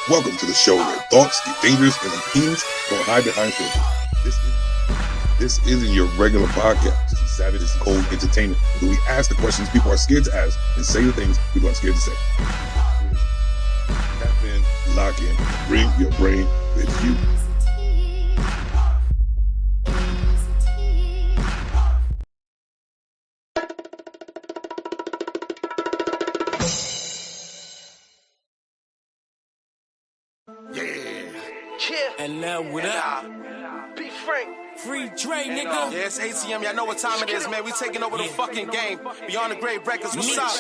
Welcome to the show where thoughts get dangerous and opinions don't hide behind filters. This isn't your regular podcast. This is Savage Cold Entertainment, where we ask the questions people are scared to ask and say the things people are scared to say. Tap in, lock in, bring your brain with you. And now what up? Be Frank. Free Dre, nigga. Yeah, it's ATM. Y'all know what time it is, man. We taking over the fucking game. Beyond the Grave Records. What's up?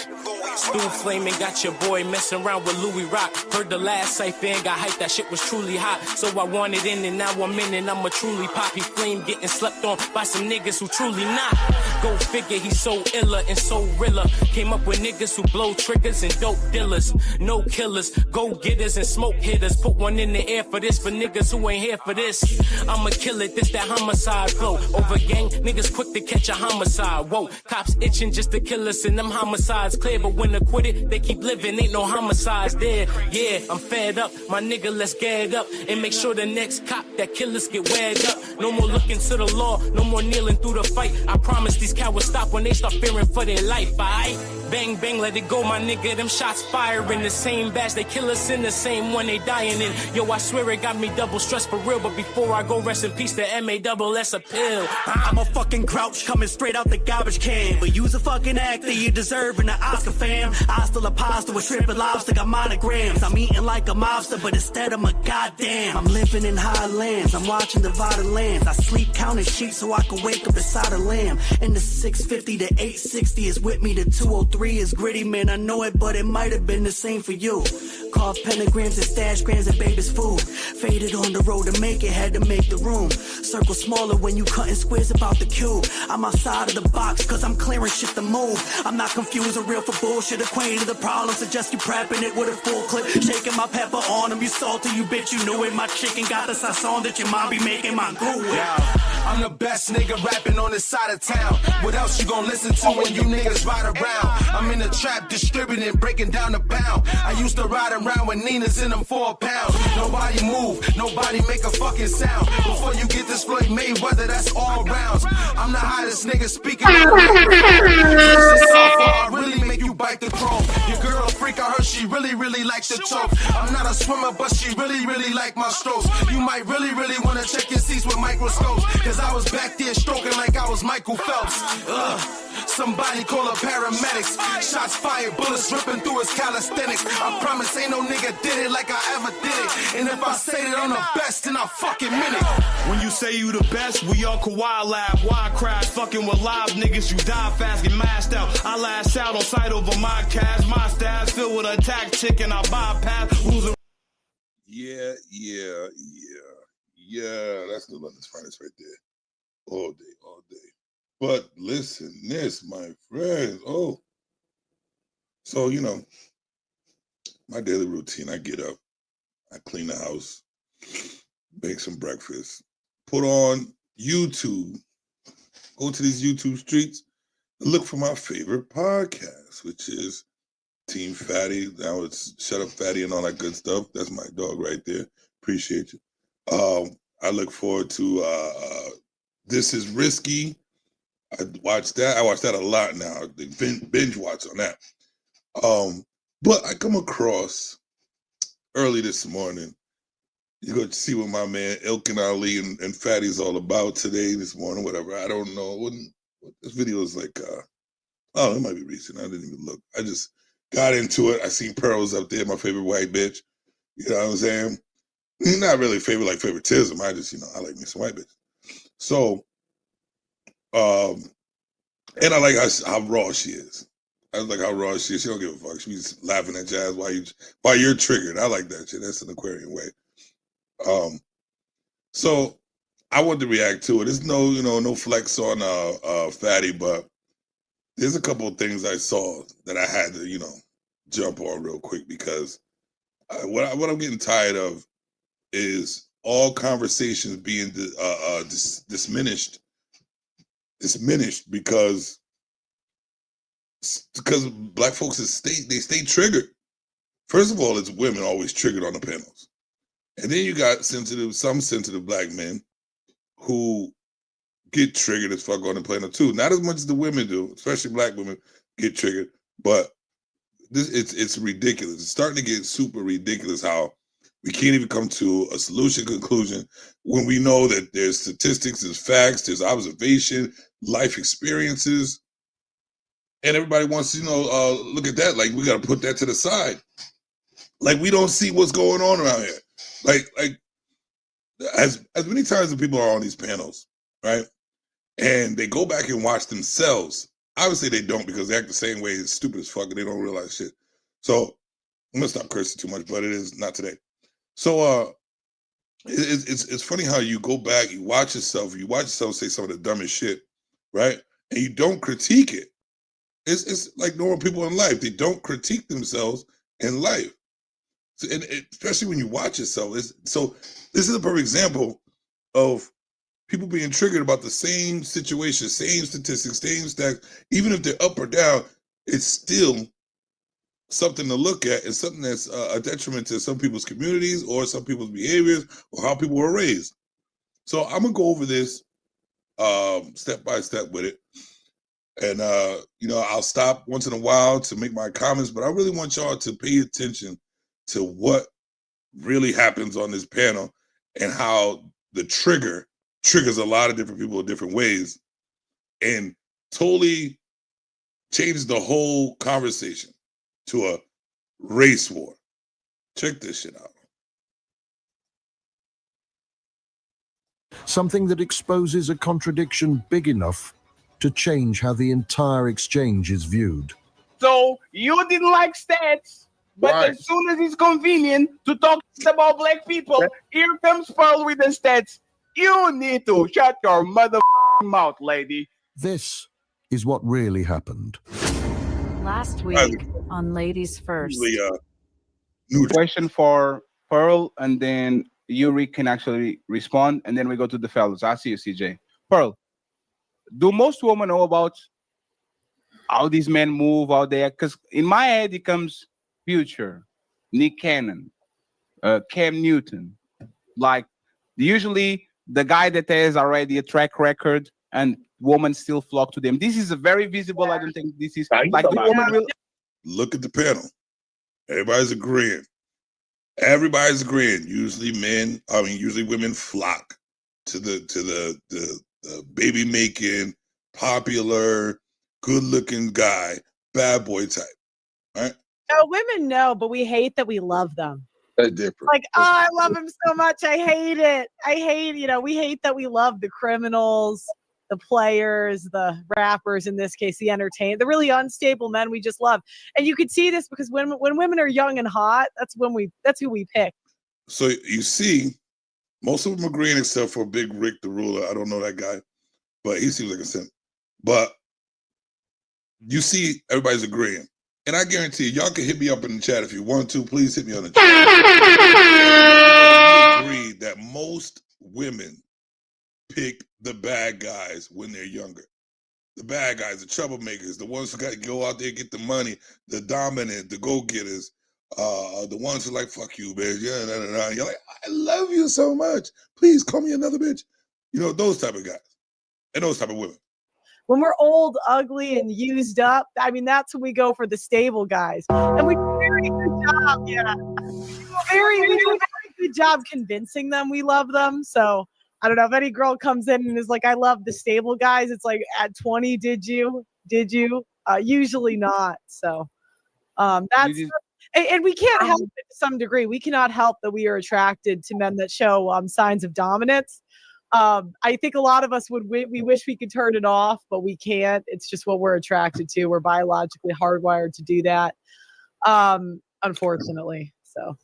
Stu Flaming got your boy messing around with Louis Rock. Heard the last cypher and got hyped. That shit was truly hot. So I wanted in and now I'm in and I'm a truly poppy flame getting slept on by some niggas who truly not. Go figure, he's so iller and so realer. Came up with niggas who blow triggers and dope dealers. No killers, go getters and smoke hitters. Put one in the air for this, for niggas who ain't here for this. I'ma kill it, this that homicide flow. Over gang, niggas quick to catch a homicide. Whoa, cops itching just to kill us and them homicides clear. But when acquitted, they keep living, ain't no homicides there. Yeah, I'm fed up, my nigga, let's get up. And make sure the next cop that kill us get wed up. No more looking to the law, no more kneeling through the fight. I promise these cowards stop when they start fearing for their life, aight? Bang, bang, let it go, my nigga, them shots firing. The same batch, they kill us in the same one they dying in. Yo, I swear it got me double stressed for real. But before I go, rest in peace to M.A.S.S. appeal. I'm a fucking grouch coming straight out the garbage can. But you's a fucking actor, you deserving an Oscar, fam. I still a pasta with shrimp and lobster, got monograms. I'm eating like a mobster, but instead I'm a goddamn. I'm living in high lands, I'm watching divided lands. I sleep counting sheep so I can wake up beside a lamb. And the 650 to 860 is with me, the 203 is gritty, man, I know it, but it might have been the same for you. Carved pentagrams and stash grams of baby's food. Faded on the road to make it, had to make the room. Circle smaller when you cutting squares about the cube. I'm outside of the box cause I'm clearing shit to move. I'm not confused or real for bullshit, acquainted to the problem. Suggest you prepping it with a full clip. Shaking my pepper on him, you salty, you bitch, you knew it. My chicken got the sazon that your mom be making my goo with. Yeah, I'm the best nigga rapping on this side of town. What else you gonna listen to when you niggas ride around? I'm in the trap distributing, breaking down the pound. I used to ride around with Nina's in them 4 pounds. Nobody move, nobody make a fucking sound. Before you get this Floyd Mayweather, that's all rounds. I'm the hottest nigga speaking. I really make you bite the chrome. Your girl a freak, I heard she really likes the choke. I'm not a swimmer, but she really like my strokes. You might really wanna check your seats with microscopes. Cause I was back there stroking like I was Michael Phelps. Somebody call her paramedics. Shots fired, bullets ripping through his calisthenics. I promise ain't no nigga did it like I ever did it. And if I say that I'm the best, then I fucking mean it. When you say you the best, we all Kawhi Lab. Why crash? Fucking with live niggas, you die fast, get mashed out. I lash out on sight over my cash. My stash filled with attack chicken, I bypass. Who's a Yeah, that's the London's finest right there. All day. But listen, this, my friends. Oh, so my daily routine. I get up, I clean the house, make some breakfast, put on YouTube, go to these YouTube streets, and look for my favorite podcast, which is Team Fatty. Now it's Shut Up Fatty and all that good stuff. That's my dog right there. Appreciate you. I look forward to This Is Risky. I watch that a lot now. They binge watch on that. But I come across early this morning. You go to see what my man Ilkin Ali and Fatty's all about today, this morning, whatever. I don't know. What this video is like, it might be recent. I didn't even look. I just got into it. I seen Pearls up there, my favorite white bitch. You know what I'm saying? Not really favorite like favoritism. I just, I like me some white bitch. So, and I like how raw she is. I like how raw she is. She don't give a fuck. She's laughing at Jazz while you're triggered. I like that shit. That's an Aquarian way. So I wanted to react to it. There's no flex on Fatty, but there's a couple of things I saw that I had to, jump on real quick because what I'm getting tired of is all conversations being diminished because black folks stay triggered. First of all, it's women always triggered on the panels. And then you got some sensitive black men who get triggered as fuck on the panel too. Not as much as the women do, especially black women get triggered, but it's ridiculous. It's starting to get super ridiculous how we can't even come to a solution conclusion when we know that there's statistics, there's facts, there's observation, life experiences, and everybody wants to, look at that. Like, we got to put that to the side. Like, we don't see what's going on around here. Like as many times as people are on these panels, right? And they go back and watch themselves. Obviously they don't, because they act the same way. It's stupid as fuck and they don't realize shit. So I'm gonna stop cursing too much, but it is not today. So it's funny how you go back, you watch yourself say some of the dumbest shit, right? And you don't critique it. It's like normal people in life. They don't critique themselves in life. So, and especially when you watch yourself. So this is a perfect example of people being triggered about the same situation, same statistics, same stats. Even if they're up or down, it's still something to look at, and something that's a detriment to some people's communities or some people's behaviors or how people were raised. So I'm gonna go over this step by step with it. And I'll stop once in a while to make my comments, but I really want y'all to pay attention to what really happens on this panel and how the triggers a lot of different people in different ways and totally changes the whole conversation to a race war. Check this shit out. Something that exposes a contradiction big enough to change how the entire exchange is viewed. So you didn't like stats, but Right. as soon as it's convenient to talk about black people, here comes Pearl with the stats. You need to shut your mother mouth, lady. This is what really happened. Last week on Ladies First. New Question for Pearl, and then Yuri can actually respond, and then we go to the fellas. I see you, CJ. Pearl, do most women know about how these men move out there? Because in my head, it comes Future, Nick Cannon, Cam Newton. Like, usually the guy that has already a track record and women still flock to them. This is a very visible. I don't think this is like the woman will. Look at the panel. Everybody's agreeing. Usually women flock to the baby making, popular, good looking guy, bad boy type. Right? No, women know, but we hate that we love them. That's different. Like, oh, I love him so much. I hate it. We hate that we love the criminals, the players, the rappers, in this case, the entertainers, the really unstable men we just love. And you could see this because when women are young and hot, that's who we pick. So you see, most of them agreeing except for Big Rick the Ruler. I don't know that guy, but he seems like a simp. But you see everybody's agreeing. And I guarantee y'all can hit me up in the chat if you want to. Please hit me on the chat. We agree that most women pick the bad guys when they're younger. The bad guys, the troublemakers, the ones who got to go out there and get the money, the dominant, the go-getters, the ones who like, fuck you, bitch. Yeah, nah, nah, nah. You're like, I love you so much. Please call me another bitch. Those type of guys and those type of women. When we're old, ugly, and used up, that's when we go for the stable guys. And we do a very good job, we do a very good job convincing them we love them. So I don't know if any girl comes in and is like, I love the stable guys. It's like, at 20, did you? Usually not. So that's, and we can't help it to some degree. We cannot help that we are attracted to men that show signs of dominance. I think a lot of us we wish we could turn it off, but we can't. It's just what we're attracted to. We're biologically hardwired to do that. Unfortunately. So.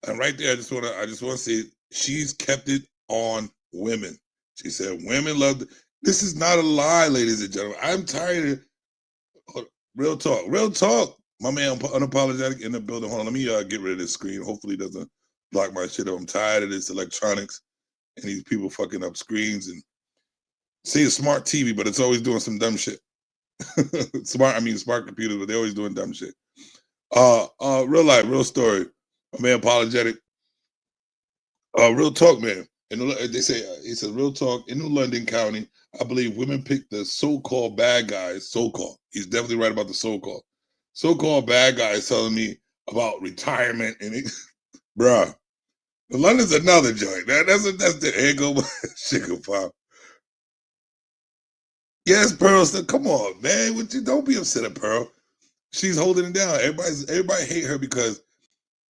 And right there, I just want to say she's kept it on women. She said women love this is not a lie, ladies and gentlemen. I'm tired of real talk. My man Unapologetic in the building. Hold on, let me get rid of this screen. Hopefully it doesn't block my shit up. I'm tired of this electronics and these people fucking up screens and say a smart TV, but it's always doing some dumb shit. Smart computers, but they're always doing dumb shit. Real life, real story. A man apologetic. Real talk, man. And they say it's a real talk in New London County. I believe women pick the so-called bad guys. So-called. He's definitely right about the so-called. So-called bad guys telling me about retirement and bruh. London's another joint. That's the ego sugar pop. Yes, Pearl said, come on, man. Don't be upset at Pearl. She's holding it down. Everybody hate her because,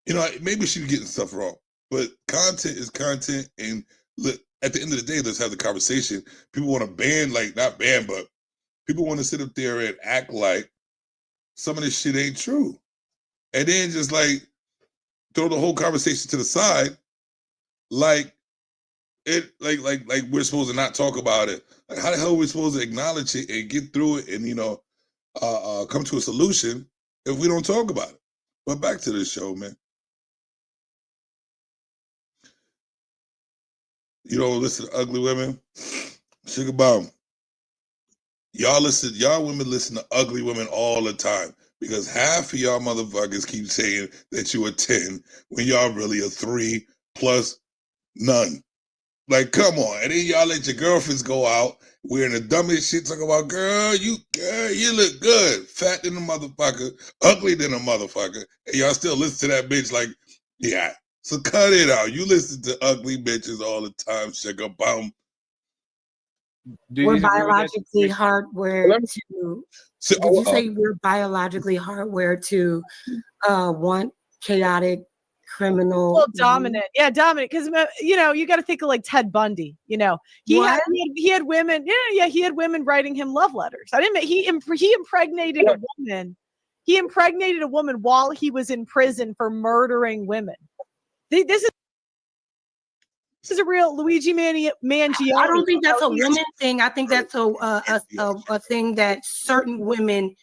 maybe she's getting stuff wrong. But content is content. And look, at the end of the day, let's have the conversation. People want to ban, not ban, but people want to sit up there and act like some of this shit ain't true. And then just throw the whole conversation to the side like we're supposed to not talk about it. Like, how the hell are we supposed to acknowledge it and get through it and come to a solution if we don't talk about it? But back to this show, man. You don't listen to ugly women? Sugar bomb. Y'all women listen to ugly women all the time because half of y'all motherfuckers keep saying that you a 10 when y'all really a 3 plus none. Like, come on. And then y'all let your girlfriends go out wearing the dumbest shit, talking about, girl, you look good. Fat than a motherfucker, ugly than a motherfucker. And y'all still listen to that bitch like, yeah. So cut it out. You listen to ugly bitches all the time, sugar bum. We're biologically hardwired to. Did you say we're biologically hardwired to want chaotic, criminal, dominant? Yeah, dominant. Because you got to think of Ted Bundy. He had women. He had women writing him love letters. He impregnated a woman. He impregnated a woman while he was in prison for murdering women. This is a real Luigi Mangione. I don't think that's a woman thing. I think that's a thing that certain women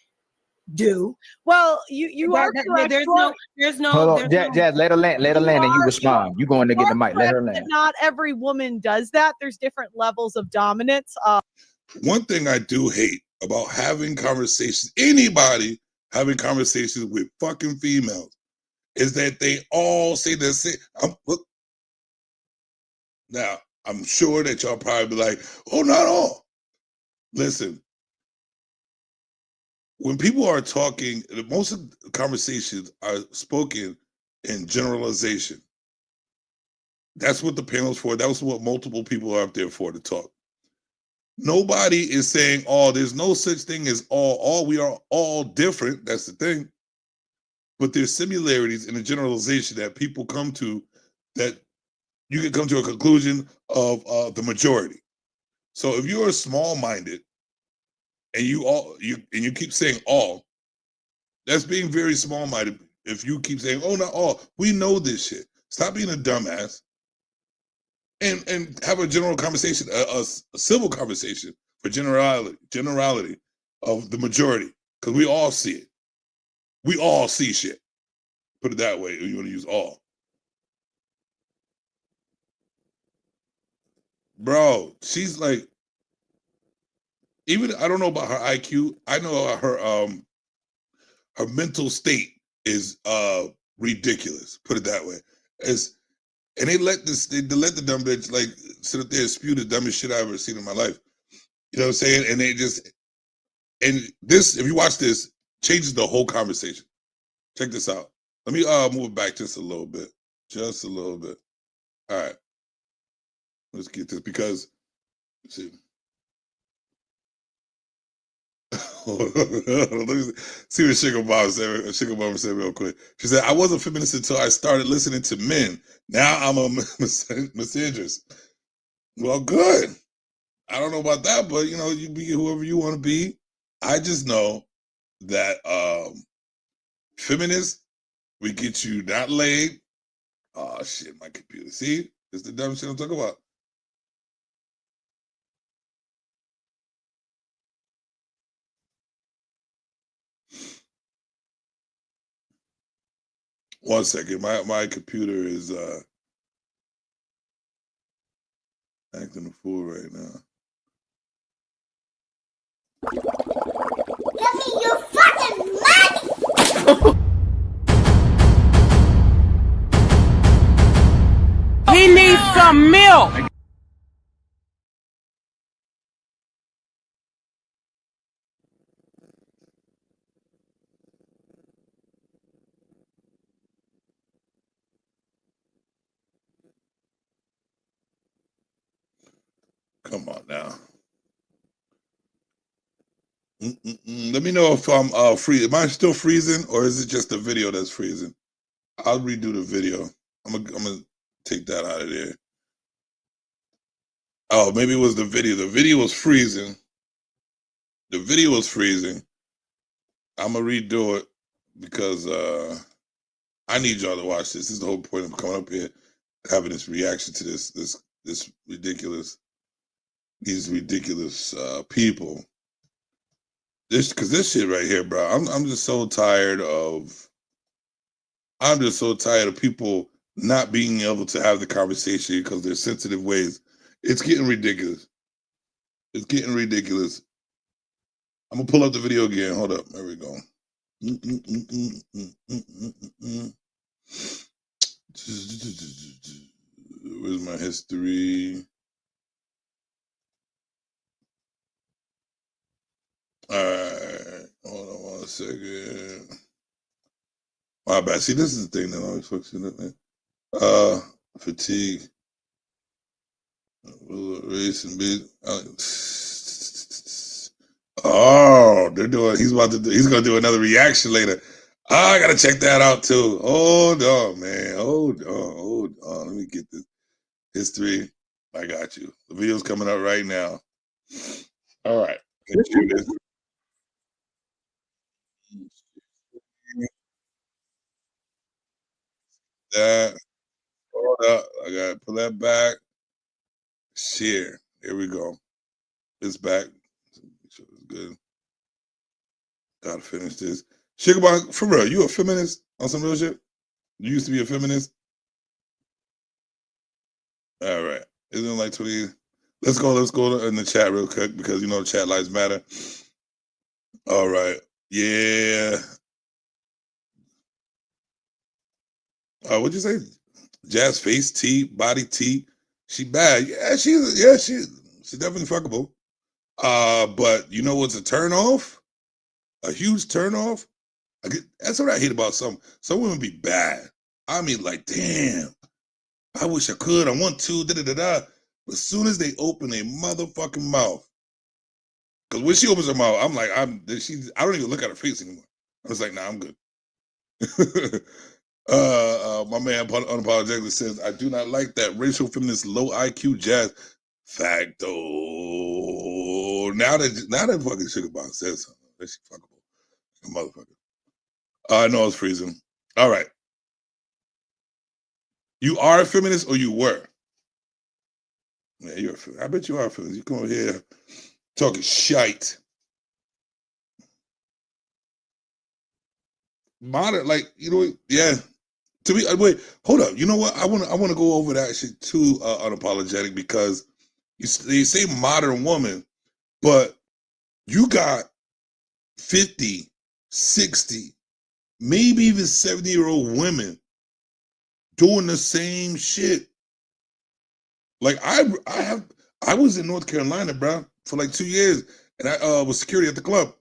do. Well, you are correct. There's no. Hold on, Jazz, let her land, and you respond. You going to get the mic? Let her land. Not every woman does that. There's different levels of dominance. One thing I do hate about having conversations, anybody having conversations with fucking females, is that they all say the same. Now, I'm sure that y'all probably be like, oh, not all. Listen, when people are talking, most of the conversations are spoken in generalization. That's what the panel's for. That was what multiple people are up there for, to talk. Nobody is saying, oh, there's no such thing as all. We are all different. That's the thing. But there's similarities in the generalization that people come to, that you can come to a conclusion of the majority. So if you're small-minded and you keep saying all, that's being very small-minded. If you keep saying, oh, not all, we know this shit. Stop being a dumbass and have a general conversation, a civil conversation for generality of the majority, because we all see it. We all see shit. Put it that way, if you want to use all. Bro, she's like, even, I don't know about her IQ. I know her mental state is ridiculous. Put it that way. And they let the dumb bitch sit up there and spew the dumbest shit I've ever seen in my life. You know what I'm saying? And this, if you watch this, changes the whole conversation. Check this out. Let me move it back just a little bit. Just a little bit. All right. Let's get this, because, let's see. Let me see what Sugar Mom said real quick. She said, I wasn't feminist until I started listening to men. Now I'm a misandrist. Well, good. I don't know about that, but you be whoever you want to be. I just know that feminists, we get you not laid. Oh shit, my computer. See? It's the dumb shit I'm talking about. One second, my computer is acting a fool right now. Give me your fucking money! go. Come on now. Let me know if I'm free. Am I still freezing, or is it just the video that's freezing? I'll redo the video. I'm gonna take that out of there. Oh, maybe it was the video. The video was freezing. The video was freezing. I'm gonna redo it because I need y'all to watch this. This is the whole point of coming up here, having this reaction to these ridiculous people. Because this shit right here, bro. I'm just so tired of. I'm just so tired of people not being able to have the conversation because they're sensitive ways. It's getting ridiculous. It's getting ridiculous. I'm gonna pull up the video again. Hold up. There we go. Where's my history? All right. Hold on 1 second. My bad. See, this is the thing that always fucks with it. Fatigue. Race and beat. Oh, they're doing. He's gonna do another reaction later. I gotta check that out too. Hold on, man. Hold on. Let me get this history. I got you. The video's coming up right now. All right. That. Hold up. I gotta pull that back. Share. Here we go. It's back. Make sure it's good. Gotta finish this. Sugar, for real, you a feminist on some real shit? You used to be a feminist? All right. Isn't it like 20? Let's go in the chat real quick because you know chat lives matter. All right. Yeah. What'd you say? Jazz face T, body T. She bad. Yeah, she's definitely fuckable. But you know what's a turn off? A huge turn off? That's what I hate about some women be bad. I mean, like, damn, I wish I could. I want to, da-da-da-da. But as soon as they open their motherfucking mouth, because when she opens her mouth, I'm like, I don't even look at her face anymore. I was like, nah, I'm good. My man unapologetically says, I do not like that racial feminist low IQ jazz. Facto. Now that fucking Sugar Bomb says something. That she fuckable. Motherfucker. I know it's freezing. All right. You are a feminist or you were? Yeah, you're a feminist. I bet you are a feminist. You come over here talking shite. Modern, like, you know, yeah. To me, wait, hold up. You know what? I want to go over that shit too, unapologetic, because they say modern woman, but you got 50, 60, maybe even 70-year-old women doing the same shit. Like I was in North Carolina, bro, for like 2 years, and I was security at the club.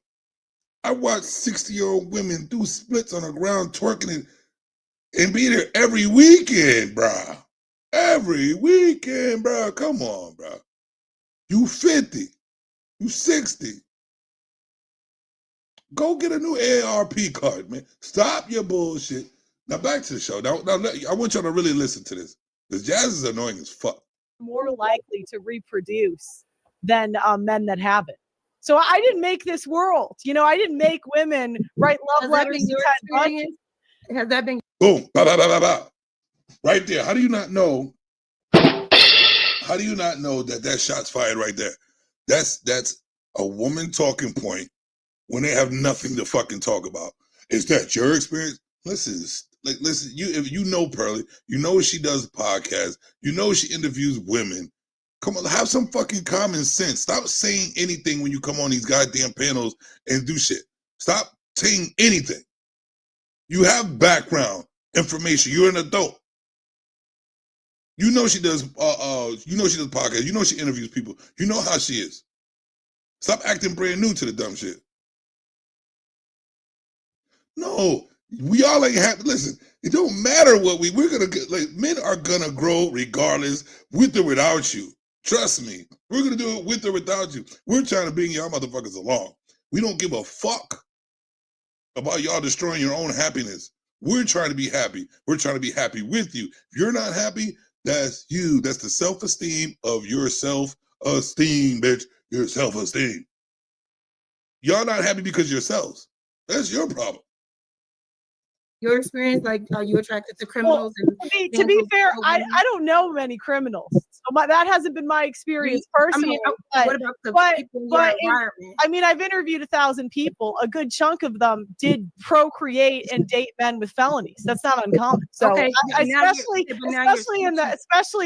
I watched 60-year-old women do splits on the ground, twerking and be there every weekend, bro. Every weekend, bro. Come on, bro. You 50, you 60. Go get a new AARP card, man. Stop your bullshit. Now back to the show. Now I want y'all to really listen to this. Because jazz is annoying as fuck. More likely to reproduce than men that haven't. So I didn't make this world. You know, I didn't make women write love letters to Ted Bundy. Has that been? Boom. Bah, bah, bah, bah, bah. Right there. How do you not know? How do you not know that shot's fired right there? That's a woman talking point when they have nothing to fucking talk about. Is that your experience? Listen, if you know Pearly, you know she does podcasts, you know she interviews women. Come on, have some fucking common sense. Stop saying anything when you come on these goddamn panels and do shit. Stop saying anything. You have background information. You're an adult. You know she does. You know she does podcasts. You know she interviews people. You know how she is. Stop acting brand new to the dumb shit. No, we all ain't happy. Listen, it don't matter what we're gonna get. Like, men are gonna grow regardless, with or without you. Trust me, we're gonna do it with or without you. We're trying to bring y'all motherfuckers along. We don't give a fuck about y'all destroying your own happiness. We're trying to be happy. We're trying to be happy with you. If you're not happy, that's you. That's the self-esteem of your self-esteem, bitch. Your self-esteem. Y'all not happy because yourselves. That's your problem. Your experience, like, are you attracted to criminals? Well, to be fair, I don't know many criminals, so that hasn't been my experience personally. What about the people in your environment? I mean, I've interviewed 1,000 people. A good chunk of them did procreate and date men with felonies. That's not uncommon. So, okay, especially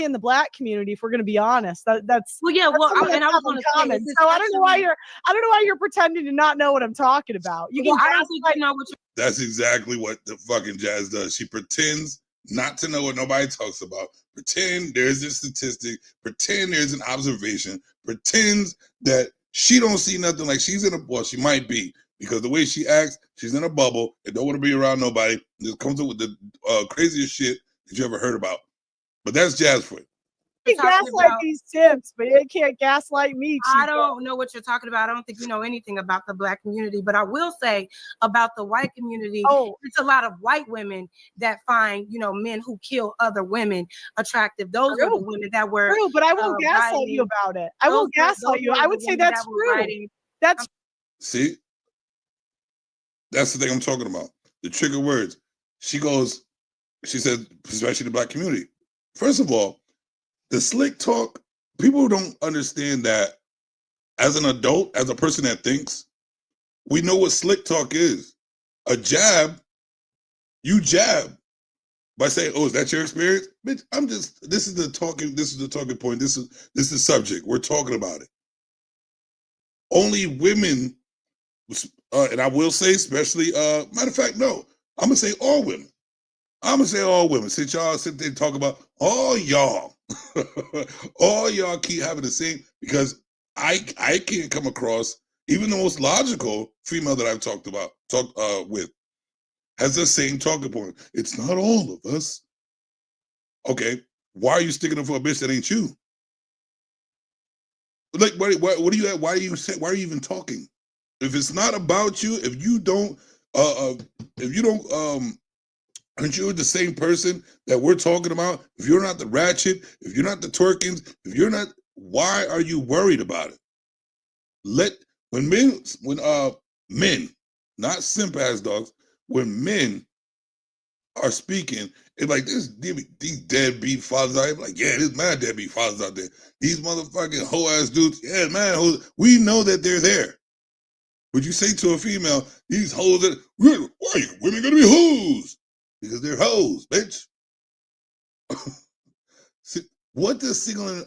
in the Black community, if we're going to be honest, that's well, yeah. Well, that's uncommon. So I don't know why you're pretending to not know what I'm talking about. You can. I don't think you know what. That's exactly what the fucking Jazz does. She pretends not to know what nobody talks about. Pretend there's a statistic. Pretend there's an observation. Pretends that she don't see nothing. Like she's in a, well, she might be, because the way she acts, she's in a bubble and don't want to be around nobody. Just comes up with the craziest shit that you ever heard about. But that's Jazz for you. You gaslight these tips, but you can't gaslight me. I don't know what you're talking about. I don't think you know anything about the Black community, but I will say about the white community, it's a lot of white women that find, men who kill other women attractive. Those are the women that were true, but I won't gaslight you about it. I won't gaslight you. I would say that's true. See, that's the thing I'm talking about. The trigger words. She said, especially the Black community. First of all, the slick talk, people don't understand that as an adult, as a person that thinks, we know what slick talk is. A jab, you jab by saying, "Oh, is that your experience?" Bitch, this is the talking point. This is the subject. We're talking about it. Only women, and I will say especially, matter of fact, no, I'm gonna say all women. Since y'all sit there and talk about all y'all. All y'all keep having the same, because I can't come across even the most logical female that I've talked with has the same talking point. It's not all of us. Okay, why are you sticking up for a bitch that ain't you? Like, what are you at? Why are you even talking? If it's not about you, if you don't aren't you the same person that we're talking about? If you're not the ratchet, if you're not the twerkings, if you're not, why are you worried about it? When men, not simp ass dogs, when men are speaking, it's like these deadbeat fathers out there. Like, yeah, there's mad deadbeat fathers out there. These motherfucking hoe ass dudes, yeah, man, we know that they're there. Would you say to a female, these hoes that, why are you women gonna be hoes? Because they're hoes, bitch. See, what does signaling?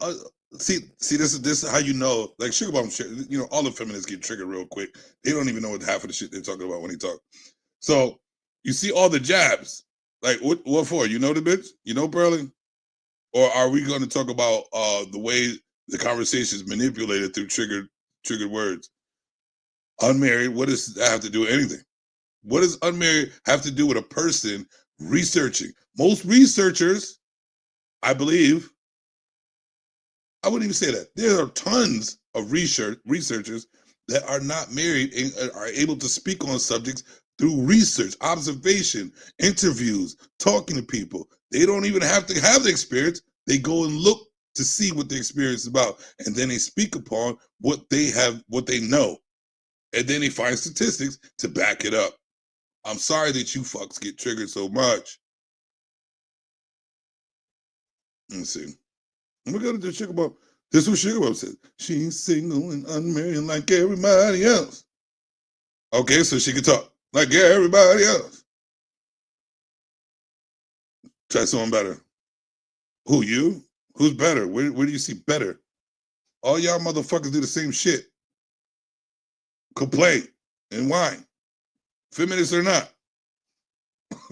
See, this is how you know. Like Sugar Bomb, all the feminists get triggered real quick. They don't even know what half of the shit they're talking about when they talk. So you see all the jabs. Like what for? You know the bitch? You know Pearlie? Or are we going to talk about the way the conversation is manipulated through triggered words? Unmarried. What does that have to do with anything? What does unmarried have to do with a person researching? Most researchers, I believe, I wouldn't even say that. There are tons of researchers that are not married and are able to speak on subjects through research, observation, interviews, talking to people. They don't even have to have the experience. They go and look to see what the experience is about, and then they speak upon what they know, and then they find statistics to back it up. I'm sorry that you fucks get triggered so much. Let's see. I'm gonna go to the Sugar Bomb. This is what Sugar Bomb said. She's single and unmarried like everybody else. Okay, so she can talk like everybody else. Try someone better. Who, you? Who's better? Where do you see better? All y'all motherfuckers do the same shit. Complain and whine. Feminists or not.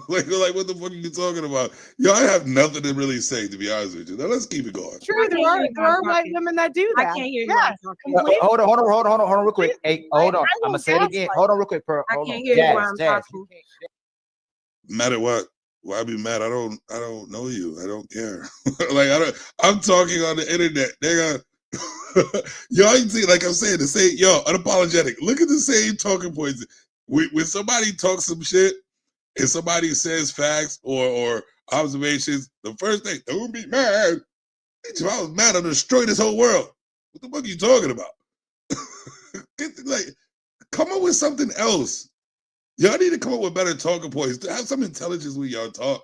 like what the fuck are you talking about? Y'all have nothing to really say, to be honest with you. Now let's keep it going. True, there are white women that do that. I can't hear you. Yeah, Hold on, real quick. Hey, hold on. I'm gonna say it again. Hold on, real quick, Pearl. I Hold can't on. hear you while I'm Jazz. talking. Mad at what? Why be mad? I don't know you. I don't care. Like I'm talking on the internet. Nigga. Y'all can see, like I'm saying, the same, unapologetic. Look at the same talking points. When somebody talks some shit and somebody says facts or observations, the first thing, don't be mad. If I was mad, I'd destroy this whole world. What the fuck are you talking about? Like, come up with something else. Y'all need to come up with better talking points. Have some intelligence when y'all talk.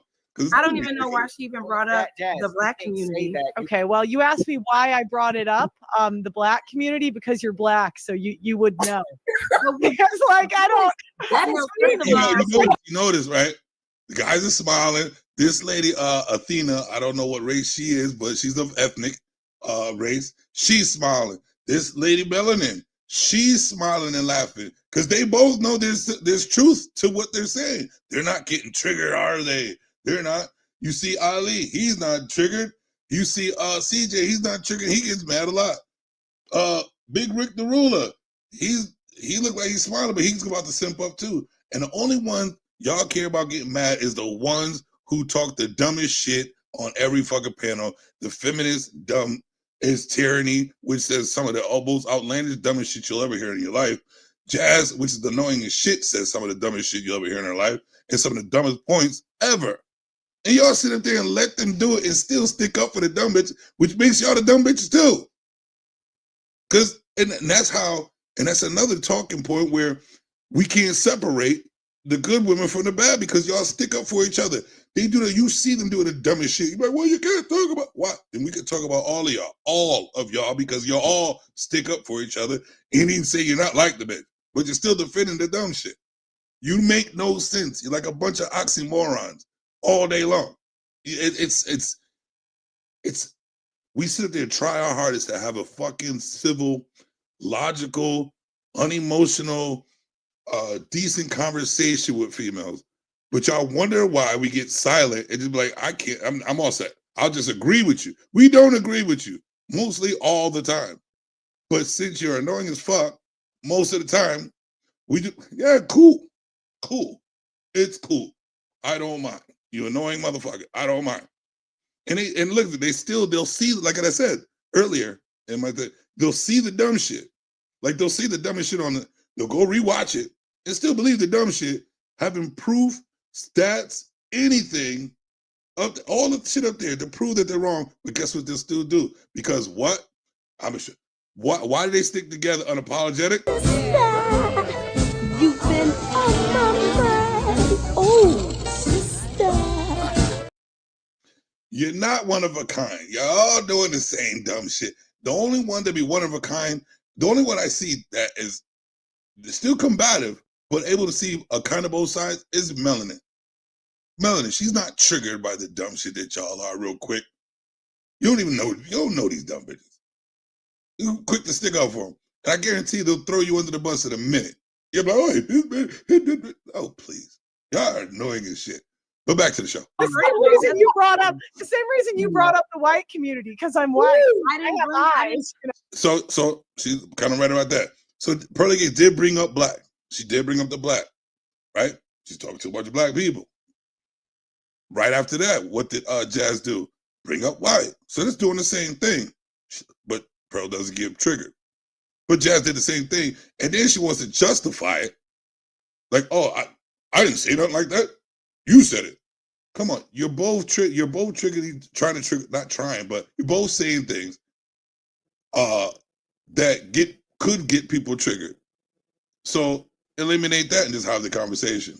I don't even know why she even brought up the black community. Okay, well, you asked me why I brought it up, the black community, because you're black, so you would know. Because, like, I don't. That is You notice, right? The guys are smiling. This lady, Athena, I don't know what race she is, but she's of ethnic race. She's smiling. This lady Melanin, she's smiling and laughing because they both know there's truth to what they're saying. They're not getting triggered, are they? They're not. You see Ali, he's not triggered. You see CJ, he's not triggered. He gets mad a lot. Big Rick the Ruler, he looked like he's smiling, but he's about to simp up too. And the only one y'all care about getting mad is the ones who talk the dumbest shit on every fucking panel. The feminist dumb is tyranny, which says some of the most outlandish, dumbest shit you'll ever hear in your life. Jazz, which is the annoying as shit, says some of the dumbest shit you'll ever hear in her life, and some of the dumbest points ever. And y'all sit up there and let them do it and still stick up for the dumb bitch, which makes y'all the dumb bitches too. And that's another talking point where we can't separate the good women from the bad because y'all stick up for each other. They do that. You see them doing the dumbest shit. You're like, well, you can't talk about what? Then we can talk about all of y'all, because y'all all stick up for each other and even say you're not like the bitch, but you're still defending the dumb shit. You make no sense. You're like a bunch of oxymorons all day long. It's we sit there and try our hardest to have a fucking civil, logical, unemotional, decent conversation with females, but y'all wonder why we get silent and just be like, I can't, I'm all set. I'll just agree with you. We don't agree with you mostly all the time, but since you're annoying as fuck most of the time, we do. Yeah, cool, it's cool. I don't mind. You annoying motherfucker. I don't mind. And look, they'll see, like I said earlier in my thing, they'll see the dumb shit. Like they'll see the dumbest shit they'll go rewatch it and still believe the dumb shit, having proof, stats, anything, all the shit up there to prove that they're wrong. But guess what they'll still do? Because what? Why do they stick together unapologetic? You've been on my mind. Oh, sister. You're not one of a kind. You're all doing the same dumb shit. The only one to be one of a kind, the only one I see that is still combative, but able to see a kind of both sides is Melanin. Melanin, she's not triggered by the dumb shit that y'all are real quick. You don't know these dumb bitches. You're quick to stick up for them. And I guarantee they'll throw you under the bus in a minute. You're like, oh, please. Y'all are annoying as shit. But back to the show. The same reason you brought up the white community, because I'm white. I have eyes. So she's kind of right about that. So Pearly Gates did bring up black. She did bring up the black, right? She's talking to a bunch of black people. Right after that, what did Jazz do? Bring up white. So that's doing the same thing. But Pearl doesn't get triggered. But Jazz did the same thing. And then she wants to justify it. Like, oh, I didn't say nothing like that. You said it. Come on. You're both triggered, trying to trigger, not trying, but you're both saying things that could get people triggered. So eliminate that and just have the conversation.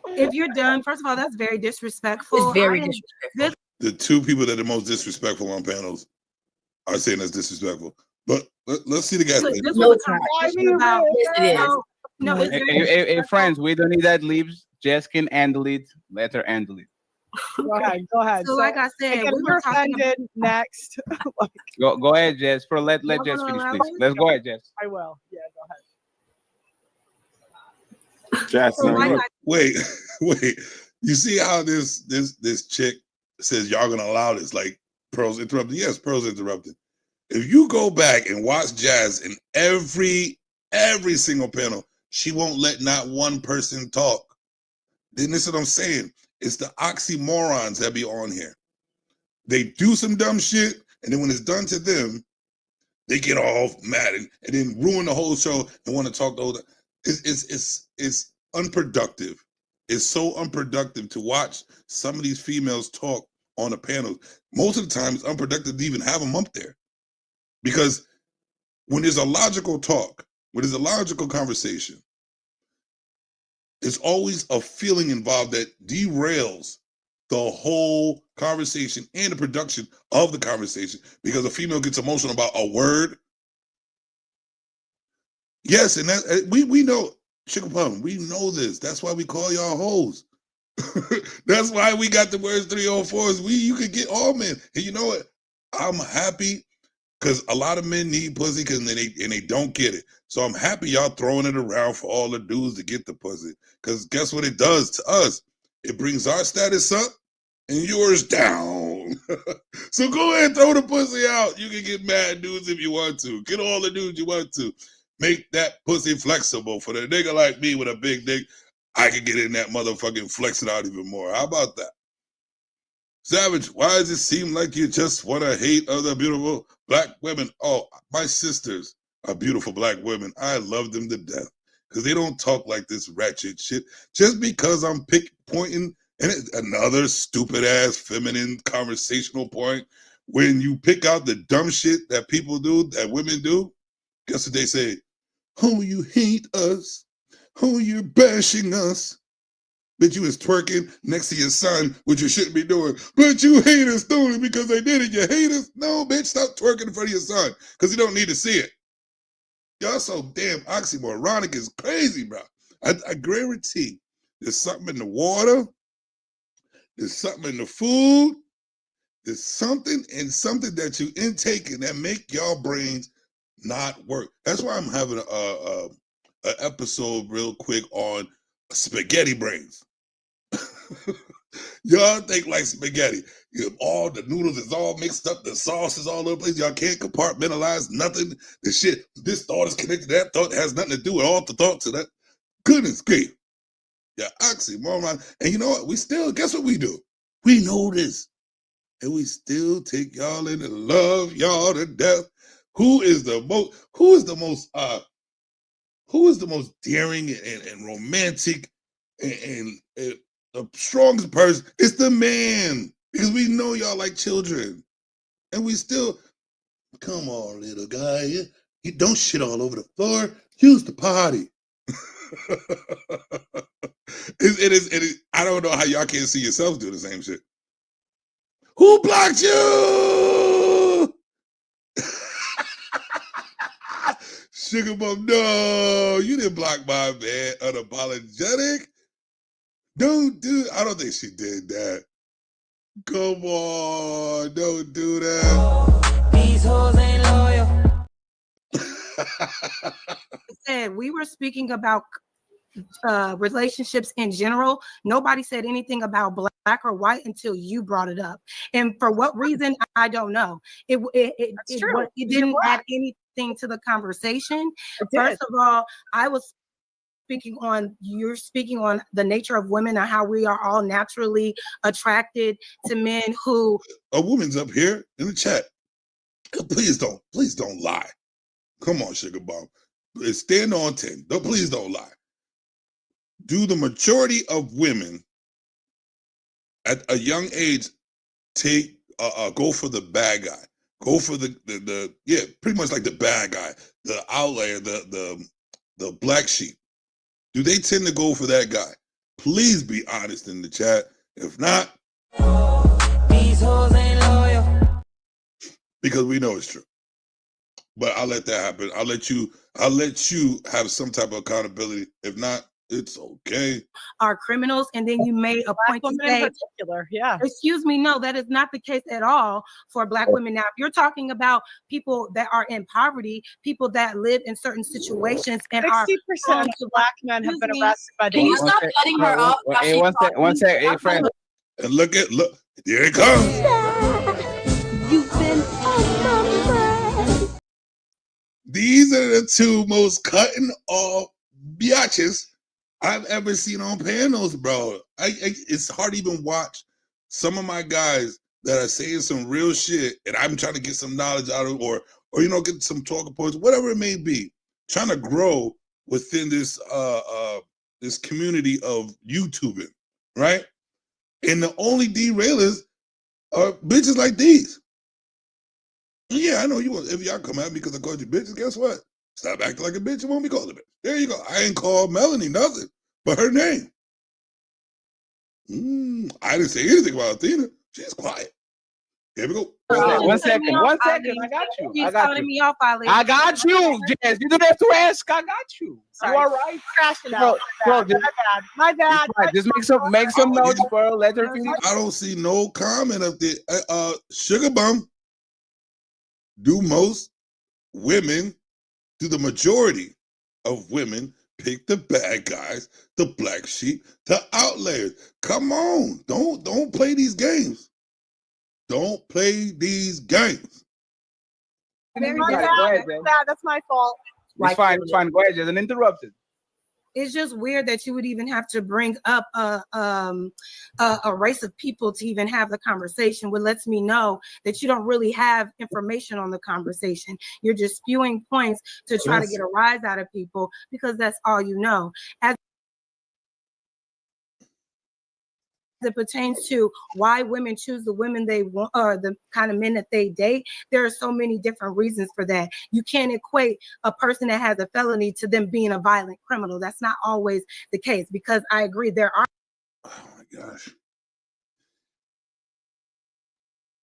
If you're done, first of all, that's very disrespectful. It's very disrespectful. The two people that are the most disrespectful on panels are saying that's disrespectful. But let's see the guys. Hey, friends, we don't need that leaves. Jess can handle it. Let her handle it. Go ahead. So like I said, we're offended next. Go ahead, Jess. Let Jess finish, please. Let's go ahead, Jess. I will. Yeah, go ahead. Jess, wait, Wait, you see how this chick says y'all gonna allow this? Like Pearl's interrupted. Yes, Pearl's interrupted. If you go back and watch Jazz in every single panel, she won't let not one person talk. Then this is what I'm saying. It's the oxymorons that be on here. They do some dumb shit, and then when it's done to them, they get all mad and then ruin the whole show and want to talk to other. It's unproductive. It's so unproductive to watch some of these females talk on a panel. Most of the time, it's unproductive to even have them up there. Because when there's a logical talk, when there's a logical conversation, there's always a feeling involved that derails the whole conversation and the production of the conversation because a female gets emotional about a word. Yes, and that we know, Sugar Plum, we know this. That's why we call y'all hoes. That's why we got the words 304s. You could get all men. And you know what? I'm happy because a lot of men need pussy and they don't get it. So I'm happy y'all throwing it around for all the dudes to get the pussy. Because guess what it does to us? It brings our status up and yours down. So go ahead and throw the pussy out. You can get mad dudes if you want to. Get all the dudes you want to. Make that pussy flexible for the nigga like me with a big dick. I can get in that motherfucking flex it out even more. How about that? Savage, why does it seem like you just want to hate other beautiful black women? Oh, my sisters are beautiful black women. I love them to death because they don't talk like this ratchet shit. Just because I'm pointing and another stupid ass feminine conversational point, when you pick out the dumb shit that people do, that women do, guess what they say? Oh, you hate us. Oh, you're bashing us. Bitch, you was twerking next to your son, which you shouldn't be doing. But you hate us only because they did it. You hate us? No, bitch, stop twerking in front of your son because he don't need to see it. Y'all so damn oxymoronic is crazy, bro. I guarantee there's something in the water. There's something in the food. There's something that you intake and that make y'all brains not work. That's why I'm having an episode real quick on spaghetti brains. Y'all think like spaghetti. All the noodles is all mixed up. The sauce is all over the place. Y'all can't compartmentalize nothing. The shit, this thought is connected to that thought. It has nothing to do with all the thoughts of that. Goodness grief. Yeah, oxymoron. And you know what? We still, guess what we do? We know this. And we still take y'all in and love y'all to death. Who is the most daring and romantic and the strongest person? It's the man, because we know y'all like children, and we still, come on, little guy, you don't shit all over the floor. Use the potty. It is. I don't know how y'all can't see yourselves do the same shit. Who blocked you? Sugar Bum, no, you didn't block my man. Unapologetic. Don't do. I don't think she did that. Come on, don't do that. These hoes ain't loyal. Said we were speaking about relationships in general. Nobody said anything about black or white until you brought it up, and for what reason I don't know. It didn't add anything to the conversation. First of all, you're speaking on the nature of women and how we are all naturally attracted to men who. A woman's up here in the chat. Please don't lie. Come on, Sugar Bomb. Stand on 10. Please don't lie. Do the majority of women at a young age go for the bad guy? Go for the pretty much like the bad guy, the outlier, the black sheep. Do they tend to go for that guy? Please be honest in the chat. If not, these hoes ain't loyal. Because we know it's true. But I'll let that happen. I'll let you have some type of accountability. If not, It's okay. Are criminals, and then you made a point to women in say, particular, yeah. excuse me, no, that is not the case at all for Black women. Now, if you're talking about people that are in poverty, people that live in certain situations, and 60% of Black men have been arrested by the Can you police. stop cutting her off? Hey, one sec, hey, friend. And look, there it comes. You've been on my mind. These are the two most cutting off biatches I've ever seen on panels, bro. It's hard to even watch some of my guys that are saying some real shit, and I'm trying to get some knowledge out of, or get some talking points, whatever it may be, trying to grow within this this community of YouTubing, right? And the only derailers are bitches like these. Yeah, I know you want. If y'all come at me because I called you bitches, guess what? Stop acting like a bitch and won't be called a bitch. There you go. I ain't called Melanie nothing but her name. I didn't say anything about Athena. She's quiet. Here we go. One second. I got you. He's cutting me off, Ali. I got you, Jazz. You don't have to ask. I got you. Sorry. You all right? Crashing out. Bro, My bad. just make some notes, bro. Let her finish. I don't see no comment up there. Sugar Bum. Do the majority of women pick the bad guys, the black sheep, the outliers? Come on, don't play these games. Don't play these games. My bad. That's my fault. It's fine. Go ahead, Jazz. Uninterrupted. It's just weird that you would even have to bring up a race of people to even have the conversation, which lets me know that you don't really have information on the conversation. You're just spewing points to try to get a rise out of people because that's all you know. As it pertains to why women choose the women they want or the kind of men that they date, there are so many different reasons for that. You can't equate a person that has a felony to them being a violent criminal. That's not always the case, because I agree there are. Oh my gosh.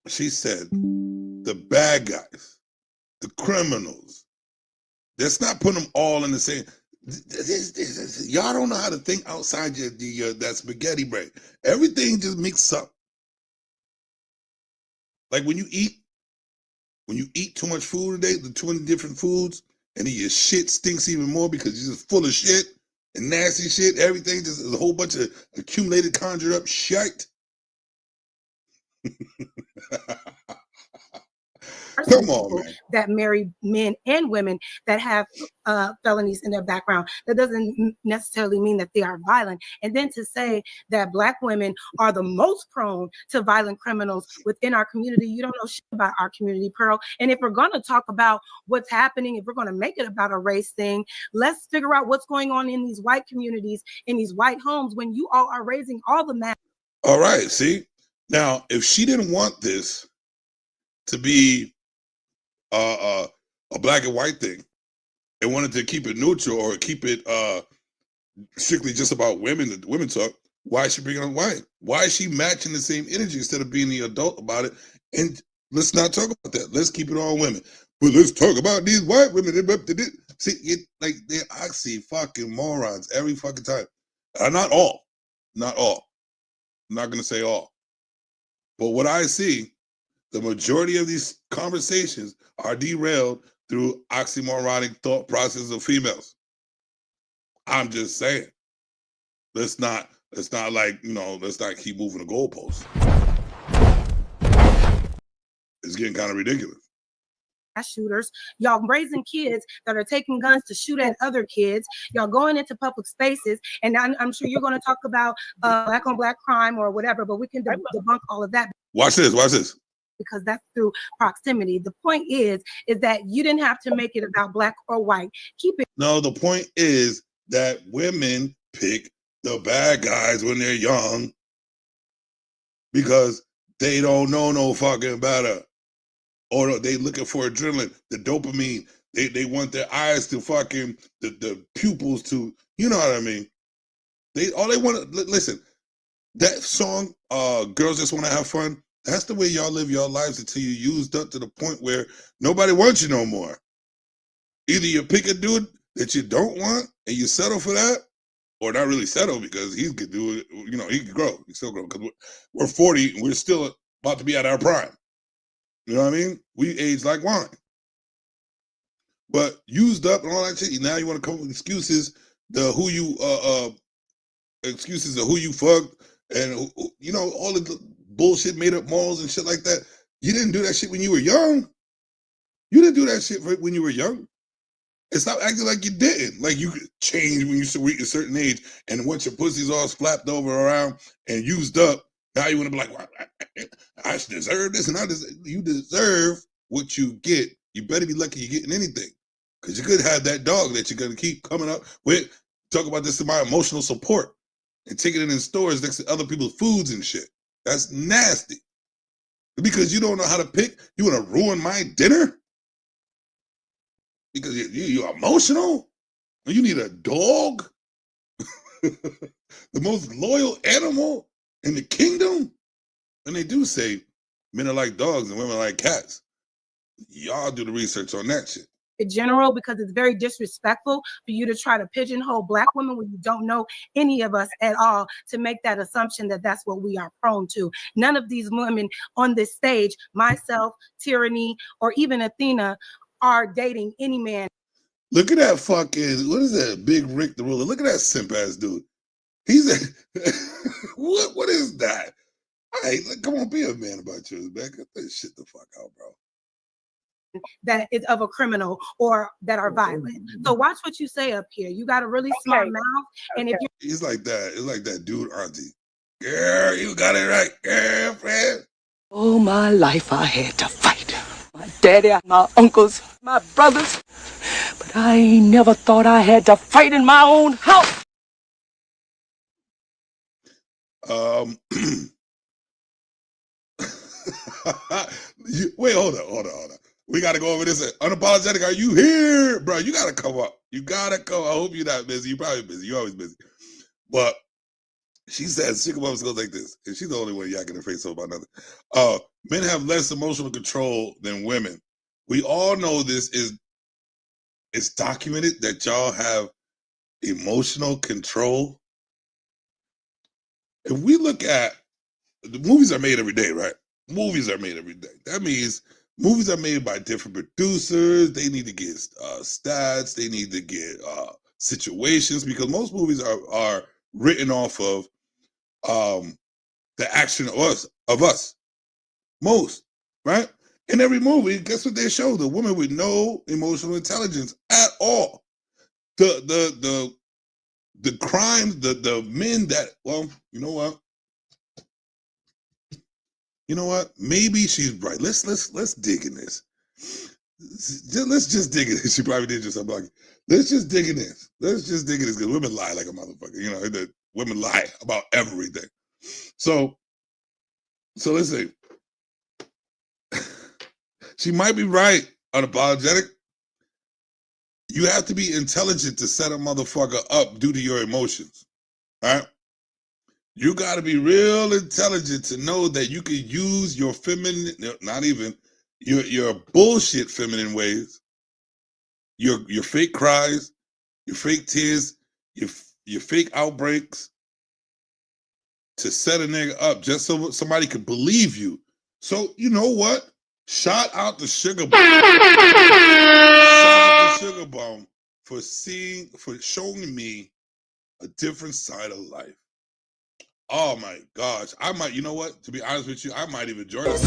She said the bad guys, the criminals. Let's not put them all in the same. Y'all don't know how to think outside that spaghetti brain. Everything just mixed up. Like when you eat too much food today, the 20 different foods, and then your shit stinks even more because you're just full of shit and nasty shit. Everything just is a whole bunch of accumulated, conjured up shit. Come on, man. That marry men and women that have felonies in their background. That doesn't necessarily mean that they are violent. And then to say that Black women are the most prone to violent criminals within our community, you don't know shit about our community, Pearl. And if we're going to talk about what's happening, if we're going to make it about a race thing, let's figure out what's going on in these white communities, in these white homes, when you all are raising all the men. All right, see? Now, if she didn't want this to be a black and white thing and wanted to keep it neutral or keep it strictly just about women, the women talk, why is she bringing on white? Why is she matching the same energy instead of being the adult about it? And let's not talk about that. Let's keep it on women. But let's talk about these white women. See, they're oxy fucking morons every fucking time. Not all. I'm not going to say all. But what I see, the majority of these conversations are derailed through oxymoronic thought processes of females. I'm just saying. Let's not let's not keep moving the goalposts. It's getting kind of ridiculous. Shooters, y'all raising kids that are taking guns to shoot at other kids, y'all going into public spaces, and I'm sure you're going to talk about black on black crime or whatever, but we can debunk all of that. Watch this. Because that's through proximity. The point is that you didn't have to make it about black or white. Keep it. No, the point is that women pick the bad guys when they're young because they don't know no fucking better. Or they looking for adrenaline, the dopamine. They want their eyes to fucking, the pupils to, you know what I mean? They want to, listen, that song, Girls Just Want to Have Fun, that's the way y'all live your lives until you used up to the point where nobody wants you no more. Either you pick a dude that you don't want and you settle for that, or not really settle because he could do it. You know, he could grow. He still grow because we're 40 and we're still about to be at our prime. You know what I mean? We age like wine. But used up and all that shit. Now you want to come up with excuses. Excuses of who you fucked and you know all the bullshit made up morals and shit like that. You didn't do that shit when you were young. You didn't do that shit when you were young. And stop acting like you didn't. Like you could change when you reach a certain age, and once your pussy's all flapped over around and used up, now you want to be like, well, I deserve this, and you deserve what you get. You better be lucky you're getting anything, because you could have that dog that you're gonna keep coming up with. Talk about this in my emotional support and taking it in stores next to other people's foods and shit. That's nasty. Because you don't know how to pick, you want to ruin my dinner? Because you're emotional? You need a dog? The most loyal animal in the kingdom? And they do say men are like dogs and women are like cats. Y'all do the research on that shit. In general, because it's very disrespectful for you to try to pigeonhole Black women when you don't know any of us at all, to make that assumption that that's what we are prone to. None of these women on this stage, myself, Tyranny, or even Athena, are dating any man. Look at that fucking, what is that, Big Rick the Ruler? Look at that simp ass dude. He's a, what is that? Hey, come on, be a man about yours, man. Cut that shit the fuck out, bro. That is of a criminal or that are violent. So watch what you say up here. You got a really smart mouth, and if you He's like that. It's like that dude, auntie. Girl, you got it right, girlfriend. All my life I had to fight. My daddy, my uncles, my brothers. But I ain't never thought I had to fight in my own house. Wait, hold on. We got to go over this. Unapologetic, are you here? Bro, you got to come up. You got to come. I hope you're not busy. You're probably busy. You're always busy. But she says, Chicken Mums goes like this. And she's the only one yakking her face over about nothing. Men have less emotional control than women. We all know this it's documented that y'all have emotional control. If we look at, the movies are made every day, right? Movies are made every day. That means movies are made by different producers. They need to get stats. They need to get situations, because most movies are written off of the action of us. Most, right? In every movie, guess what they show? The woman with no emotional intelligence at all. The crimes, the men that, well, you know what? You know what? Maybe she's right. Let's dig in this. Let's just dig in this. She probably did just something like, let's just dig in this. Let's just dig in this, because women lie like a motherfucker. You know, the women lie about everything. So let's see. She might be right, unapologetic. You have to be intelligent to set a motherfucker up due to your emotions. All right? You got to be real intelligent to know that you can use your feminine, not even your bullshit feminine ways, your fake cries, your fake tears, your fake outbreaks, to set a nigga up just so somebody could believe you. So you know what? Shout out to Sugar Bone. Shout out to Sugar Bone for showing me a different side of life. Oh my gosh. I might, you know what? To be honest with you, I might even join this.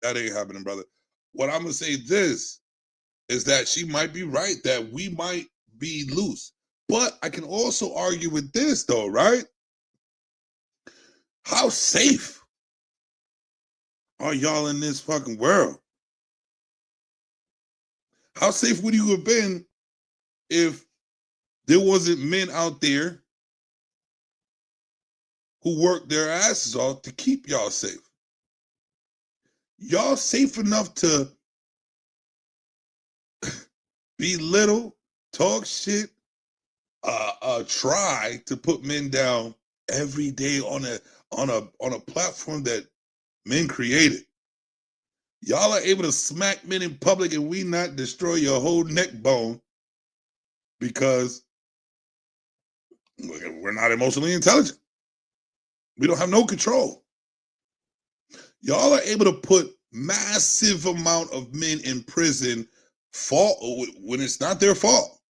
That ain't happening, brother. What I'm gonna say this is that she might be right, that we might be loose. But I can also argue with this though, right? How safe are y'all in this fucking world? How safe would you have been if there wasn't men out there who worked their asses off to keep y'all safe? Y'all safe enough to belittle, talk shit, try to put men down every day on a platform that men created. Y'all are able to smack men in public and we not destroy your whole neck bone because We're not emotionally intelligent. We don't have no control. Y'all are able to put massive amount of men in prison when it's not their fault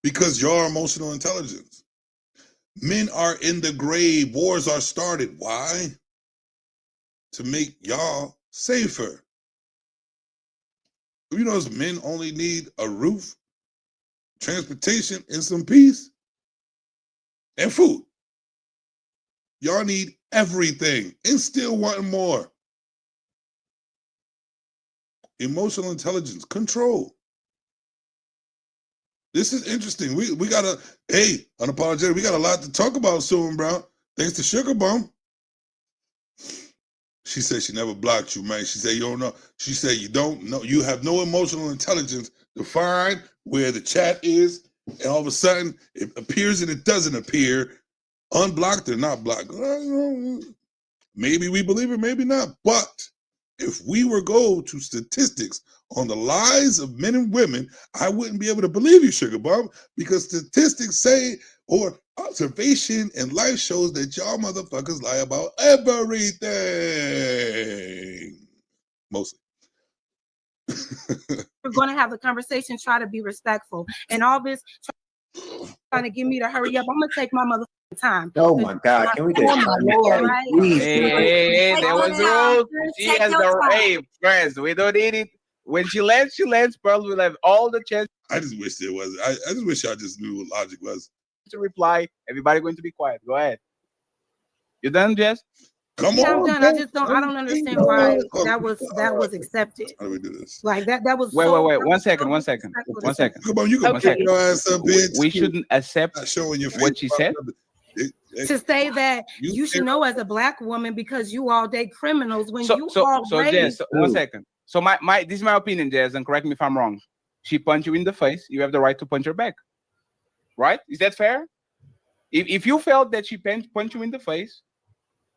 because your emotional intelligence. Men are in the grave. Wars are started. Why? To make y'all safer. You know, men only need a roof, transportation, and some peace, and food. Y'all need everything and still wanting more. Emotional intelligence, control. This is interesting. We got unapologetic. We got a lot to talk about soon, bro. Thanks to Sugar Bum. She said she never blocked you, man. She said you don't know. She said you don't know. You have no emotional intelligence to find where the chat is, and all of a sudden it appears and it doesn't appear. Unblocked or not blocked. Maybe we believe it, maybe not. But if we were go to statistics on the lives of men and women, I wouldn't be able to believe you, Sugar Bum, because statistics say, or observation and life shows that y'all motherfuckers lie about everything. Mostly. We're going to have a conversation, try to be respectful. And all this trying to get me to hurry up. I'm going to take my motherfucking time. Oh my God, can we just Hey, there was the rules. She has the friends. We don't need it. When she lands, Pearl will have all the chance. I just wish there was. I just wish y'all just knew what logic was. To reply, everybody going to be quiet. Go ahead. You done, Jess? Come yeah, on. I'm done. I don't understand why that was accepted. How do we do this? Like that was wait. 1 second. 1 second. Come on, you can pick your ass up, bitch. We shouldn't accept showing your face what she said. To say that you should know as a black woman because you all date criminals when you So Jess, 1 second. So this is my opinion, Jess, and correct me if I'm wrong. She punched you in the face. You have the right to punch her back. Right? Is that fair? If you felt that she punched you in the face,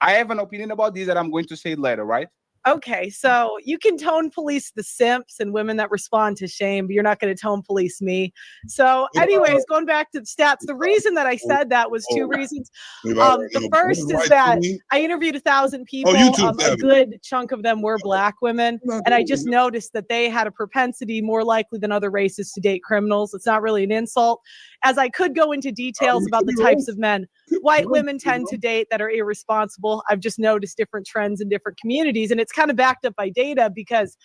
I have an opinion about this that I'm going to say later, right? Okay, so you can tone police the simps and women that respond to shame, but you're not going to tone police me. So anyways, going back to the stats, the reason that I said that was two reasons. The first is that I interviewed 1,000 people. A good chunk of them were black women. And I just noticed that they had a propensity more likely than other races to date criminals. It's not really an insult. As I could go into details about the types of men white women tend to date that are irresponsible. I've just noticed different trends in different communities, and it's kind of backed up by data because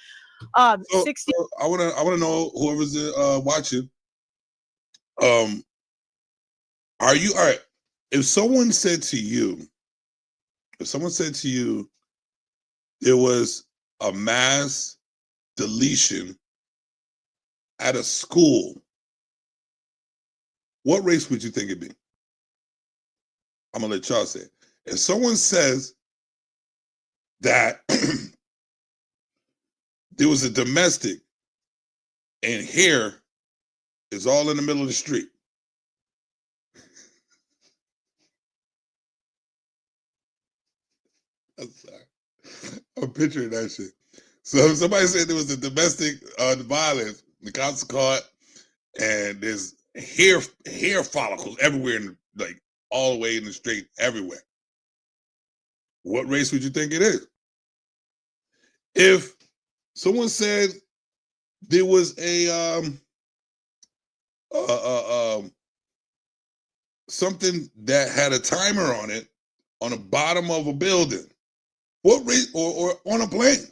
60. I want to know whoever's watching. Are you all right? If someone said to you, there was a mass deletion at a school, what race would you think it'd be? I'm gonna let y'all say it. If someone says that there was a domestic and hair is all in the middle of the street, I'm sorry, I'm picturing that shit. So if somebody said there was a domestic violence, the cops are caught, and there's hair follicles everywhere, like all the way in the street, everywhere. What race would you think it is? If someone said there was a something that had a timer on it on the bottom of a building, what race, or on a plane,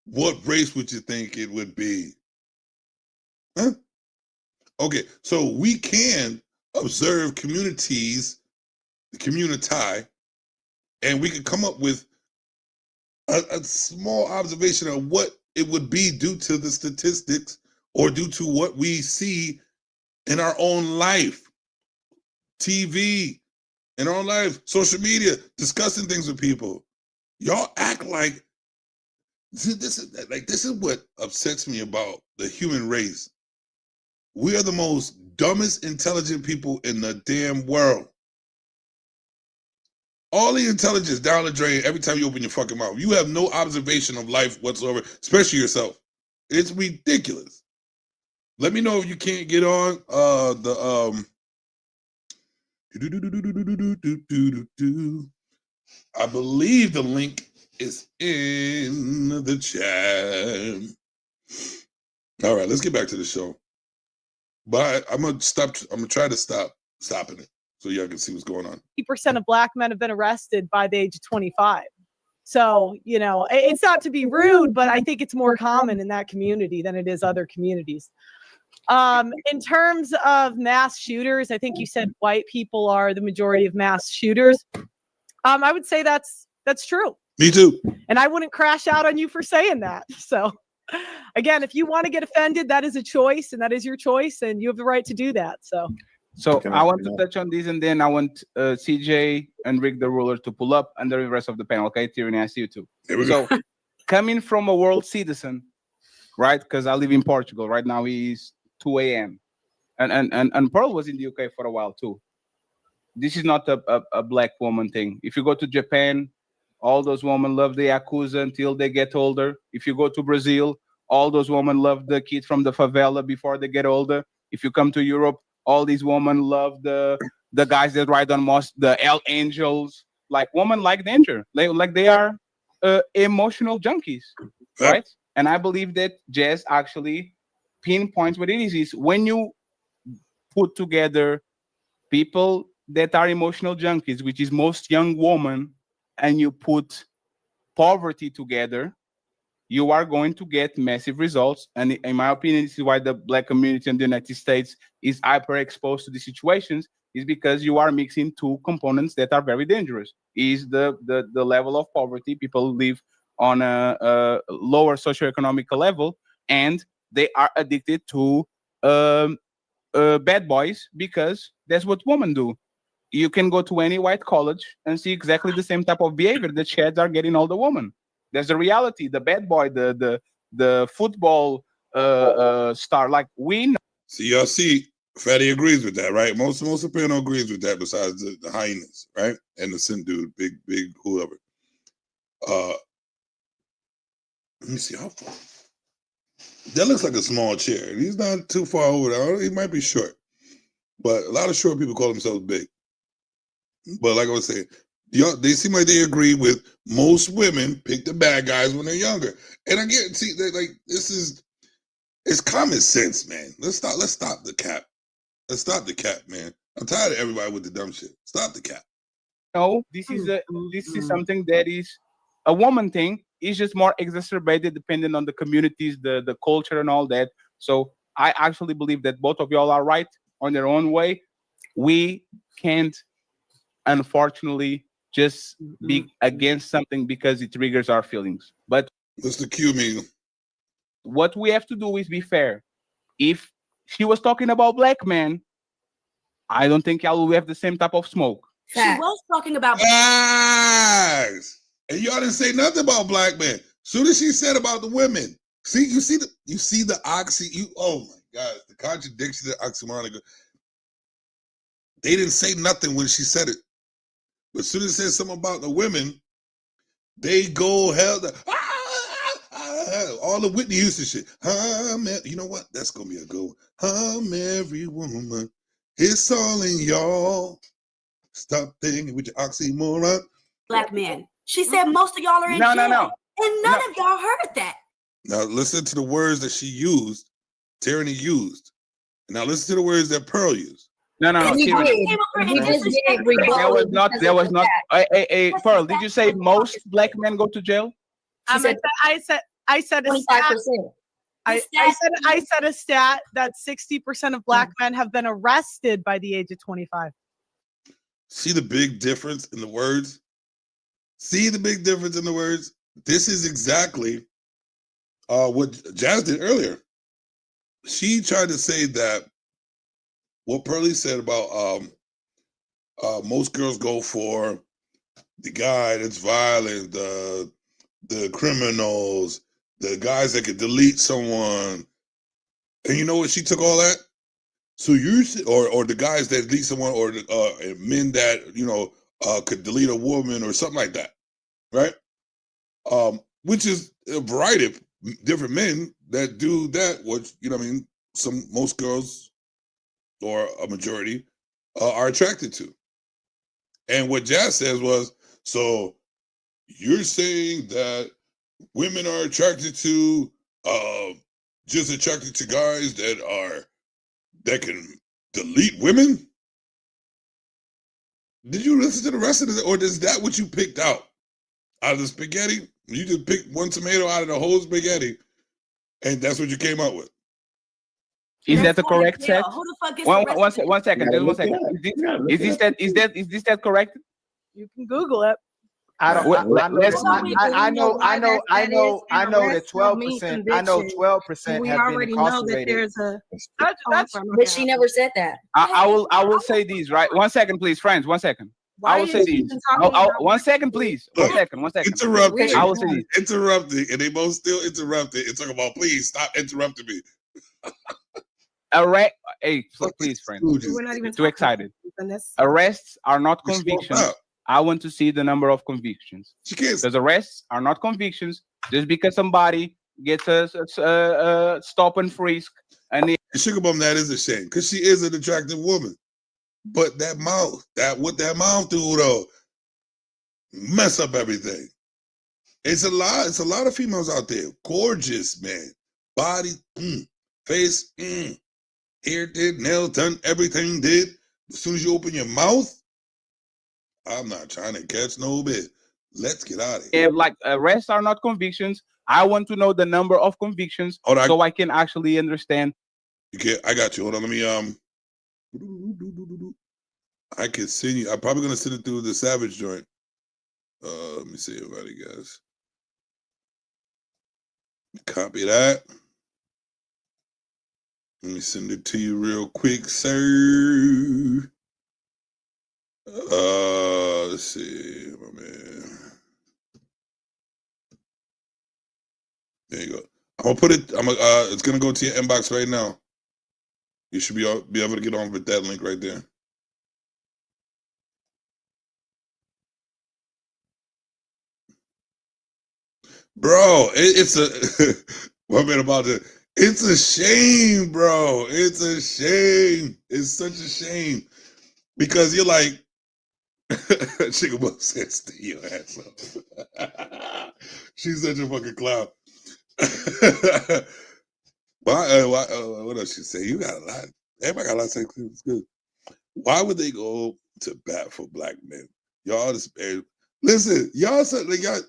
what race would you think it would be? Huh? Okay, so we can observe communities, the community, and we can come up with a small observation of what it would be due to the statistics or due to what we see in our own life, TV, in our own life, social media, discussing things with people. Y'all act like this is what upsets me about the human race. We are the most dumbest, intelligent people in the damn world. All the intelligence down the drain every time you open your fucking mouth. You have no observation of life whatsoever, especially yourself. It's ridiculous. Let me know if you can't get on I believe the link is in the chat. All right, let's get back to the show. But I'm gonna try to stop stopping it so y'all can see what's going on. 50% of black men have been arrested by the age of 25. So, you know, it's not to be rude, but I think it's more common in that community than it is other communities. In terms of mass shooters, I think you said white people are the majority of mass shooters. I would say that's true. Me too. And I wouldn't crash out on you for saying that. So again, if you want to get offended, that is a choice and that is your choice and you have the right to do that. So I want to touch on this and then I want CJ and Rick the Ruler to pull up and the rest of the panel. Okay, Tyranny, I see you too. So coming from a world citizen, right? Because I live in Portugal. Right now it's 2 a.m. And Pearl was in the UK for a while too. This is not a black woman thing. If you go to Japan, all those women love the Yakuza until they get older. If you go to Brazil, all those women love the kid from the favela before they get older. If you come to Europe, all these women love the guys that ride on the Hell Angels. Like women like danger. They are emotional junkies, right? And I believe that Jazz actually pinpoints what it is when you put together people that are emotional junkies, which is most young women, and you put poverty together, you are going to get massive results. And in my opinion, this is why the black community in the United States is hyper exposed to these situations, is because you are mixing two components that are very dangerous. Is the level of poverty. People live on a lower socioeconomic level, and they are addicted to bad boys because that's what women do. You can go to any white college and see exactly the same type of behavior that shads are getting all the women. There's the reality, the bad boy, the football star. Like we know. See, y'all see, Fatty agrees with that, right? Most Soprano agrees with that besides the hyenas, right? And the sin dude, big whoever. Let me see how far. That looks like a small chair. He's not too far over there. He might be short. But a lot of short people call themselves big. But like I was saying, they seem like they agree with most women pick the bad guys when they're younger. And I get, see, it's common sense, man. Let's stop the cap. Let's stop the cap, man. I'm tired of everybody with the dumb shit. Stop the cap. No, this is something that is a woman thing. It's just more exacerbated depending on the communities, the culture and all that. So I actually believe that both of y'all are right on their own way. We can't, unfortunately, just be against something because it triggers our feelings. But Mr. Q, me. What we have to do is be fair. If she was talking about black men, I don't think y'all will have the same type of smoke. She was talking about Facts. And y'all didn't say nothing about black men. Soon as she said about the women, see, you see the oh my God, the contradiction, the oxymoron. They didn't say nothing when she said it. But as soon as it said something about the women, they go hell. All the Whitney Houston shit. You know what? That's gonna be a good one. I'm every woman. It's all in y'all. Stop thinking with your oxymoron. black men. She said most of y'all are in jail. No. And none of y'all heard that. Now listen to the words that she used, Tyranny used. Now listen to the words that Pearl used. No. There was not. Hey, Pearl, did you say most black men go to jail? I said a stat. I said a stat that 60% of black men have been arrested by the age of 25. See the big difference in the words? See the big difference in the words? This is exactly what Jazz did earlier. She tried to say that what Pearlie said about most girls go for the guy that's violent, the criminals, the guys that could delete someone. And you know what? She took all that. So you or the guys that delete someone, or the men that could delete a woman or something like that, right? Which is a variety of different men that do that. Which most girls or a majority are attracted to. And what Jazz says was, so you're saying that women are attracted to, just attracted to guys that can delete women? Did you listen to the rest of it, or is that what you picked out of the spaghetti? You just picked one tomato out of the whole spaghetti, and that's what you came up with. Is that the correct set? Who the fuck is One second. Just 1 second. Is this that correct? You can Google it. I don't. I know that 12%. I know 12% We have been already know that incarcerated. there's a. But she never said that. I will say these, right? 1 second, please, friends. 1 second. I will say these. 1 second, please. 1 second. 1 second. Interrupting. I will say these. Interrupting, and they both still interrupted and talking about, please stop interrupting me. Hey, please, friends. We're not even Too excited. Arrests are not convictions. I want to see the number of convictions. Because arrests are not convictions. Just because somebody gets a stop and frisk, and Sugar Bum, that is a shame because she is an attractive woman. But that mouth, what that mouth do though, mess up everything. It's a lot of females out there, gorgeous, man, body, face, hair did, nails done, everything did. As soon as you open your mouth, I'm not trying to catch no bit. Let's get out of here. If like arrests are not convictions, I want to know the number of convictions so I can actually understand. I got you. Hold on, let me I can send you. I'm probably gonna send it through the Savage joint. Let me see everybody, guys. Copy that. Let me send it to you real quick, sir. Let's see, my man. There you go. I'm gonna put it. It's gonna go to your inbox right now. You should be able to get on with that link right there. Bro, it's a what man about it? It's a shame, bro. It's a shame. It's such a shame because you're like, Chicken Bum says, "Stay your ass up." She's such a fucking clown. What else she say? You got a lot. Everybody got a lot to say. It's good. Why would they go to bat for black men? Y'all just listen. Y'all said like y'all.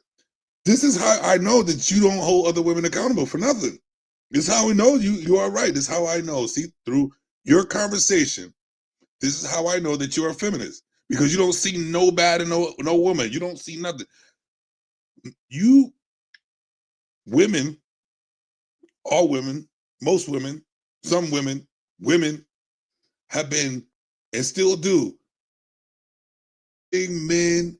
This is how I know that you don't hold other women accountable for nothing. This is how we know you are right. This is how I know. See, through your conversation, this is how I know that you're a feminist. Because you don't see no bad in no woman. You don't see nothing. You women, all women, most women, some women have been and still do men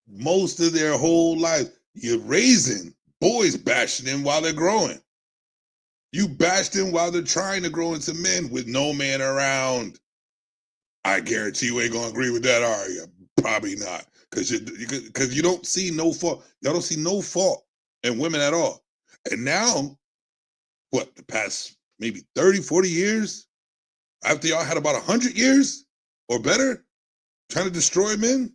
most of their whole life. You're raising boys, bashing them while they're growing. You bash them while they're trying to grow into men with no man around. I guarantee you ain't gonna agree with that, are you? Probably not, because you don't see no fault. Y'all don't see no fault in women at all. And now, what, the past maybe 30, 40 years, after y'all had about 100 years or better, trying to destroy men,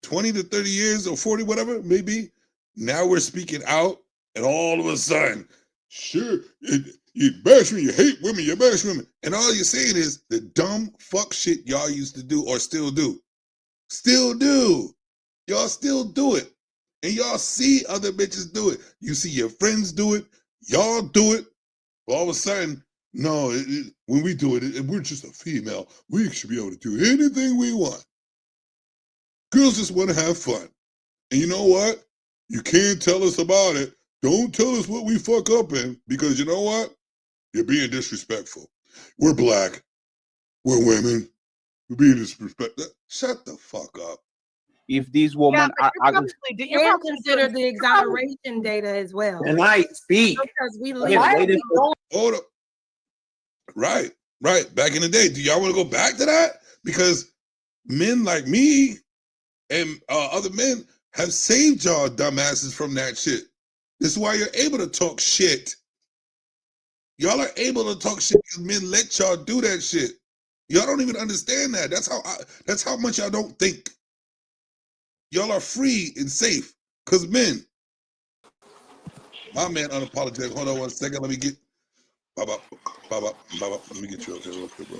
20 to 30 years or 40, whatever, maybe. Now we're speaking out, and all of a sudden, sure, you bash me, you hate women, you bash women. And all you're saying is the dumb fuck shit y'all used to do or still do. Still do. Y'all still do it. And y'all see other bitches do it. You see your friends do it. Y'all do it. All of a sudden, no, when we do it, we're just a female. We should be able to do anything we want. Girls just want to have fun. And you know what? You can't tell us about it. Don't tell us what we fuck up in, because you know what? You're being disrespectful. We're black. We're women. We're being disrespectful. Shut the fuck up. If these women are and consider the exoneration data as well. And I speak. Because we Hold up. Right. Back in the day. Do y'all want to go back to that? Because men like me and other men have saved y'all dumbasses from that shit. This is why you're able to talk shit. Y'all are able to talk shit because men let y'all do that shit. Y'all don't even understand that. That's how much y'all don't think. Y'all are free and safe. Cause men, my man unapologetic. Hold on 1 second. Let me get Baba. Let me get you up there real quick, bro.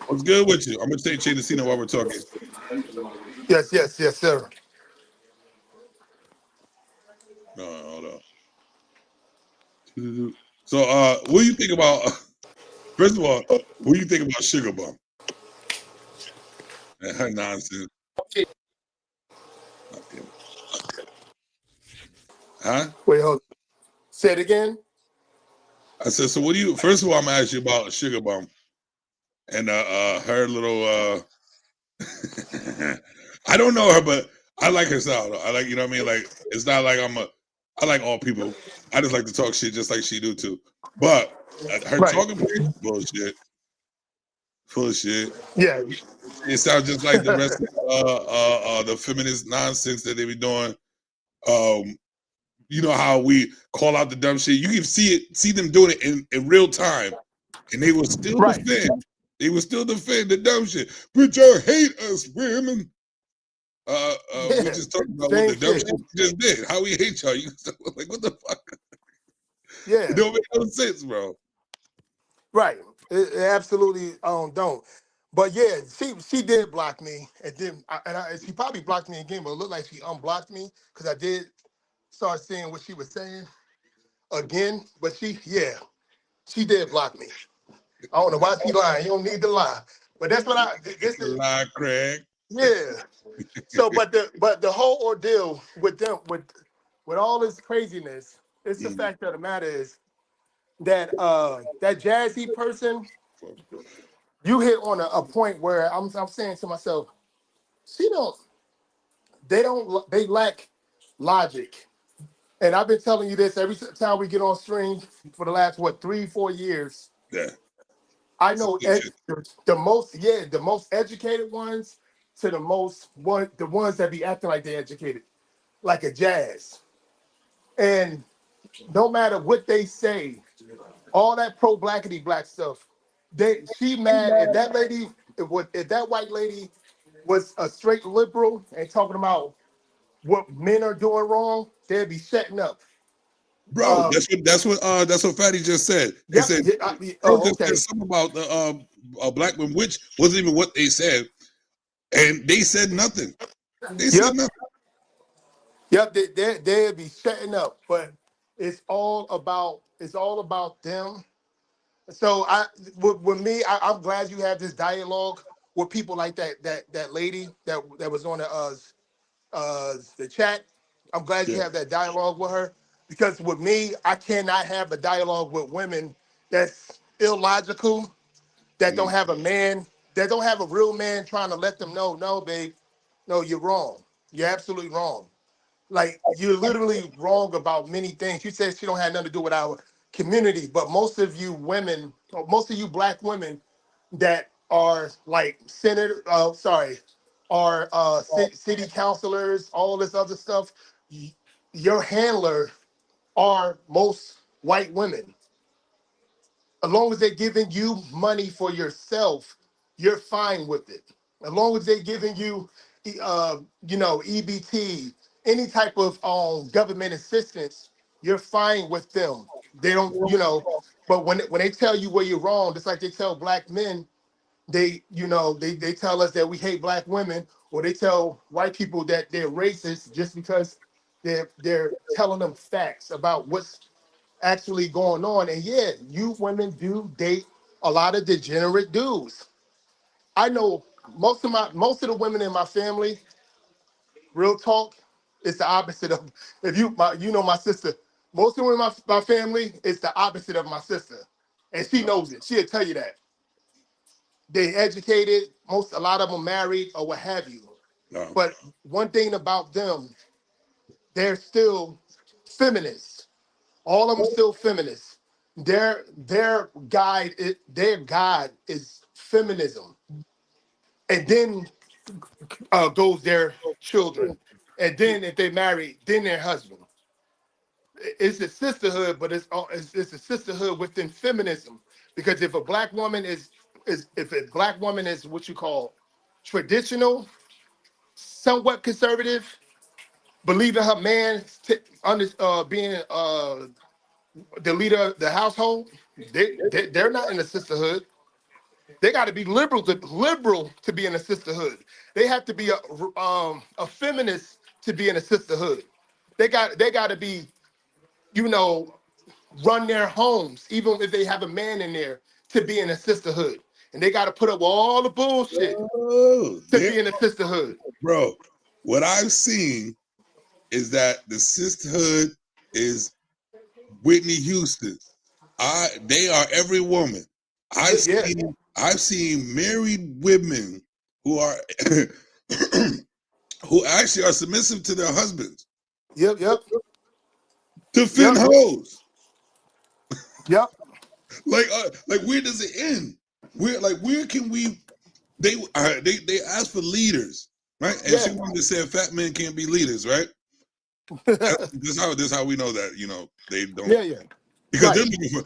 What's good with you? I'm gonna take Che Decino while we're talking. Yes, sir. No, hold on. So, what do you think about? First of all, what do you think about Sugar Bum and her nonsense? Huh? Wait, hold. Say it again. I said, so what do you? First of all, I'm gonna ask you about Sugar Bum and her little. I don't know her, but I like her style. I like, you know what I mean. Like, it's not like I like all people. I just like to talk shit, just like she do too. But her talking points, bullshit, full of shit. Yeah, it sounds just like the rest of the feminist nonsense that they be doing. You know how we call out the dumb shit. You can see them doing it in real time, and they will still defend. They will still defend the dumb shit. But y'all hate us women. We just talked about what the dumb shit we just did. How we hate y'all. You like what the fuck? Yeah, it don't make no sense, bro. Right. It absolutely don't. But yeah, she did block me, and then she probably blocked me again, but it looked like she unblocked me because I did start seeing what she was saying again. But she did block me. I don't know why she lying. You don't need to lie. But that's what this is. Lie, Craig. Yeah. So, but the whole ordeal with them, with all this craziness, it's the fact of the matter is that that Jazzy person, you hit on a point where I'm saying to myself, they lack logic. And I've been telling you this every time we get on stream for the last 3-4 years. Yeah. I know the most educated ones to the ones that be acting like they educated, like a Jazz. And no matter what they say, all that pro blackity black stuff, she mad if that lady, if that white lady was a straight liberal and talking about what men are doing wrong, they'd be shutting up. Bro, that's what Fatty just said. They said said something about the black women, which wasn't even what they said, and they said nothing. They said nothing. Yep, they'd be shutting up, but it's all about them. So with me, I'm glad you have this dialogue with people like that lady that was on the chat. I'm glad you have that dialogue with her, because with me, I cannot have a dialogue with women that's illogical, that don't have a man, that don't have a real man trying to let them know, no, babe, no, you're wrong. You're absolutely wrong. Like, you're literally wrong about many things. You said she don't have nothing to do with our community, but most of you women, or most of you black women that are like city councilors, all this other stuff, your handler are most white women. As long as they're giving you money for yourself, you're fine with it. As long as they're giving you, EBT, any type of government assistance, you're fine with them. They don't, But when they tell you where you're wrong, just like they tell black men, they tell us that we hate black women, or they tell white people that they're racist just because they're telling them facts about what's actually going on. And yeah, you women do date a lot of degenerate dudes. I know most of the women in my family, real talk, it's the opposite of, my sister. Most of the women in my family, it's the opposite of my sister. And she knows it. She'll tell you that. They educated, a lot of them married or what have you. No. But one thing about them, they're still feminists. All of them still feminists. Their God is feminism, and then goes their children, and then if they marry, then their husband. it's a sisterhood, but it's a sisterhood within feminism. Because if a black woman is what you call traditional, somewhat conservative, believing her man being the leader of the household, they're not in a sisterhood. They got to be liberal to be in a sisterhood. They have to be a feminist to be in a sisterhood. They got to be, run their homes, even if they have a man in there, to be in a sisterhood. And they got to put up all the bullshit to be in a sisterhood. Bro, what I've seen is that the sisterhood is Whitney Houston. They are every woman. I've seen married women who are who actually are submissive to their husbands. Yep. Defend hoes. Yep. Like where does it end? Where can we? They asked for leaders, right? And she wanted to say fat men can't be leaders, right? This how we know that they don't. Yeah. Because they're looking for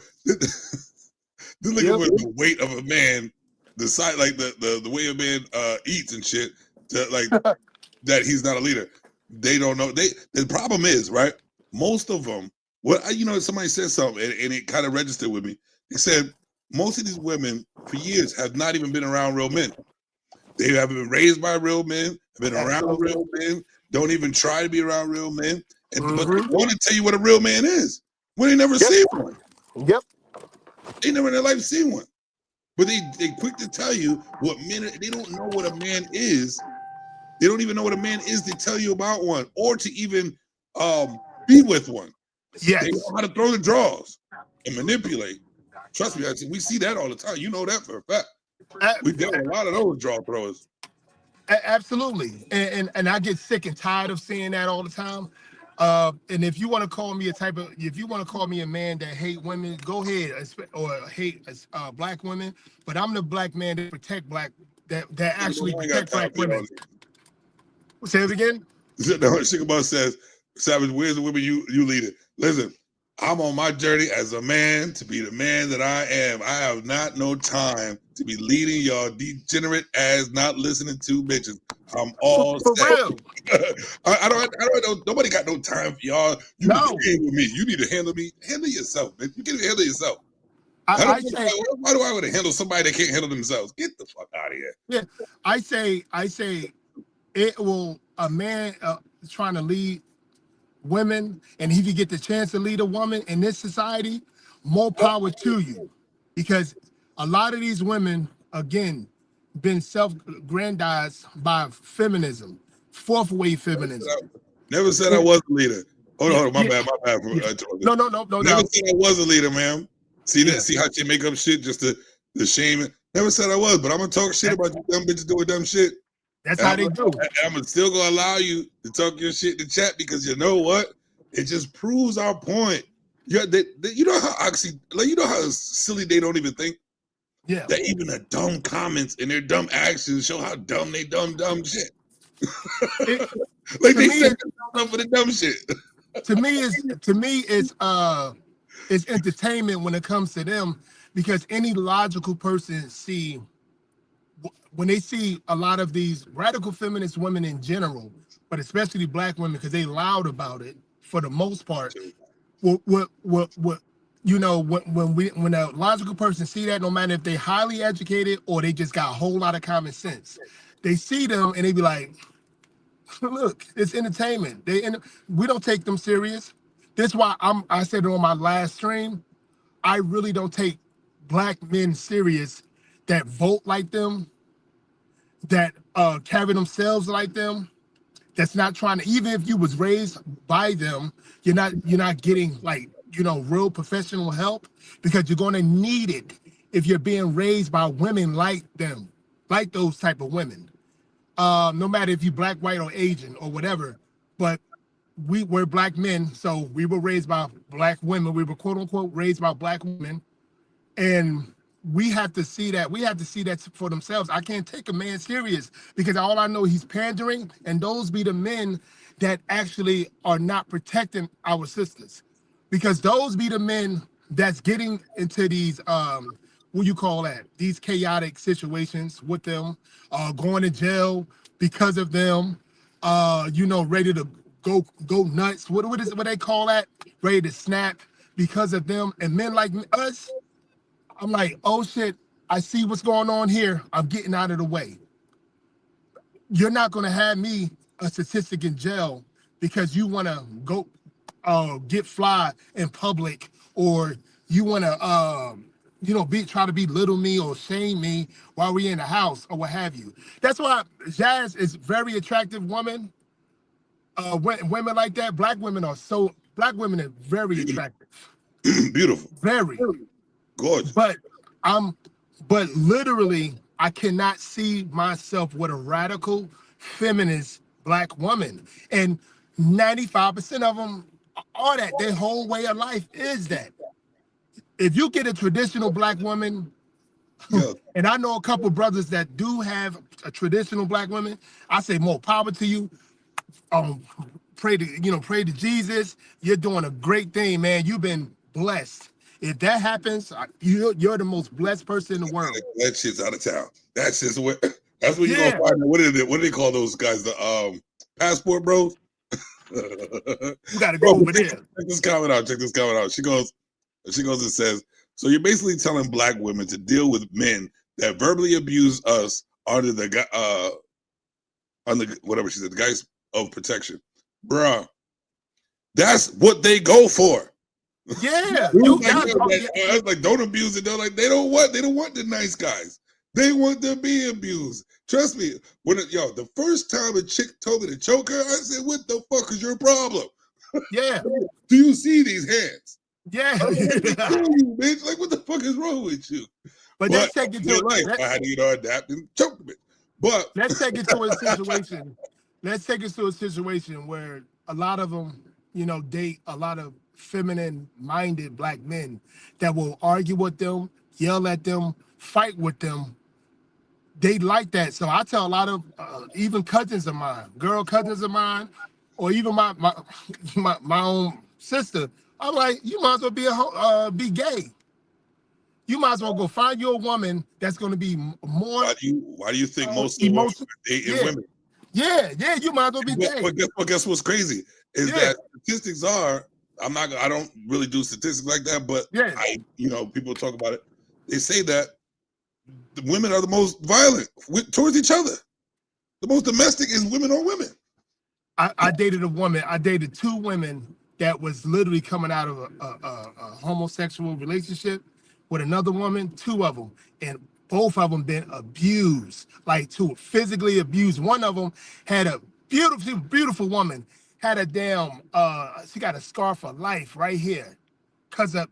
the weight of a man, the size, like the way a man eats and shit, to that he's not a leader. They don't know. The problem is, right? Most of them. Somebody said something and it kind of registered with me. They said most of these women for years have not even been around real men. They haven't been raised by real men, have been around real men, don't even try to be around real men, but they want to tell you what a real man is when they never seen one. Yep. They never in their life seen one. But they quick to tell you what men are. They don't know what a man is. They don't even know what a man is to tell you about one or to even be with one. Yes. They know how to throw the draws and manipulate. Trust me, we see that all the time. You know that for a fact. We dealt with a lot of those draw throwers. Absolutely. And I get sick and tired of seeing that all the time. And if you want to call me a man that hate women, go ahead, or hate black women. But I'm the black man that protect that actually protect black women. Say it again. No, Sugar says, Savage, where's the women you leading? Listen, I'm on my journey as a man to be the man that I am. I have not no time to be leading y'all degenerate ass, not listening to bitches. I'm all for set. real. I don't. Nobody got no time for y'all. You need to handle me. You need to handle me. Handle yourself, man. You can handle yourself. Why do I want to handle somebody that can't handle themselves? Get the fuck out of here. Yeah, I say, it will a man trying to lead women, and if you get the chance to lead a woman in this society, more power to you, because a lot of these women, again, been self-grandized by feminism, fourth wave feminism. Never said I was a leader. Hold on, my bad. No. Never said I was a leader, ma'am. See that? See how she make up shit just to shame it. Never said I was, but I'm gonna talk shit about you dumb bitches doing dumb shit. That's how they do. I'm still gonna allow you to talk your shit in the chat, because you know what? It just proves our point. You know how silly they don't even think. Yeah. That even the dumb comments and their dumb actions show how dumb they dumb shit. Like they said something for the dumb shit. To me, it's entertainment when it comes to them, because any logical person when they see a lot of these radical feminist women in general, but especially black women, because they loud about it for the most part. When a logical person see that, no matter if they highly educated or they just got a whole lot of common sense, they see them and they be like, look, it's entertainment. We don't take them serious. That's why I said it on my last stream, I really don't take black men serious that vote like them, that carry themselves like them, that's not trying to, even if you was raised by them, you're not getting real professional help, because you're going to need it if you're being raised by women like them, like those type of women. No matter if you black, white, or Asian or whatever, but we're black men, so we were raised by black women. We were quote unquote raised by black women, and we have to see that. We have to see that for themselves. I can't take a man serious because all I know he's pandering, and those be the men that actually are not protecting our sisters. because those be the men that's getting into these what you call that? These chaotic situations with them, going to jail because of them, ready to go nuts. What they call that? Ready to snap because of them. And men like us, I'm like, oh shit, I see what's going on here. I'm getting out of the way. You're not gonna have me a statistic in jail because you wanna go get fly in public, or you wanna try to belittle me or shame me while we're in the house or what have you. That's why Jazz is very attractive woman. Women like that, black women are very attractive. Beautiful. Very gorgeous. But literally, I cannot see myself with a radical feminist black woman. And 95% of them are that. Their whole way of life is that. If you get a traditional black woman, and I know a couple brothers that do have a traditional black woman, I say more power to you. Pray to Jesus. You're doing a great thing, man. You've been blessed. If that happens, you're the most blessed person in the world. That shit's out of town. That's just what. That's what you're gonna find. What do they call those guys? The passport bros. You gotta go over there. Check this comment out. She goes and says, so you're basically telling black women to deal with men that verbally abuse us under whatever she said, the guise of protection. Bruh, that's what they go for. Yeah. Like, don't abuse it. They're like, they don't want the nice guys. They want to be abused. Trust me. The first time a chick told me to choke her, I said, what the fuck is your problem? Yeah. Do you see these hands? Yeah. You, bitch. Like, what the fuck is wrong with you? But let's take it to life. I had to adapt and choke the bitch. But let's take it to a situation. Let's take it to a situation where a lot of them, date a lot of feminine-minded black men that will argue with them, yell at them, fight with them. They like that. So I tell a lot of even cousins of mine, girl cousins of mine, or even my own sister. I'm like, you might as well be gay. You might as well go find you a woman that's going to be more. Why do you think most of the women are dating women? Yeah, you might as well be gay. But guess what's crazy is that statistics are. I don't really do statistics like that, but people talk about it. They say that the women are the most violent towards each other. The most domestic is women on women. I dated a woman. I dated two women that was literally coming out of a homosexual relationship with another woman, two of them, and both of them been abused, like physically abused. One of them had a beautiful woman, had a damn, she got a scar for life right here because of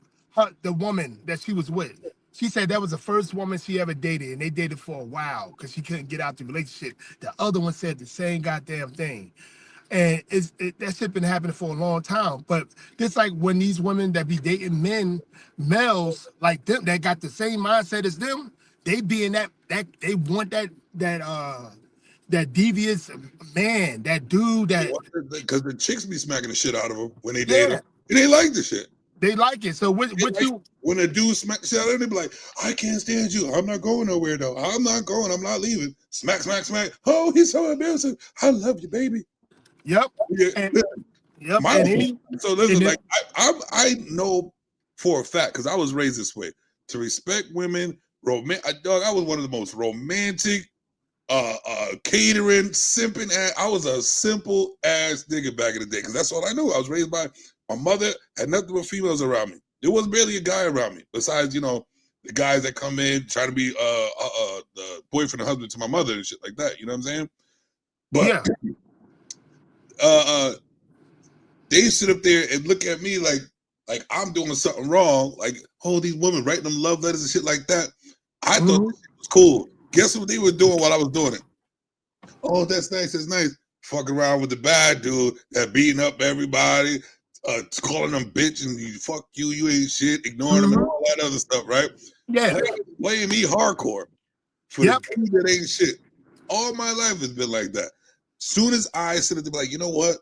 the woman that she was with. She said that was the first woman she ever dated, and they dated for a while because she couldn't get out the relationship. The other one said the same goddamn thing. And that shit been happening for a long time. But it's like when these women that be dating males like them that got the same mindset as them, they be in that they want that devious man, that dude that because the chicks be smacking the shit out of them when they date them. And they like the shit. They like it. So when a dude smack the shit out of them, they be like, I can't stand you. I'm not going nowhere though. I'm not leaving. Smack, smack, smack. Oh, he's so embarrassing. I love you, baby. Yep. So listen, like I know for a fact because I was raised this way to respect women. I was one of the most romantic, catering, simping. I was a simple ass nigga back in the day because that's all I knew. I was raised by my mother. Had nothing but females around me. There was barely a guy around me besides the guys that come in trying to be the boyfriend and husband to my mother and shit like that. You know what I'm saying? But they sit up there and look at me like I'm doing something wrong. Like, oh, these women writing them love letters and shit like that. I thought this shit was cool. Guess what they were doing while I was doing it? Oh, that's nice. That's nice. Fucking around with the bad dude that beating up everybody, calling them bitch and fuck you, you ain't shit, ignoring them and all that other stuff, right? Yeah. Playing me hardcore for the dude that ain't shit. All my life has been like that. Soon as I sit there, be like, you know what?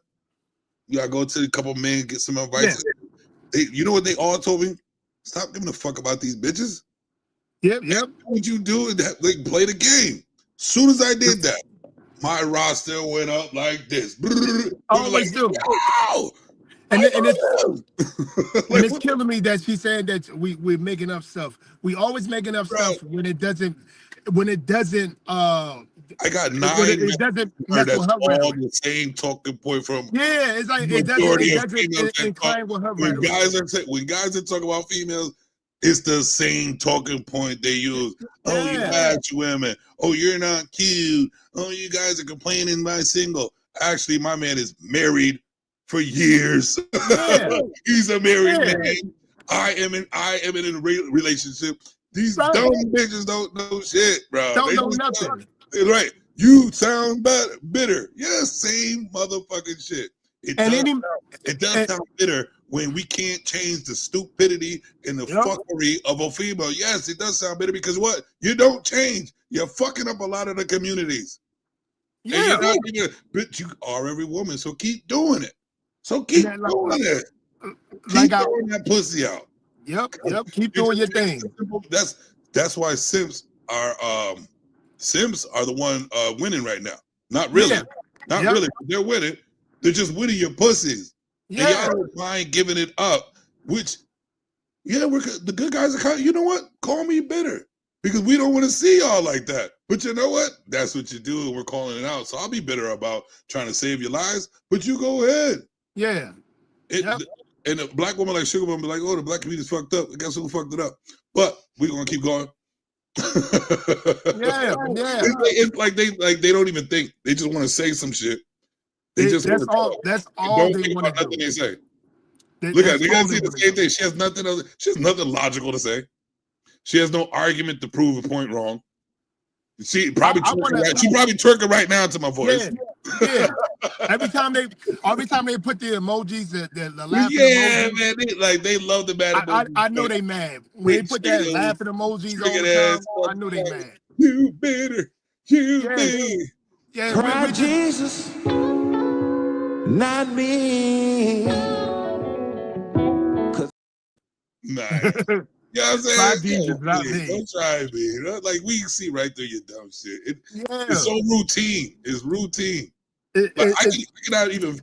You gotta go to a couple men, get some advice. You know what they all told me? Stop giving a fuck about these bitches. Yep. What you do is that like play the game. Soon as I did that, my roster went up like this. Always do. Wow. And it's killing me that she's saying that we're making up stuff. We always making up stuff when it doesn't. I got 9 it doesn't mess that's with her all rhetoric. the same talking point from It's like it doesn't incline with her when rhetoric. guys are talking about females, it's the same talking point they use. Oh, you match women. Oh, you're not cute. Oh, you guys are complaining about single. Actually, my man is married for years. He's a married man. I am in a relationship. These dumb bitches don't know shit, bro. Don't know nothing. Right. You sound bitter. Yeah, same motherfucking shit. It does sound bitter when we can't change the stupidity and the fuckery of a female. Yes, it does sound bitter because what? You don't change. You're fucking up a lot of the communities. Yeah. But you are every woman, so keep doing it. So keep doing it. Like keep throwing that pussy out. Yep. Keep doing your thing. That's why simps are the one winning right now. Not really. Not really. They're winning. They're just winning your pussies. Yeah. And y'all don't mind giving it up. Which, the good guys are kind of, you know what? Call me bitter. Because we don't want to see y'all like that. But you know what? That's what you do, and we're calling it out. So I'll be bitter about trying to save your lives, but you go ahead. Yeah. And a black woman like Sugar Bum be like, oh, the black community's fucked up. Guess who fucked it up? But we're gonna keep going. It's like they don't even think. They just want to say some shit. That's all don't they think want about to nothing do. they say. Look at it. They gotta see the same thing. She has nothing logical to say. She has no argument to prove a point wrong. She probably twerking right now to my voice. Yeah. Every time they put the emojis, the laughing emojis. Man, they love the bad emojis. I know they mad. When they put that laughing emojis all the time, I know they mad. You bitter. You bitter. Yeah, Cry Jesus, not me. Nah. You know what I'm saying? Don't try me. Like, we can see right through your dumb shit. It's so routine. It's routine. I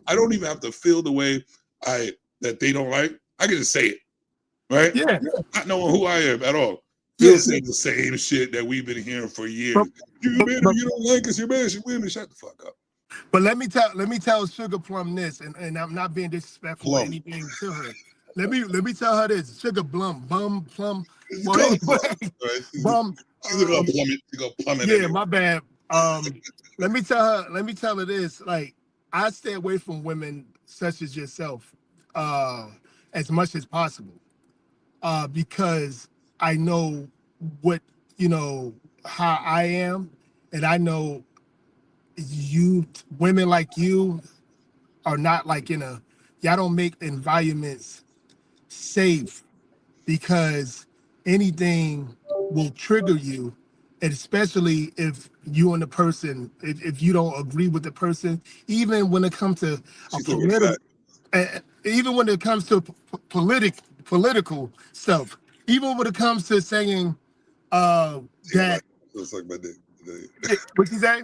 don't even have to feel the way that they don't like. I can just say it. Right? Yeah. Not knowing who I am at all. Still saying the same shit that we've been hearing for years. You don't like us, you're mad, you women, shut the fuck up. But let me tell Sugar Plum this, and I'm not being disrespectful or anything to her. Let me tell her this. Sugar Plum. Bum. She's gonna plummet. Yeah, my bad. Let me tell her this. Like, I stay away from women such as yourself as much as possible. Because I know what, how I am, and I know women like you are not like y'all don't make environments safe, because anything will trigger you, and especially if you and the person, if you don't agree with the person, even when it comes to political stuff, even when it comes to saying that. Looks like my dick. What you say?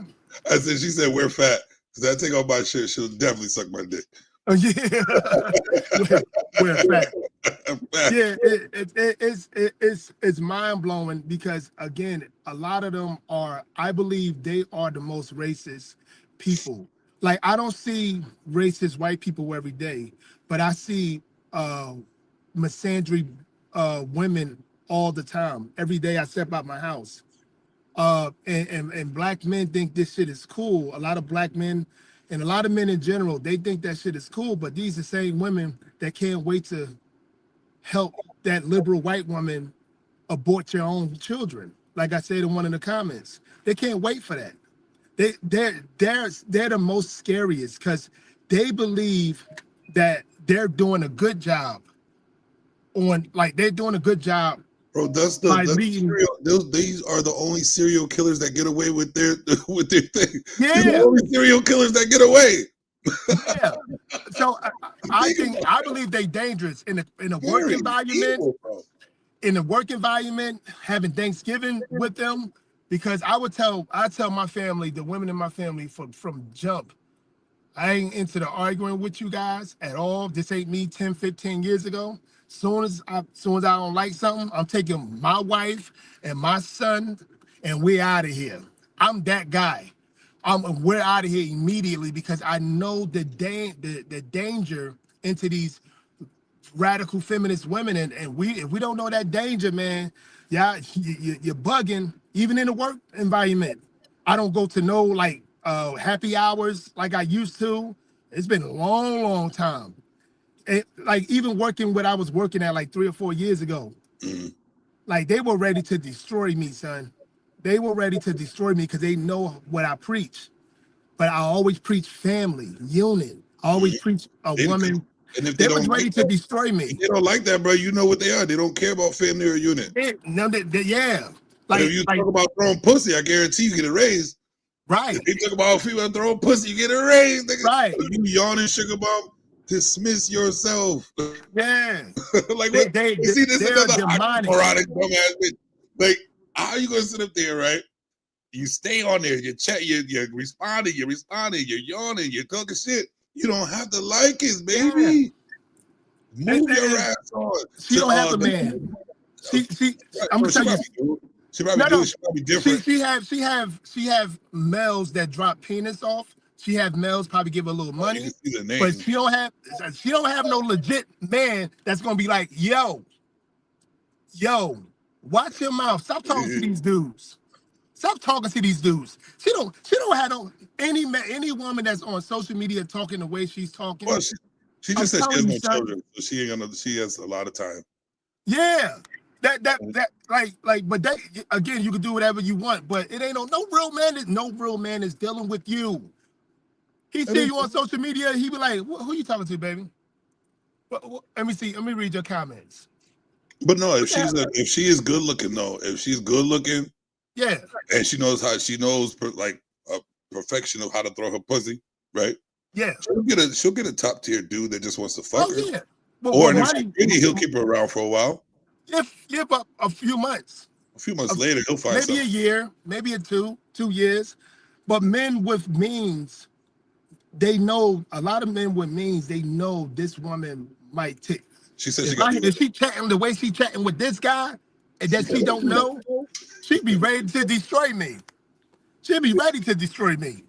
I said, she said we're fat. Because I take off my shit, she'll definitely suck my dick. Oh yeah, we're fat. Yeah, it's mind blowing, because again, a lot of them I believe they are the most racist people. Like, I don't see racist white people every day, but I see misandry women all the time. Every day I step out my house. And black men think this shit is cool. A lot of black men and a lot of men in general, they think that shit is cool, but these are the same women that can't wait to help that liberal white woman abort your own children. Like I said in one of the comments, they can't wait for that. They're the most scariest, because they believe that they're doing a good job they're doing a good job. Bro, these are the only serial killers that get away with their thing. Yeah. They're the only serial killers that get away. Yeah. So I believe they dangerous in a work environment. In a work environment, having Thanksgiving with them, because I tell my family, the women in my family from jump, I ain't into the arguing with you guys at all. This ain't me 10, 15 years ago. Soon as I don't like something, I'm taking my wife and my son and we're out of here. I'm that guy. We're out of here immediately because I know the danger into these radical feminist women, and if we don't know that danger, man, yeah, you're bugging. Even in the work environment, I don't go to no like happy hours like I used to. It's been a long time. Like even working what I was working at like 3 or 4 years ago, like they were ready to destroy me, son. They were ready to destroy me because they know what I preach. But I always preach family, unit. I always preach a woman. And if they was ready to destroy me. If they don't like that, bro, you know what they are. They don't care about family or unit. Yeah. Like if you talk about throwing pussy, I guarantee you get a raise. Right. If they talk about female throwing pussy, you get a raise. Right. You yawning, sugar bomb. Dismiss yourself. Yeah. Like what? You see, this is another moronic dumbass bitch. Like, how are you gonna sit up there, right? You stay on there, you're responding, you're yawning, you're talking shit. You don't have to like it, baby. Yeah. Move your ass on. She don't have a man. I'm gonna tell you. She probably different. She have males that drop penis off. She have males probably give her a little money, but she don't have no legit man that's gonna be like, yo, watch your mouth. Stop talking to these dudes. Stop talking to these dudes. She don't have any woman that's on social media talking the way she's talking. Well, she just said she has no children, so she has a lot of time. Yeah. But that again, you can do whatever you want, but it ain't no real man is dealing with you. He see you on social media, he be like, who you talking to, baby? Let me see. Let me read your comments. But no, if she is good looking, though, if she's good looking, yeah, and she knows like a perfection of how to throw her pussy, right? Yeah, she'll get a top tier dude that just wants to fuck her. Yeah. Or if she's pretty, he'll keep her around for a while. Give up a few months. A few months later, he'll find maybe a year, maybe 2 years. But men with means, they know, a lot of men with means, they know this woman might take. She said if she chatting the way she chatting with this guy, and that she don't know, she'd be ready to destroy me. She'd be ready to destroy me.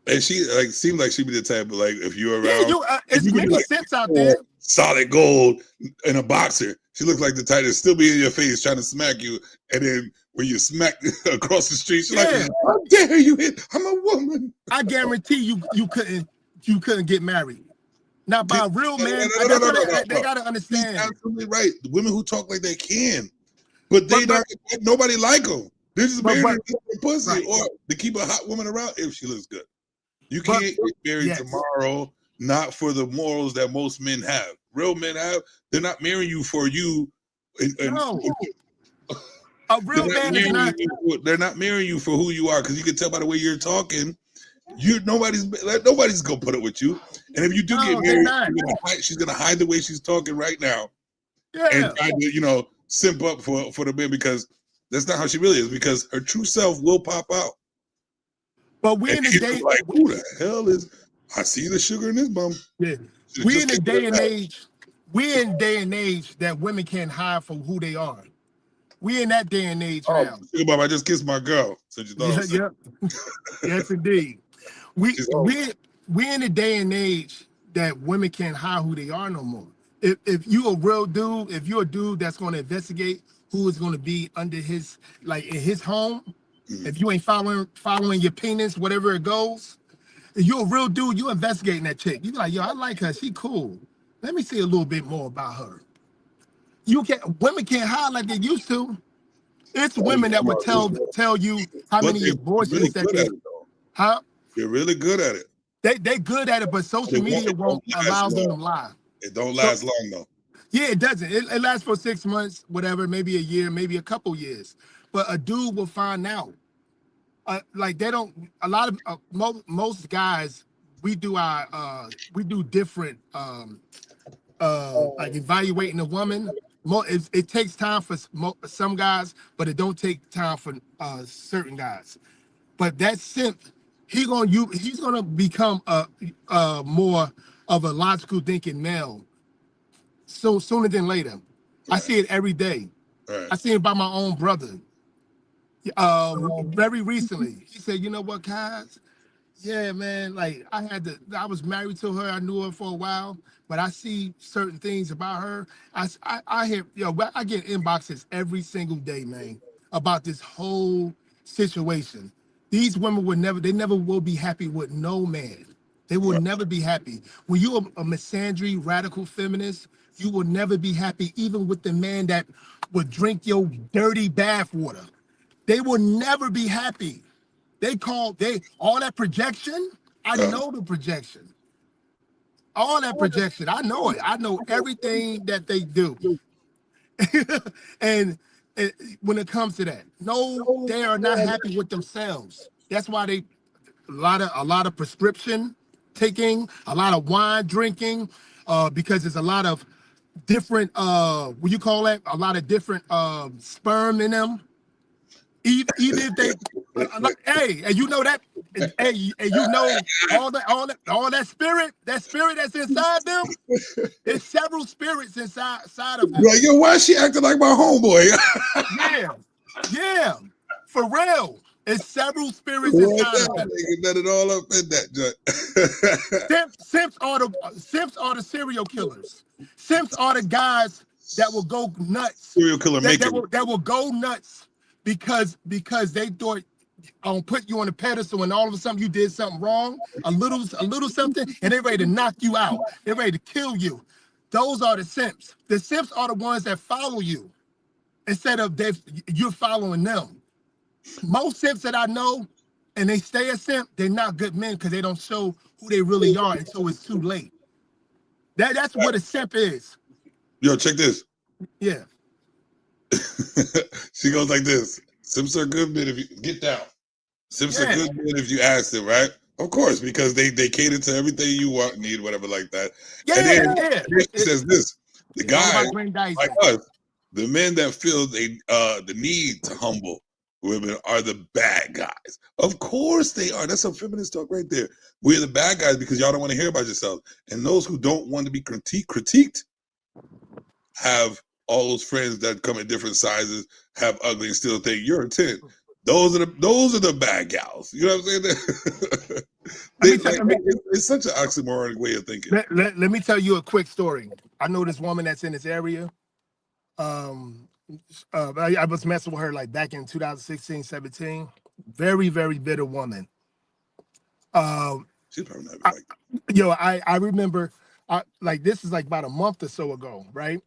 And she seemed like she'd be the type of if you're around. Yeah, it's many sense out there. Solid gold in a boxer. She looks like the type that still be in your face trying to smack you, and then when you smack across the street, she's like, "How dare you hit? I'm a woman." I guarantee you couldn't get married. Not by a real man. They gotta understand. She's absolutely right. The women who talk like they can, but nobody like them. They're just married to pussy or to keep a hot woman around if she looks good. You can't get married tomorrow, not for the morals that most men have. Real men have. They're not marrying you for you. No. A real man is not. They're not marrying you for who you are, because you can tell by the way you're talking. Nobody's gonna put up with you. And if you do get married, she's gonna hide the way she's talking right now. Yeah. And try to, simp up for the man, because that's not how she really is, because her true self will pop out. But we in the day, like, who the hell is? I see the sugar in this bum. Yeah, we in the day and age. We in day and age that women can't hide from who they are. We in that day and age now. Sugar bomb, I just kissed my girl. So you thought yes, indeed. We in the day and age that women can't hide who they are no more. If you a real dude, if you're a dude that's going to investigate who is going to be under his, like in his home, if you ain't following your penis, whatever it goes, if you're a real dude, you investigating that chick. You be like, yo, I like her. She cool. Let me see a little bit more about her. Women can't hide like they used to. It's women that would tell you how many abortions that they. Huh? They're really good at it. They good at it, but social media won't allow them to lie. It don't last long though. Yeah, it doesn't. It lasts for 6 months, whatever, maybe a year, maybe a couple years. But a dude will find out. Like they don't. A lot of most guys we do different like evaluating a woman. It takes time for some guys, but it don't take time for certain guys. But that simp, he's gonna become a more of a logical thinking male sooner than later. Right. I see it every day. Right. I see it by my own brother. Very recently, he said, "You know what, Kaz? Yeah, man. Like I was married to her. I knew her for a while, but I see certain things about her. I hear, I get inboxes every single day, man, about this whole situation. These women they never will be happy with no man. They will never be happy. When you're a misandry, radical feminist, you will never be happy, even with the man that would drink your dirty bath water. They will never be happy. All that projection. I know the projection. All that projection. I know it. I know everything that they do. and when it comes to that, no, they are not happy with themselves. That's why a lot of prescription taking, a lot of wine drinking, because there's a lot of different what you call that? A lot of different sperm in them. Even if they, hey, and you know that, hey, and you know all that spirit that's inside them. There's several spirits inside of them. Like, yo, why is she acting like my homeboy? yeah, for real. It's several spirits inside of them. Let it all up in that joint. Simps are the serial killers. Simps are the guys that will go nuts. Serial killer that will go nuts. Because they thought I'll put you on a pedestal and all of a sudden you did something wrong, a little something, and they're ready to knock you out. They're ready to kill you. Those are the simps. The simps are the ones that follow you instead of you're following them. Most simps that I know, and they stay a simp, they're not good men because they don't show who they really are until it's too late. That's what a simp is. Yo, check this. Yeah. She goes like this: simps are good men if you get down. Simps are good men if you ask them, right? Of course, because they cater to everything you want, need, whatever like that. It says this: the guy like us, the men that feel the need to humble women are the bad guys. Of course they are. That's some feminist talk right there. We're the bad guys because y'all don't want to hear about yourselves. And those who don't want to be critiqued have all those friends that come in different sizes, have ugly, and still think you're a 10. Those are the bad gals. You know what I'm saying? It's such an oxymoronic way of thinking. Let me tell you a quick story. I know this woman that's in this area. I was messing with her like back in 2016, 17. Very, very bitter woman. She's probably not like I remember like this is like about a month or so ago, right?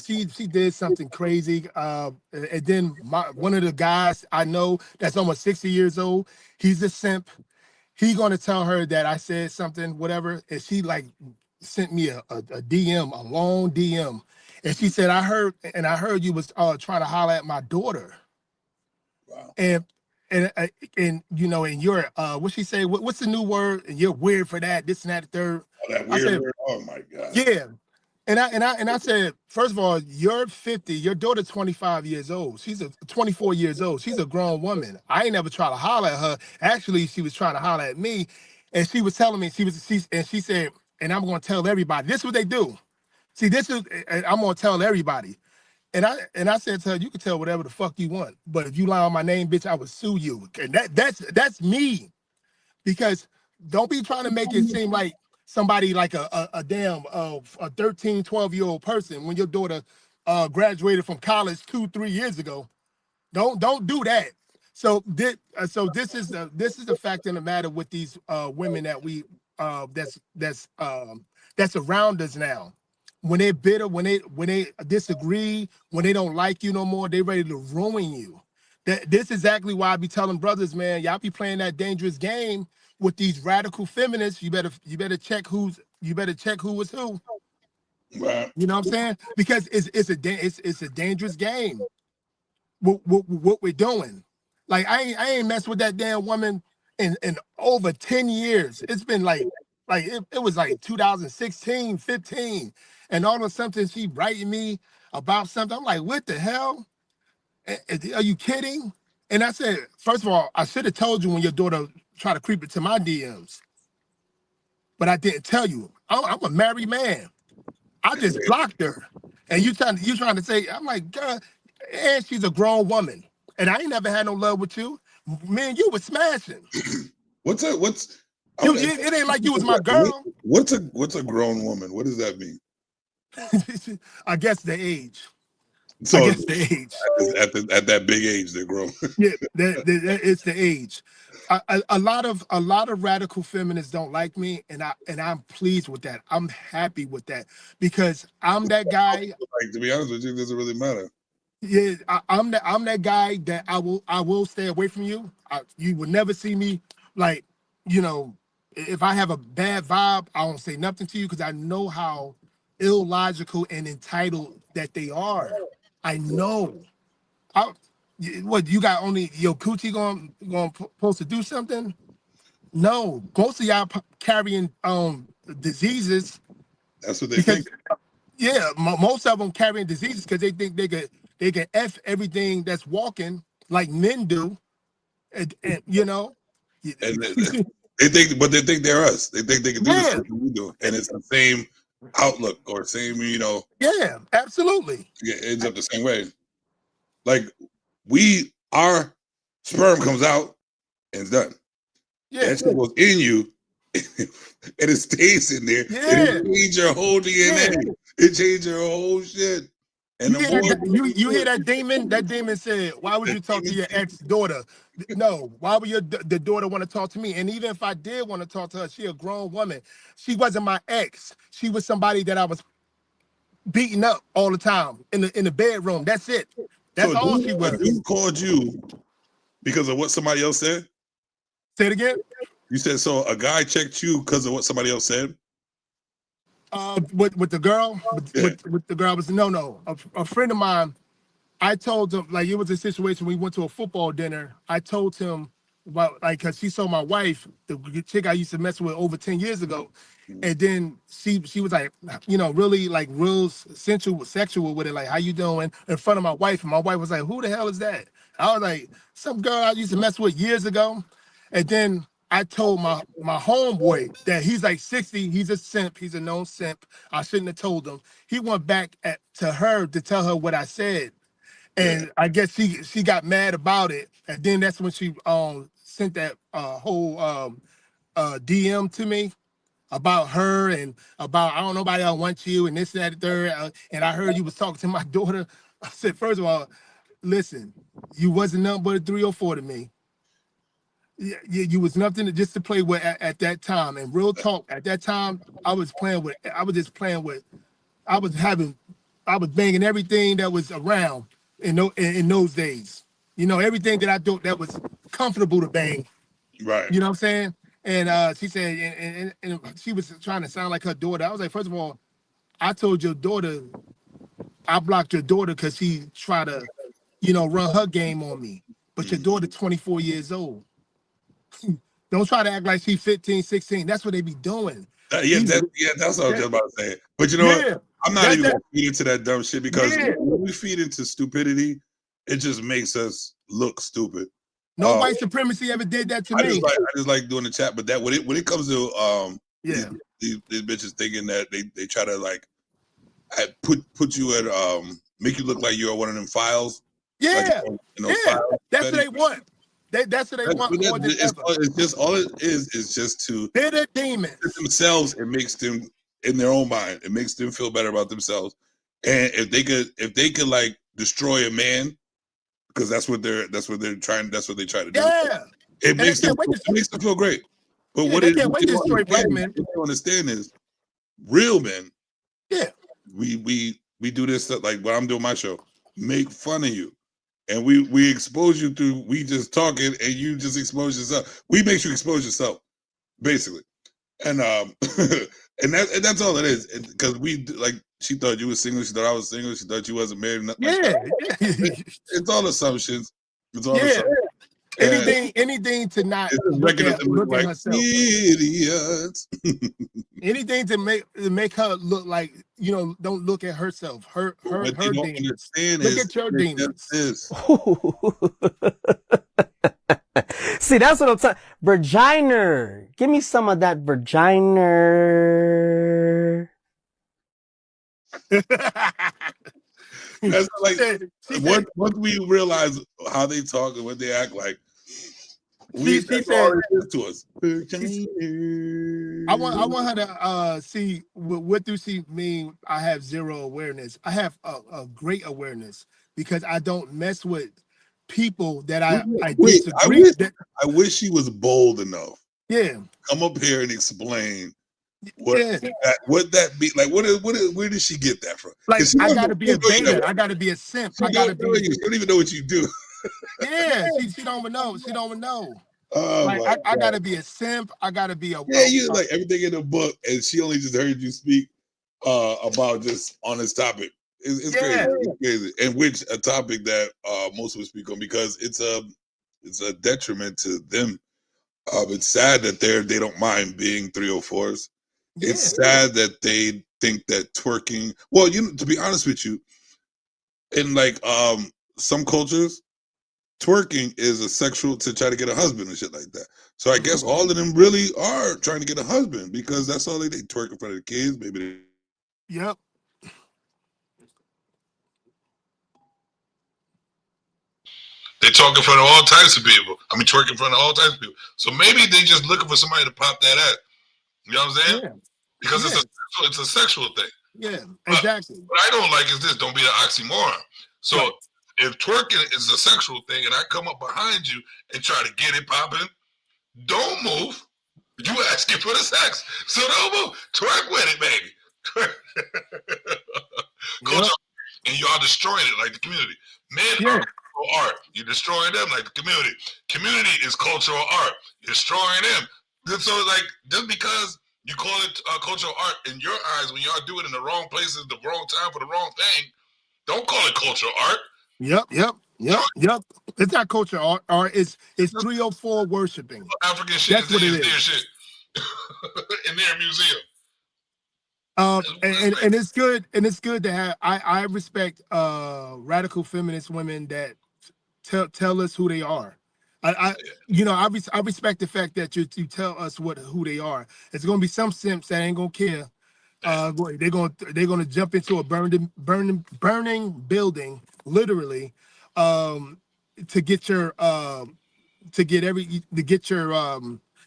She did something crazy, and then one of the guys I know that's almost 60 years old, he's a simp. He's gonna tell her that I said something, whatever, and she like sent me a DM, a long DM, and she said, I heard you was trying to holler at my daughter. Wow. And you know, and you're what she say? What's the new word? And you're weird for that. This and that. Third. Oh, that weird word. Oh my God. Yeah. And I said, first of all, you're 50, your daughter's 25 years old. She's 24 years old. She's a grown woman. I ain't never tried to holler at her. Actually, she was trying to holler at me. And she was telling me, she said, and I'm going to tell everybody, this is what they do. See, I'm going to tell everybody. And I said to her, you can tell whatever the fuck you want. But if you lie on my name, bitch, I would sue you. And that's me. Because don't be trying to make it seem like somebody like a damn 13, 12-year-old person when your daughter graduated from college 2-3 years ago. Don't do that. So this is the fact in the matter with these women that we that's around us now. When they're bitter, when they disagree, when they don't like you no more, they ready to ruin you. This is exactly why I be telling brothers, man, y'all be playing that dangerous game with these radical feminists. You better check who is who. Right. You know what I'm saying? Because it's a dangerous game. What we're doing. Like I ain't mess with that damn woman in over 10 years. It's been like it was like 2016, 15, and all of something she writing me about something. I'm like, what the hell? Are you kidding? And I said, first of all, I should have told you when your daughter tried to creep into my DMs, but I didn't tell you. I'm a married man. I just blocked her, and you trying to say, I'm like, girl, and she's a grown woman, and I ain't never had no love with you. Man, you was smashing. It ain't like you was my girl. What's a grown woman? What does that mean? I guess the age. So I guess the age. At that big age, they're grown. Yeah, it's the age. A lot of radical feminists don't like me, and I'm pleased with that. I'm happy with that because I'm that guy. Like, to be honest with you, it doesn't really matter. Yeah, I'm that guy that I will stay away from you. You will never see me like, you know, if I have a bad vibe, I won't say nothing to you because I know how illogical and entitled that they are. I know. What you got? Only your coochie going supposed to do something? No, most of y'all carrying diseases. That's what they think. Yeah, most of them carrying diseases because they think they can F everything that's walking like men do, and you know. And they think they're us. They think they can do the same thing we do, and it's the same outlook or same, you know. Yeah, absolutely. It ends up the same way. Like our sperm comes out and it's done. Yeah, that shit goes in you, and it stays in there. Yeah, it changed your whole DNA. Yeah. It changed your whole shit. And you hear that demon? That demon said, "Why would you talk to your ex-daughter? No, why would the daughter want to talk to me? And even if I did want to talk to her, she a grown woman. She wasn't my ex. She was somebody that I was beating up all the time in the bedroom. That's it. That's so all she was." Who called you because of what somebody else said? Say it again. You said so. A guy checked you because of what somebody else said. With the girl, with the girl was no. A friend of mine, I told him, like, it was a situation. We went to a football dinner. I told him about, like, because she saw my wife, the chick I used to mess with over 10 years ago, and then she was like, you know, really like real sexual with it, like, how you doing, in front of my wife. And my wife was like, who the hell is that? I was like, some girl I used to mess with years ago. And then I told my homeboy that he's like 60, he's a simp, he's a known simp. I shouldn't have told him. He went back to her to tell her what I said. And I guess she got mad about it. And then that's when she sent that whole DM to me about her and about, I don't know, nobody else wants you and this, that, and third. And I heard you was talking to my daughter. I said, first of all, listen, you wasn't nothing but a 304 to me. You was nothing just to play with at that time. And real talk, at that time, I was banging everything that was around in those days. You know, everything that I do that was comfortable to bang. Right. You know what I'm saying? And she said, and she was trying to sound like her daughter. I was like, first of all, I told your daughter, I blocked your daughter because she tried to, you know, run her game on me. But your daughter 24 years old. Don't try to act like she's 15, 16. That's what they be doing. That's what I was just about to say. But you know what? I'm not even going to feed into that dumb shit because when we feed into stupidity, it just makes us look stupid. No white supremacy ever did that to me. I just like doing the chat, but that when it comes to these bitches thinking that they try to like put you at make you look like you're one of them files. Yeah, files, that's what they want. That's what they want. It's just all it is just to they're the demons themselves. It makes them in their own mind. It makes them feel better about themselves. And if they could like destroy a man, because that's what they try to do. Yeah, it makes them feel great. But what they don't understand is real men. Yeah, we do this stuff like what I'm doing my show. Make fun of you. And we expose you through we just talking and you just expose yourself. We make you expose yourself, basically. And and that's all it is. Because we like she thought you were single, she thought I was single, she thought you wasn't married. Nothing like that. It's all assumptions. It's all assumptions. Anything to not look at herself. Idiots. Anything to make her look like, don't look at herself. Her demons. Look at your demons. See, that's what I'm talking. Virginer. Give me some of that virginer. That's like once we realize how they talk and what they act like, she said to us. I want her to see what do she mean. I have zero awareness. I have a great awareness because I don't mess with people that I disagree. I wish she was bold enough. Yeah, come up here and explain what that be like. Where did she get that from? Like I gotta be a beta. I gotta be a simp. I gotta be. You don't even know what you do. Yeah, she don't even know. She don't even know. Oh, like I gotta be a simp. I gotta be a you like everything in the book, and she only just heard you speak about just on this topic. It's crazy. It's crazy, and which a topic that most of us speak on because it's a detriment to them. It's sad that they don't mind being 304s. Yeah. It's sad that they think that twerking. Well, to be honest with you, in like some cultures, twerking is a sexual to try to get a husband and shit like that. So I guess all of them really are trying to get a husband because that's all they twerk in front of the kids. Maybe Yep. They talk in front of all types of people. I mean, twerk in front of all types of people. So maybe they just looking for somebody to pop that at. You know what I'm saying? Yeah. Because it's a sexual thing. Yeah, exactly. What I don't like is this. Don't be an oxymoron. So if twerking is a sexual thing and I come up behind you and try to get it popping, don't move. You asking for the sex. So don't move. Twerk with it, baby. And y'all destroying it like the community. Men are art. You're destroying them like the community. Community is cultural art. You're destroying them. So like just because you call it cultural art in your eyes when y'all do it in the wrong places, the wrong time for the wrong thing, don't call it cultural art. Yep. It's not cultural art. It's 304 worshiping. African shit. That's what it is. Their shit. In their museum. And it's good. And it's good to have. I respect radical feminist women that tell us who they are. I respect the fact that you tell us who they are. It's gonna be some simps that ain't gonna care. They're gonna jump into a burning building, literally, to get your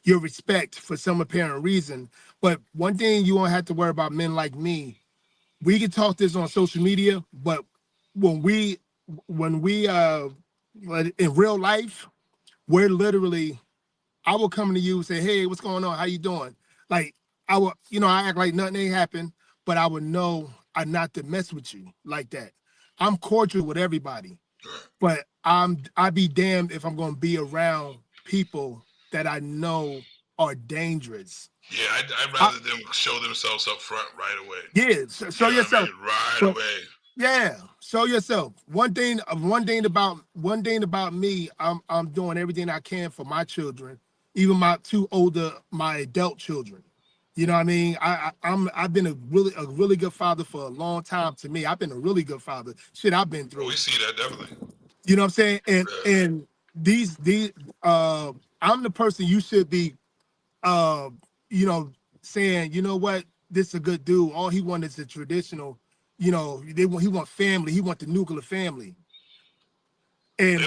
respect for some apparent reason. But one thing you won't have to worry about men like me. We can talk this on social media, but when we in real life, we're literally, I will come to you and say, hey, what's going on? How you doing? Like I act like nothing ain't happened, but I would know I not to mess with you like that. I'm cordial with everybody, but I'd be damned if I'm gonna be around people that I know are dangerous. Yeah, I'd rather them show themselves up front right away. Yeah, show yourself right away. Yeah, show yourself. One thing about me, I'm doing everything I can for my children, even my adult children. You know what I mean? I've been a really good father for a long time. To me, I've been a really good father. Shit, I've been through. We see that definitely. You know what I'm saying? And these I'm the person you should be saying, you know what, this is a good dude. All he wants is the traditional, he want family, he want the nuclear family. And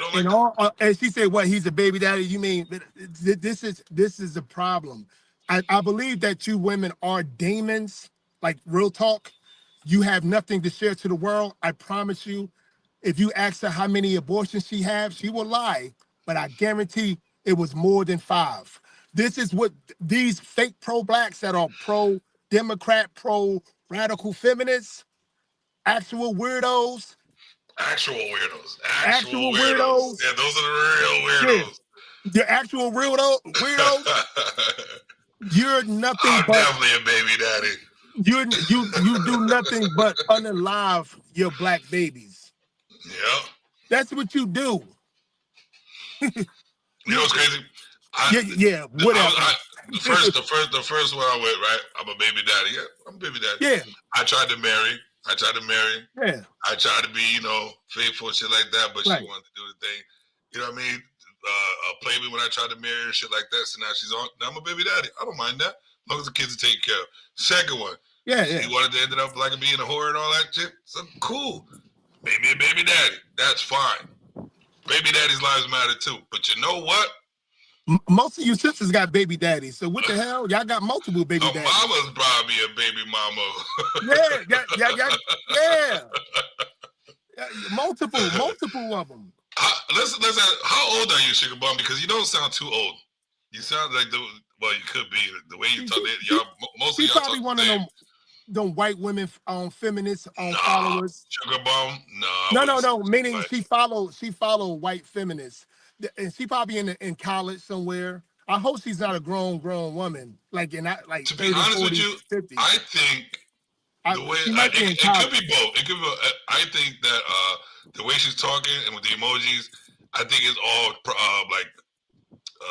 she said, what, he's a baby daddy? You mean this is a problem. I believe that you women are demons, like real talk. You have nothing to share to the world. I promise you, if you ask her how many abortions she has, she will lie, but I guarantee it was more than 5. This is what these fake pro-blacks that are pro-Democrat, pro-radical feminists, actual weirdos. Actual weirdos. Yeah, those are the real weirdos. Yeah. You're actual weirdos. You're nothing I'm but definitely a baby daddy. You do nothing but unalive your black babies. Yep. That's what you do. You know what's crazy? Whatever. The first one I went, right? I'm a baby daddy. Yeah, I'm a baby daddy. Yeah. I tried to marry. Yeah. I tried to be, faithful and shit like that, but Right. she wanted to do the thing. You know what I mean? Play me when I tried to marry her and shit like that. So now she's on. Now I'm a baby daddy. I don't mind that. As long as the kids are taken care of. Second one. Yeah. She wanted to end up like being a whore and all that shit. So cool. Maybe a baby daddy. That's fine. Baby daddy's lives matter too. But you know what? Most of you sisters got baby daddies. So what the hell? Y'all got multiple baby daddies. Mama's probably a baby mama. Yeah. Multiple of them. Listen. How old are you, Sugar Bum? Because you don't sound too old. You sound like you could be. The way you talk, most of y'all probably talk one the of same. them white women feminists followers. Sugar Bum? No. Meaning she follow white feminists, and she probably in college somewhere. I hope she's not a grown woman, like in like to 30, be honest 40, with you, 50. I think the way she might be in it could college. be both. It could be. I think that the way she's talking and with the emojis, I think it's all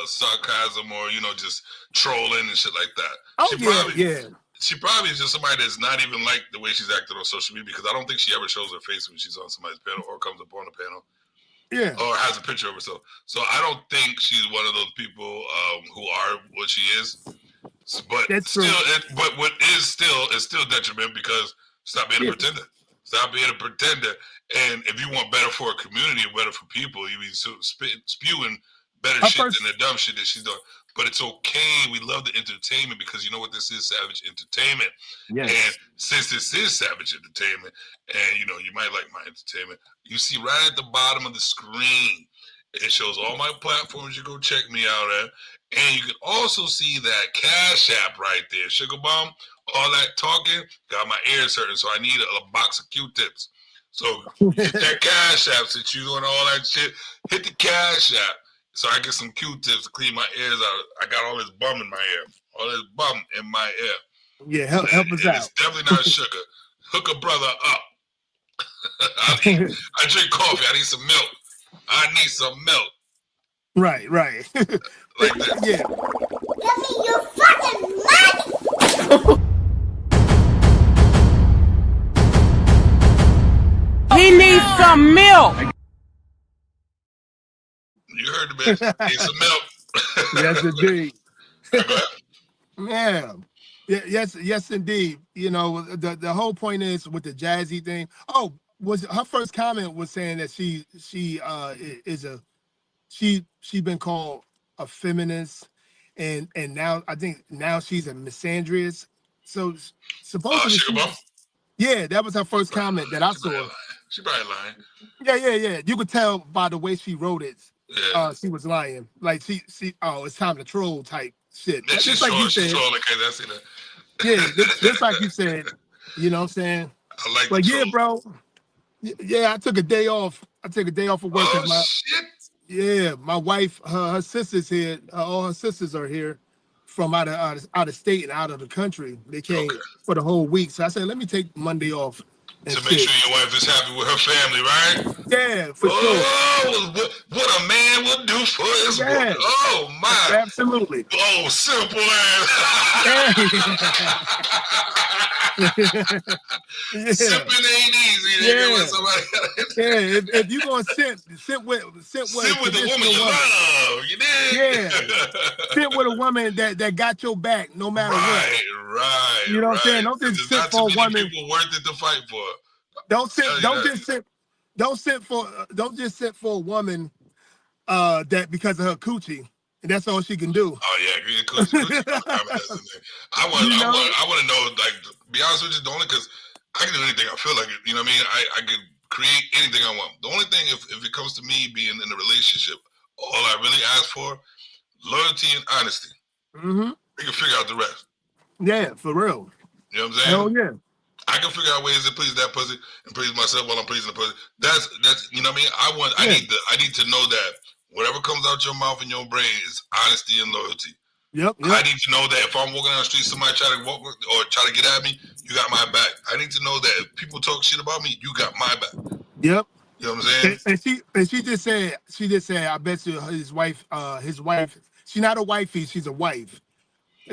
sarcasm or just trolling and shit like that. She probably is just somebody that's not even like the way she's acting on social media, because I don't think she ever shows her face when she's on somebody's panel or comes up on a panel. Yeah. Or has a picture of herself. So I don't think she's one of those people who are what she is. But that's still, but what is still detriment, because stop being a pretender. Stop being a pretender. And if you want better for a community or better for people, you be spewing better shit than the dumb shit that she's doing. But it's okay. We love the entertainment, because you know what this is? Savage entertainment. Yes. And since this is Savage entertainment, and you might like my entertainment, you see right at the bottom of the screen, it shows all my platforms you go check me out at. And you can also see that Cash App right there. Sugar Bomb, all that talking, got my ears hurting, so I need a box of Q-tips. So hit that Cash App, since you doing all that shit. Hit the Cash App so I get some Q-tips to clean my ears out. I got all this bum in my ear. All this bum in my ear. Yeah, help us out. It's definitely not sugar. Hook a brother up. I drink coffee. I need some milk. I need some milk. Right. Like that. Yeah. Give me your fucking money! He needs some milk. You heard the bitch. Need some milk. Yes, indeed. Yeah. Yes, indeed. The whole point is with the Jazzy thing. Oh, was her first comment was saying that she been called a feminist, and now I think she's a misandrist. So supposedly, that was her first comment that I saw. She probably lying. Yeah. You could tell by the way she wrote it. She was lying. Like she it's time to troll type shit. Yeah, Just like you said. Trolling, cause I see that. Yeah, just like you said. You know what I'm saying? I like. But yeah, bro. Yeah, I took a day off. of work. Oh shit. Yeah, my wife, her sisters here. All her sisters are here from out of state and out of the country. They came for the whole week. So I said, let me take Monday off. To make sure your wife is happy with her family, right? Yeah, for sure. Oh, what a man would do for his woman. Oh my. Absolutely. Oh, simple Sipping ain't easy. If you gonna sit with the woman you love, you did. Yeah. Sit with a woman that got your back no matter what. Right. You know what I'm saying? Don't just sit for a woman. People worth it to fight for. Don't just sit for a woman that because of her coochie. And that's all she can do. Oh yeah, coochie. I want to know, like, be honest with you, the only because I can do anything I feel like it. You know what I mean? I can create anything I want. The only thing, if it comes to me being in a relationship, all I really ask for, loyalty and honesty. Mm-hmm. We can figure out the rest. Yeah, for real. You know what I'm saying? Hell yeah. I can figure out ways to please that pussy and please myself while I'm pleasing the pussy. That's you know what I mean? I need to know that whatever comes out your mouth and your brain is honesty and loyalty. Yep. I need to know that if I'm walking down the street, somebody try to walk or try to get at me, you got my back. I need to know that if people talk shit about me, you got my back. Yep. You know what I'm saying? And she just said, I bet you his wife, she's not a wifey, she's a wife.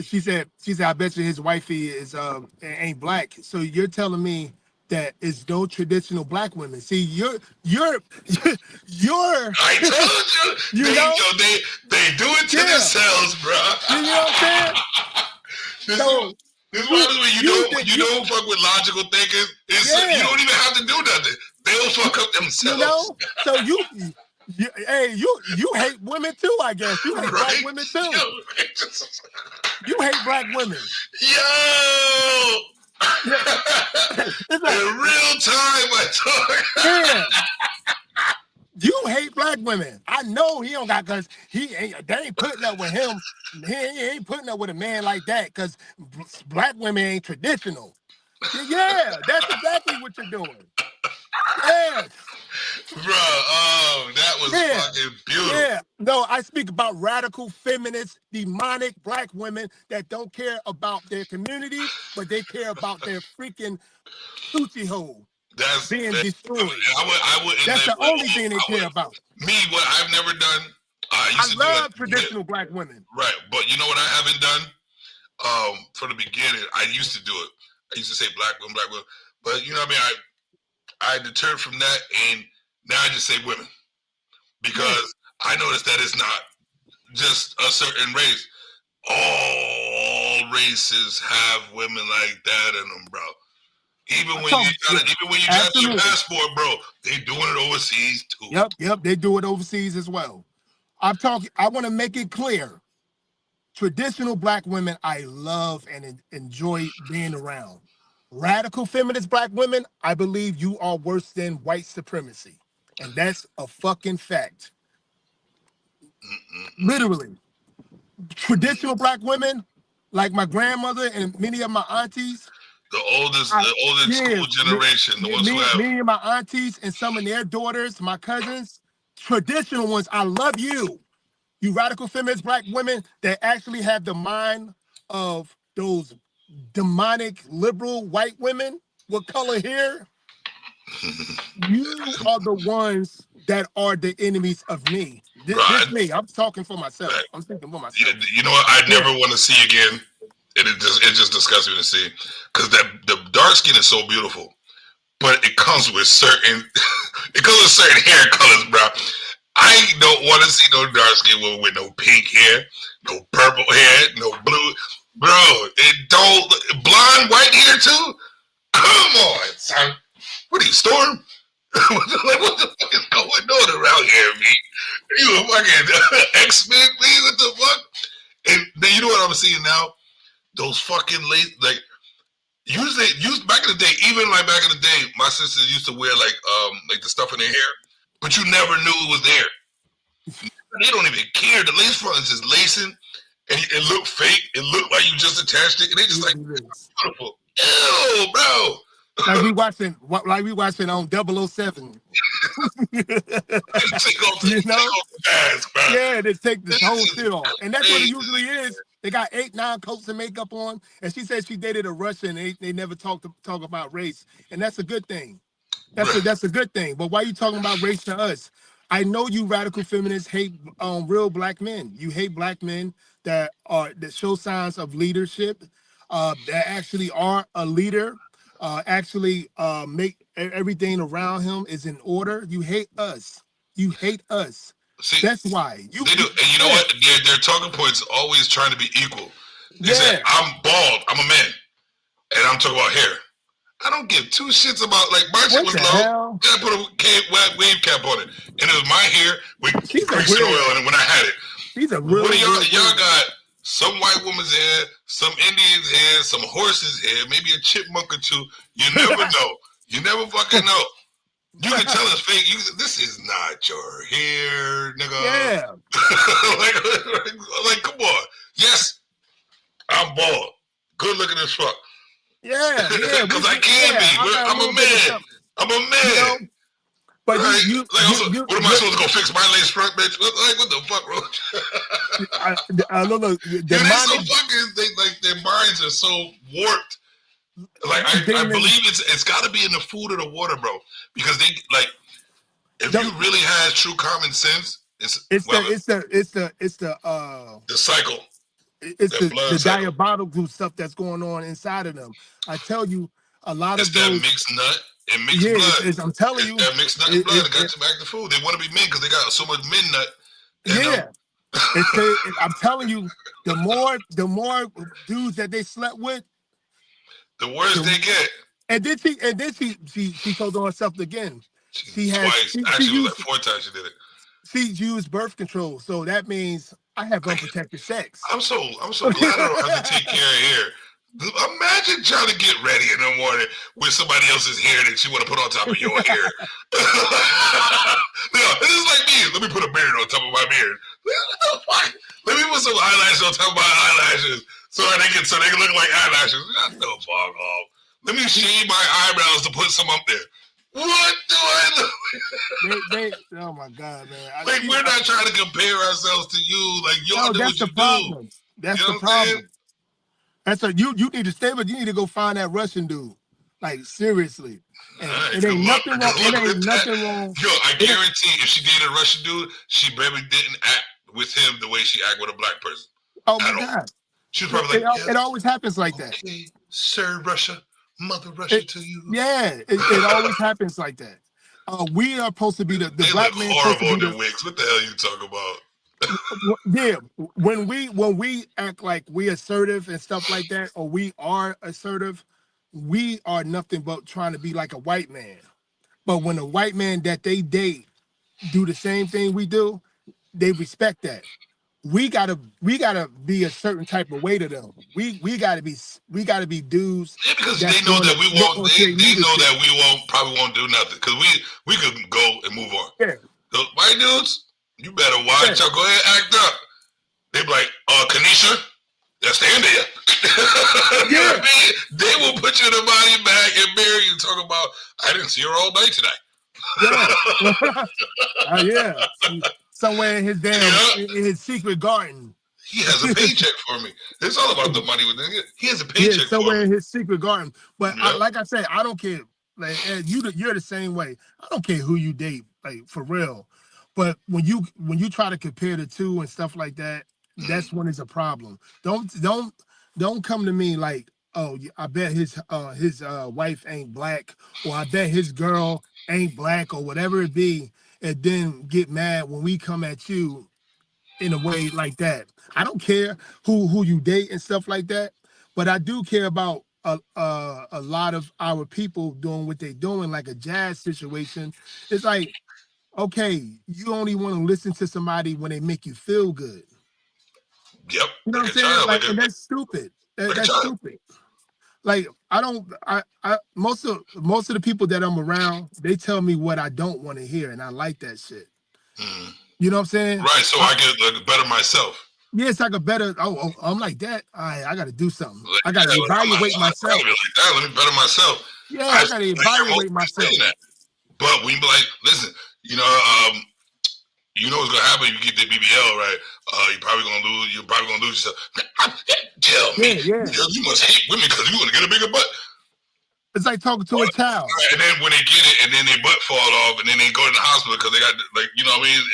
She said, I bet you his wifey is ain't black. So you're telling me that it's no traditional black women. See, you're I told you. They do it to themselves, bro. You know what I'm saying? This is when you don't fuck with logical thinkers. You don't even have to do nothing. They'll fuck up themselves. You know? So you hate women too, I guess. You hate black women too. You hate black women. Yo! In real time, I talk. Yeah. You hate black women. I know he don't got, because they ain't putting up with him. He ain't putting up with a man like that, because black women ain't traditional. Yeah, that's exactly what you're doing. Yes. Bro, that was fucking beautiful. Yeah. No, I speak about radical feminist, demonic black women that don't care about their communities, but they care about their freaking coochie hole. That's being destroyed. I wouldn't. That's the only thing they care about. Me, what I've never done. I love traditional black women. Right, but you know what I haven't done? From the beginning, I used to do it. I used to say black women, but you know what I mean. I deterred from that, and now I just say women because I noticed that it's not just a certain race. All races have women like that in them, bro. Even when you try to your passport, bro, they doing it overseas too. Yep, they do it overseas as well. I want to make it clear. Traditional black women, I love and enjoy being around. Radical feminist black women, I believe you are worse than white supremacy. And that's a fucking fact. Literally. Traditional black women, like my grandmother and many of my aunties, the oldest school generation, the ones who have me and my aunties and some of their daughters, my cousins, traditional ones, I love you. You radical feminist black women that actually have the mind of those demonic liberal white women with color hair. You are the ones that are the enemies of me. This me. I'm talking for myself. Right. I'm thinking for myself. You know what? I never want to see again. It just disgusts me to see, because the dark skin is so beautiful, but it comes with certain hair colors, bro. I don't want to see no dark skin woman with no pink hair, no purple hair, no blue, bro. It don't blonde white hair too. Come on, son. What are you, Storm? What the fuck is going on around here, me? You a fucking X-Men, please? What the fuck? And then you know what I'm seeing now? Those fucking like usually back in the day, even like back in the day, my sisters used to wear like the stuff in their hair, but you never knew it was there. They don't even care. The lace front is just lacing, and it looked fake. It looked like you just attached it, and they just like beautiful. Ew, bro. Like we watching on 007. You know? Yeah, they take this whole shit off. And that's what it usually is. They got 8-9 coats of makeup on. And she said she dated a Russian. They never talk about race. And that's a good thing. That's a good thing. But why are you talking about race to us? I know you radical feminists hate real black men. You hate black men that show signs of leadership, that actually are a leader. Make everything around him is in order. You hate us. You hate us. See, that's why. They do. And you know what? Their talking points always trying to be equal. They say, I'm bald. I'm a man. And I'm talking about hair. I don't give two shits about, like, my shit was low. I put a wave cap on it. And it was my hair with grease and oil in it when I had it. She's a real y'all got some white woman's hair, some Indian's hair, some horse's hair, maybe a chipmunk or two. You never know. You never fucking know. You can tell it's fake. This is not your hair, nigga. Yeah. like, come on. Yes, I'm bald. Good looking as fuck. Yeah. Because I can be. I'm a man. I'm a man. You know, but right? What am I supposed to go fix my lace front, bitch? Like, what the fuck, bro? I don't know. They're so fucking, their minds are so warped. Like, I believe it's got to be in the food or the water, bro. Because they, like, If you really had true common sense, it's the cycle. It's the diabolical stuff that's going on inside of them. I tell you, a lot of those mixed nut and mixed blood. I'm telling you, that mixed nut and blood that got you back to food. They want to be men because they got so much men nut. I'm telling you, the more dudes that they slept with, the worse they get. And then she told on herself again. She had twice. Actually, it was like 4 times she did it. She used birth control, so that means I have unprotected sex. I'm so glad I don't have to take care of hair. Imagine trying to get ready in the morning with somebody else's hair that you want to put on top of your hair. This is like me. Let me put a beard on top of my beard. Let me put some eyelashes on top of my eyelashes so they can look like eyelashes. No, fuck off. Let me shave my eyebrows to put some up there. What do I look? Oh my God, man! We're not trying to compare ourselves to you. Like y'all do what you do. That's the problem. That's you need to stay, but you need to go find that Russian dude. Like seriously, it ain't nothing wrong. It ain't nothing wrong. Yo, I guarantee if she dated a Russian dude, she probably didn't act with him the way she act with a black person. Oh my God! She's probably like, it always happens like that. Sir Russia. Mother Russia to you. Yeah, it always happens like that. We are supposed to be the black man. Horrible in the wigs. What the hell you talking about? Yeah, when we act like we assertive and stuff like that, or we are assertive, we are nothing but trying to be like a white man. But when a white man that they date do the same thing we do, they respect that. We gotta be a certain type of way to them. We gotta be dudes. Yeah, because they know that we won't. They know that we probably won't do nothing because we could go and move on. Yeah. Those white dudes, you better watch out. Go ahead, act up. They be like, Kanisha, that's the end of you. You know what I mean? They will put you in a body bag and bury you. Talking about, I didn't see her all night tonight. Yeah. Somewhere in his in his secret garden. He has a paycheck for me. It's all about the money with him. He has a paycheck somewhere in his secret garden. But like I said, I don't care. Like you're the same way. I don't care who you date, like for real. But when you try to compare the two and stuff like that, that's when it's a problem. Don't come to me like, oh, I bet his wife ain't black, or I bet his girl ain't black, or whatever it be. And then get mad when we come at you in a way like that. I don't care who you date and stuff like that, but I do care about a lot of our people doing what they're doing, like a jazz situation. It's like, okay, you only want to listen to somebody when they make you feel good. Yep. You know what I'm saying? And that's stupid. That's stupid. Like most of the people that I'm around, they tell me what I don't want to hear, and I like that shit. You know what I'm saying? Right. So I get better myself. Yes, I could better. Oh, I'm like that. I got to do something. I got to evaluate myself. Let me better myself. Yeah, I got to evaluate myself. But we be like, listen, you know what's gonna happen if you get the BBL, right? You're probably gonna lose. You're probably gonna lose yourself. Tell me, you must hate women because you want to get a bigger butt. It's like talking to a child. And then when they get it, and then their butt fall off, and then they go to the hospital because they got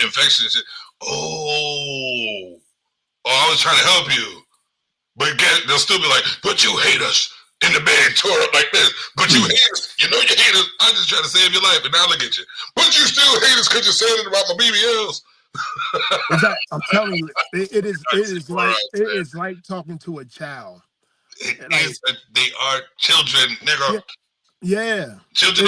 infection and shit. Oh, I was trying to help you, but they'll still be like, but you hate us. In the bed, tore up like this. But you hate us. You know you hate us. I'm just trying to save your life, and now look at you. But you still hate us because you're saying it about my BBLs. I'm telling you, it is like talking to a child. They are children, nigga. Yeah. Children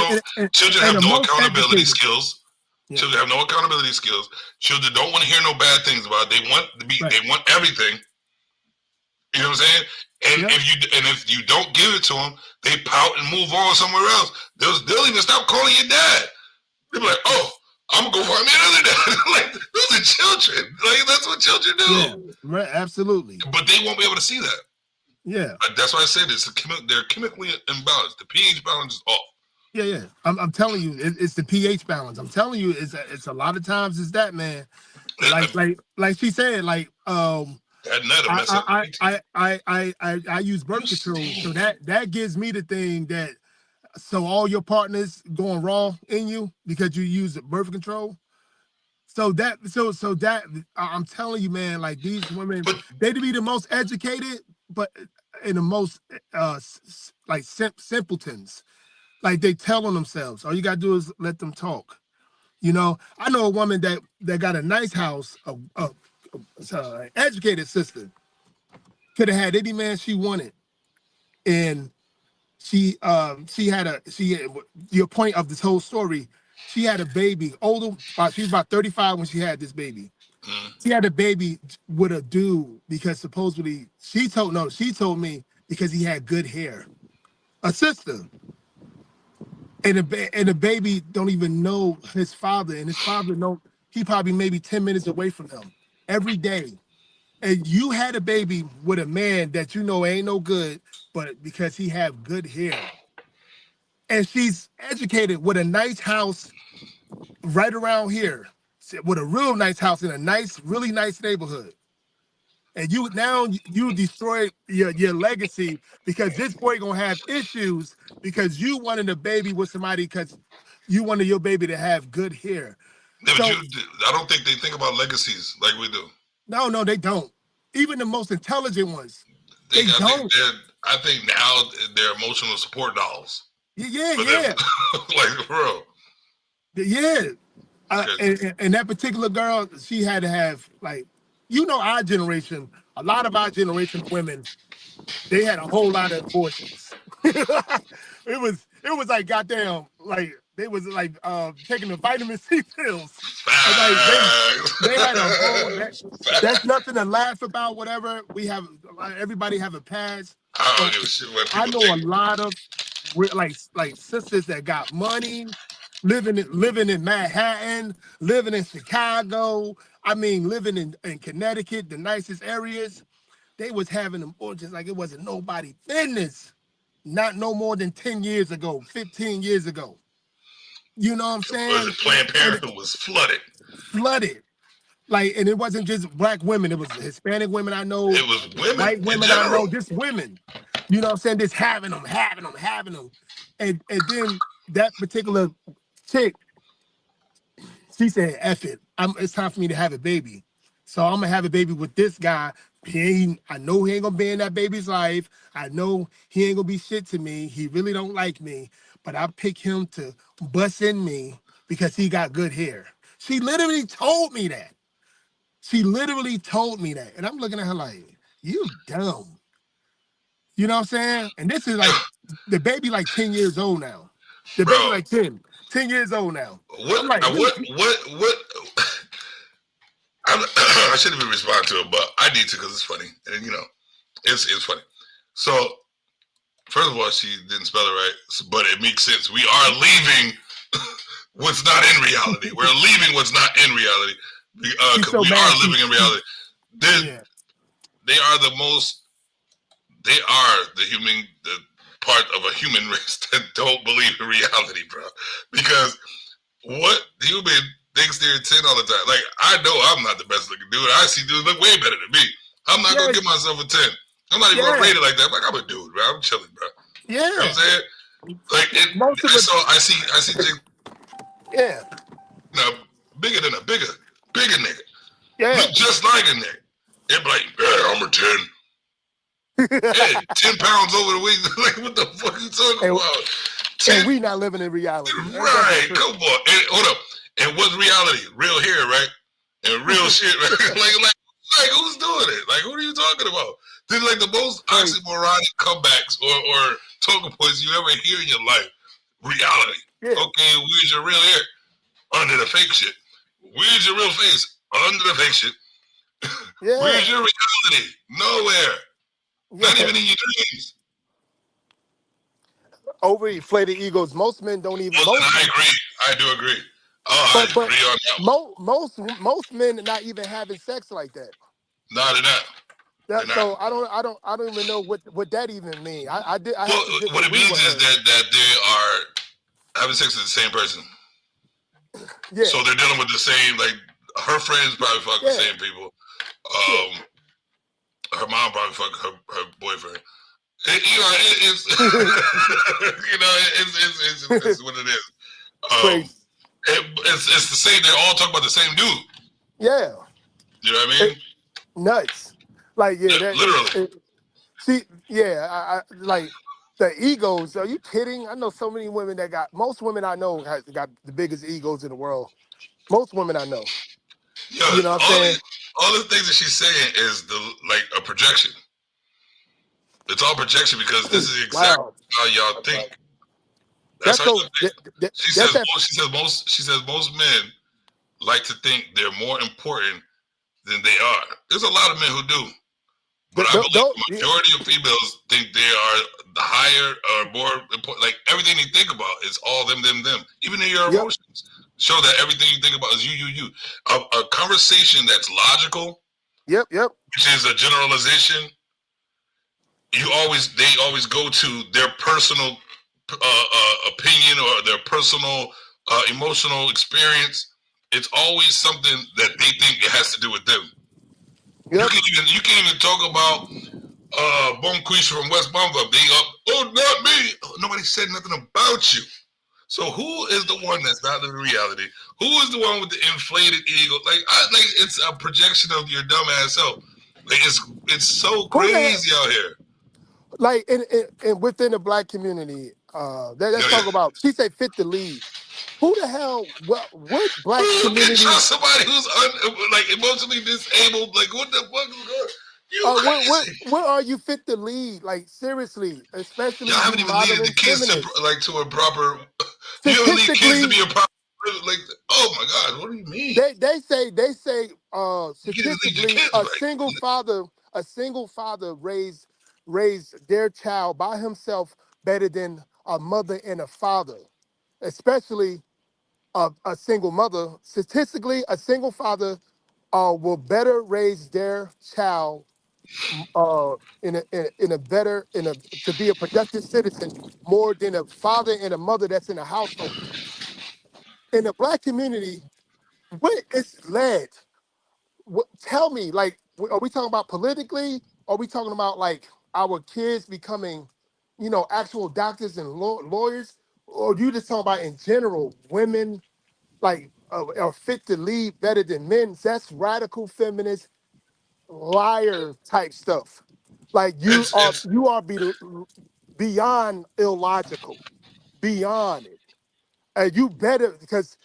have no accountability skills. Yeah. Children have no accountability skills. Children don't want to hear no bad things about it. They want to be. Right. They want everything. You know what I'm saying? And if you don't give it to them, they pout and move on somewhere else. They'll even stop calling you dad. They'll be like, "Oh, I'm gonna go find me another dad." Like those are children. Like that's what children do. Yeah, right. Absolutely. But they won't be able to see that. Yeah. That's why I said this. They're chemically imbalanced. The pH balance is off. Yeah. I'm telling you, it's the pH balance. I'm telling you, it's a lot of times it's that, man. Like she said, like I use birth control, so that gives me the thing that so all your partners going raw in you because you use birth control. So that I'm telling you, man, like these women, they to be the most educated, but in the most like simpletons. Like they tell on themselves. All you gotta do is let them talk. You know, I know a woman that got a nice house, an educated sister, could have had any man she wanted, and she had your point of this whole story. She had a baby, older. She was about 35 when she had this baby. She had a baby with a dude because supposedly she told me because he had good hair. A sister. And the baby don't even know his father, and his father he probably maybe 10 minutes away from him every day. And you had a baby with a man that you know ain't no good, but because he have good hair. And she's educated with a nice house right around here, with a real nice house in a nice, really nice neighborhood. And you destroy your legacy because this boy gonna have issues because you wanted a baby with somebody because you wanted your baby to have good hair. Yeah, so, I don't think they think about legacies like we do. No, they don't. Even the most intelligent ones, they don't. I think now they're emotional support dolls. Yeah. Like, bro. Yeah. And that particular girl, she had to have, like, our generation, a lot of our generation of women, they had a whole lot of abortions. It was like goddamn, like they was like taking the vitamin C pills. Like they had a whole. That's nothing to laugh about. Whatever we have, everybody have a past. I know a lot of like sisters that got money, living in Manhattan, living in Chicago. I mean, living in Connecticut, the nicest areas. They was having abortions like it wasn't nobody business. Not no more than 10 years ago, 15 years ago. You know what I'm saying? Planned Parenthood was flooded. Like, and it wasn't just black women. It was Hispanic women I know. It was women. White women I know, just women. You know what I'm saying? Just having them. And then that particular chick, she said, F it. It's time for me to have a baby. So I'm going to have a baby with this guy. I know he ain't going to be in that baby's life. I know he ain't going to be shit to me. He really don't like me. But I pick him to bust in me because he got good hair. She literally told me that. And I'm looking at her like, you dumb. You know what I'm saying? And this is like, the baby like 10 years old now. The baby like 10 years old now. What? Like, I shouldn't even respond to it, but I need to because it's funny. And, it's funny. So, first of all, she didn't spell it right, but it makes sense. We are leaving what's not in reality. We're leaving what's not in reality because we are living in reality. They are the part of a human race that don't believe in reality, bro. Because what human thinks they're 10 all the time? Like, I know I'm not the best looking dude. I see dudes look way better than me. I'm not gonna give myself a 10. I'm not even gonna rate it like that. Like, I'm a dude, bro. I'm chilling, bro. Yeah. You know what I'm saying? Like, so I see now, bigger than a bigger nigga. Yeah. Look just like a nigga. They're like, I'm a 10. Hey, 10 pounds over the week. Like, what the fuck are you talking about? And we not living in reality. Right. Come on. And, hold up. And what's reality? Real hair, right? And real shit, right? like who's doing it? Like, what are you talking about? This is like the most oxymoronic comebacks or talking points you ever hear in your life. Reality. Yeah. Okay, where's your real hair? Under the fake shit. Where's your real face? Under the fake shit. Yeah. Where's your reality? Nowhere. Yeah. Not even in your dreams. Overinflated egos. Most men don't even. I agree. I do agree. I agree on that. Most men are not even having sex like that. Not enough. So I don't even know what that even means. What it means is that they are having sex with the same person. Yeah. So they're dealing with the same, like, her friends probably fuck the same people. Her mom probably fuck her boyfriend. It's it's what it is. It's the same. They all talk about the same dude. Yeah. You know what I mean? Nuts. Like literally. See, I like the egos. Are you kidding? I know so many women that most women I know got the biggest egos in the world. Most women I know. Yo, you know what I'm saying? All the things that she's saying is a projection. It's all projection because this is exactly how y'all think. That's how you think. She says most men like to think they're more important than they are. There's a lot of men who do. But I believe the majority of females think they are the higher or more important. Like everything they think about is all them. Even in your emotions, show that everything you think about is you. A conversation that's logical. Yep. Which is a generalization. They always go to their personal opinion or their personal emotional experience. It's always something that they think it has to do with them. Yep. You can't even talk about Bonquisha from West Bumfuck. Not me. Nobody said nothing about you. So who is the one that's not living reality? Who is the one with the inflated ego? It's a projection of your dumb ass self. Like it's so crazy out here. Like in within the black community, let's talk about. She said fit the lead. Who the hell? What black community? You can trust somebody who's emotionally disabled. Like what the fuck is going? What are you fit to lead? Like seriously, especially y'all haven't even leaded the kids to a proper. You don't need kids to be a proper. Like, oh my God, what do you mean? They say statistically a single father raised their child by himself better than a mother and a father, especially a single mother. Statistically, a single father will better raise their child to be a productive citizen more than a father and a mother that's in a household. In the black community, what is led? Tell me, like, are we talking about politically? Are we talking about like our kids becoming, actual doctors and lawyers? Or you just talking about in general, women like are fit to lead better than men? That's radical feminist liar type stuff. Like you are beyond illogical, beyond it. And you better, because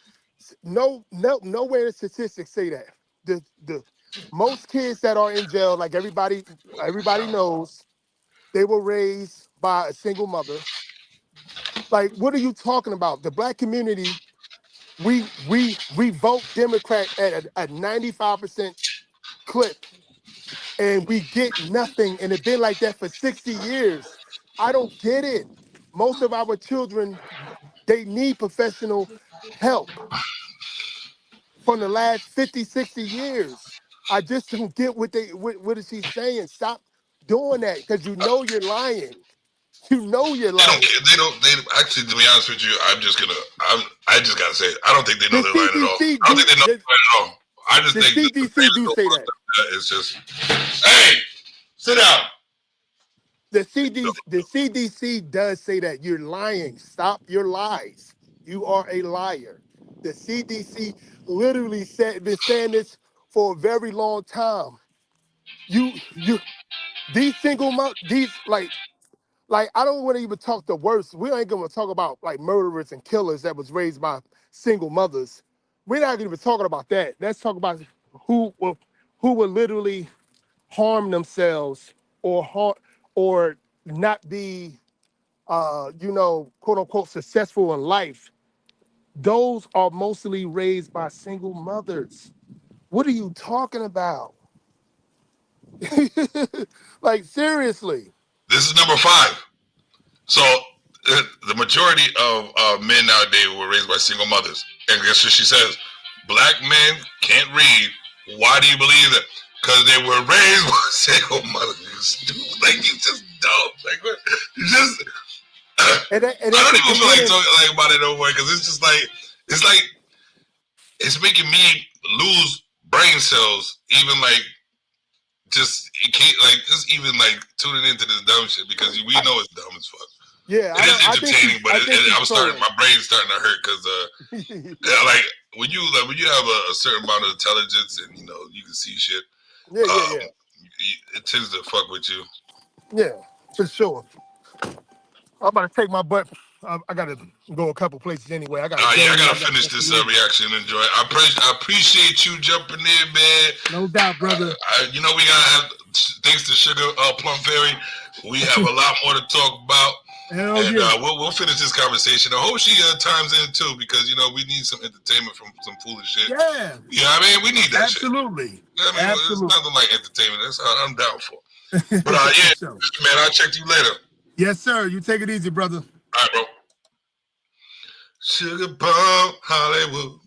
nowhere in statistics say that. The most kids that are in jail, like everybody knows, they were raised by a single mother. Like, what are you talking about? The black community, we vote Democrat at a 95% clip, and we get nothing, and it's been like that for 60 years. I don't get it. Most of our children, they need professional help from the last 50, 60 years. I just don't get what is she saying. Stop doing that, because you're lying. You know you're lying. They actually, to be honest with you, I just gotta say it. I don't think they know they're lying at all. I don't think they know they're lying at all. I just think the CDC do say that. It's just, hey, sit down. The CDC does say that you're lying. Stop your lies. You are a liar. The CDC literally been saying this for a very long time. These single mothers, like I don't want to even talk the worst. We ain't gonna talk about like murderers and killers that was raised by single mothers. We're not even talking about that. Let's talk about who will literally harm themselves or not be, quote unquote, successful in life. Those are mostly raised by single mothers. What are you talking about? Like, seriously. This is number 5. So the majority of men nowadays were raised by single mothers. And guess what she says? Black men can't read. Why do you believe that? Because they were raised by single mothers. You stupid. Like, you just dumb. Like, what? You just... I don't even feel like talking about it no more, because it's just like, it's making me lose brain cells, even like just it can't like just even like tuning into this dumb shit because we know it's dumb as fuck. Yeah, it is entertaining, but my brain's starting to hurt because like when you have a certain amount of intelligence and you know you can see shit. Yeah. It tends to fuck with you. Yeah, for sure. I'm about to take my butt. I gotta go a couple places anyway. I gotta finish this reaction and enjoy it. I appreciate you jumping in, man. No doubt, brother. You know we gotta have thanks to Sugar Plum Fairy. We have a lot more to talk about. We'll finish this conversation. I hope she times in too because you know we need some entertainment from some foolish shit. Yeah. You know what I mean? We need that Absolutely. shit. I mean, Absolutely. It's nothing like entertainment. That's what I'm down for. But yeah, man, I'll check you later. Yes, sir. You take it easy, brother. All right, bro. Sugar Plum Hollywood.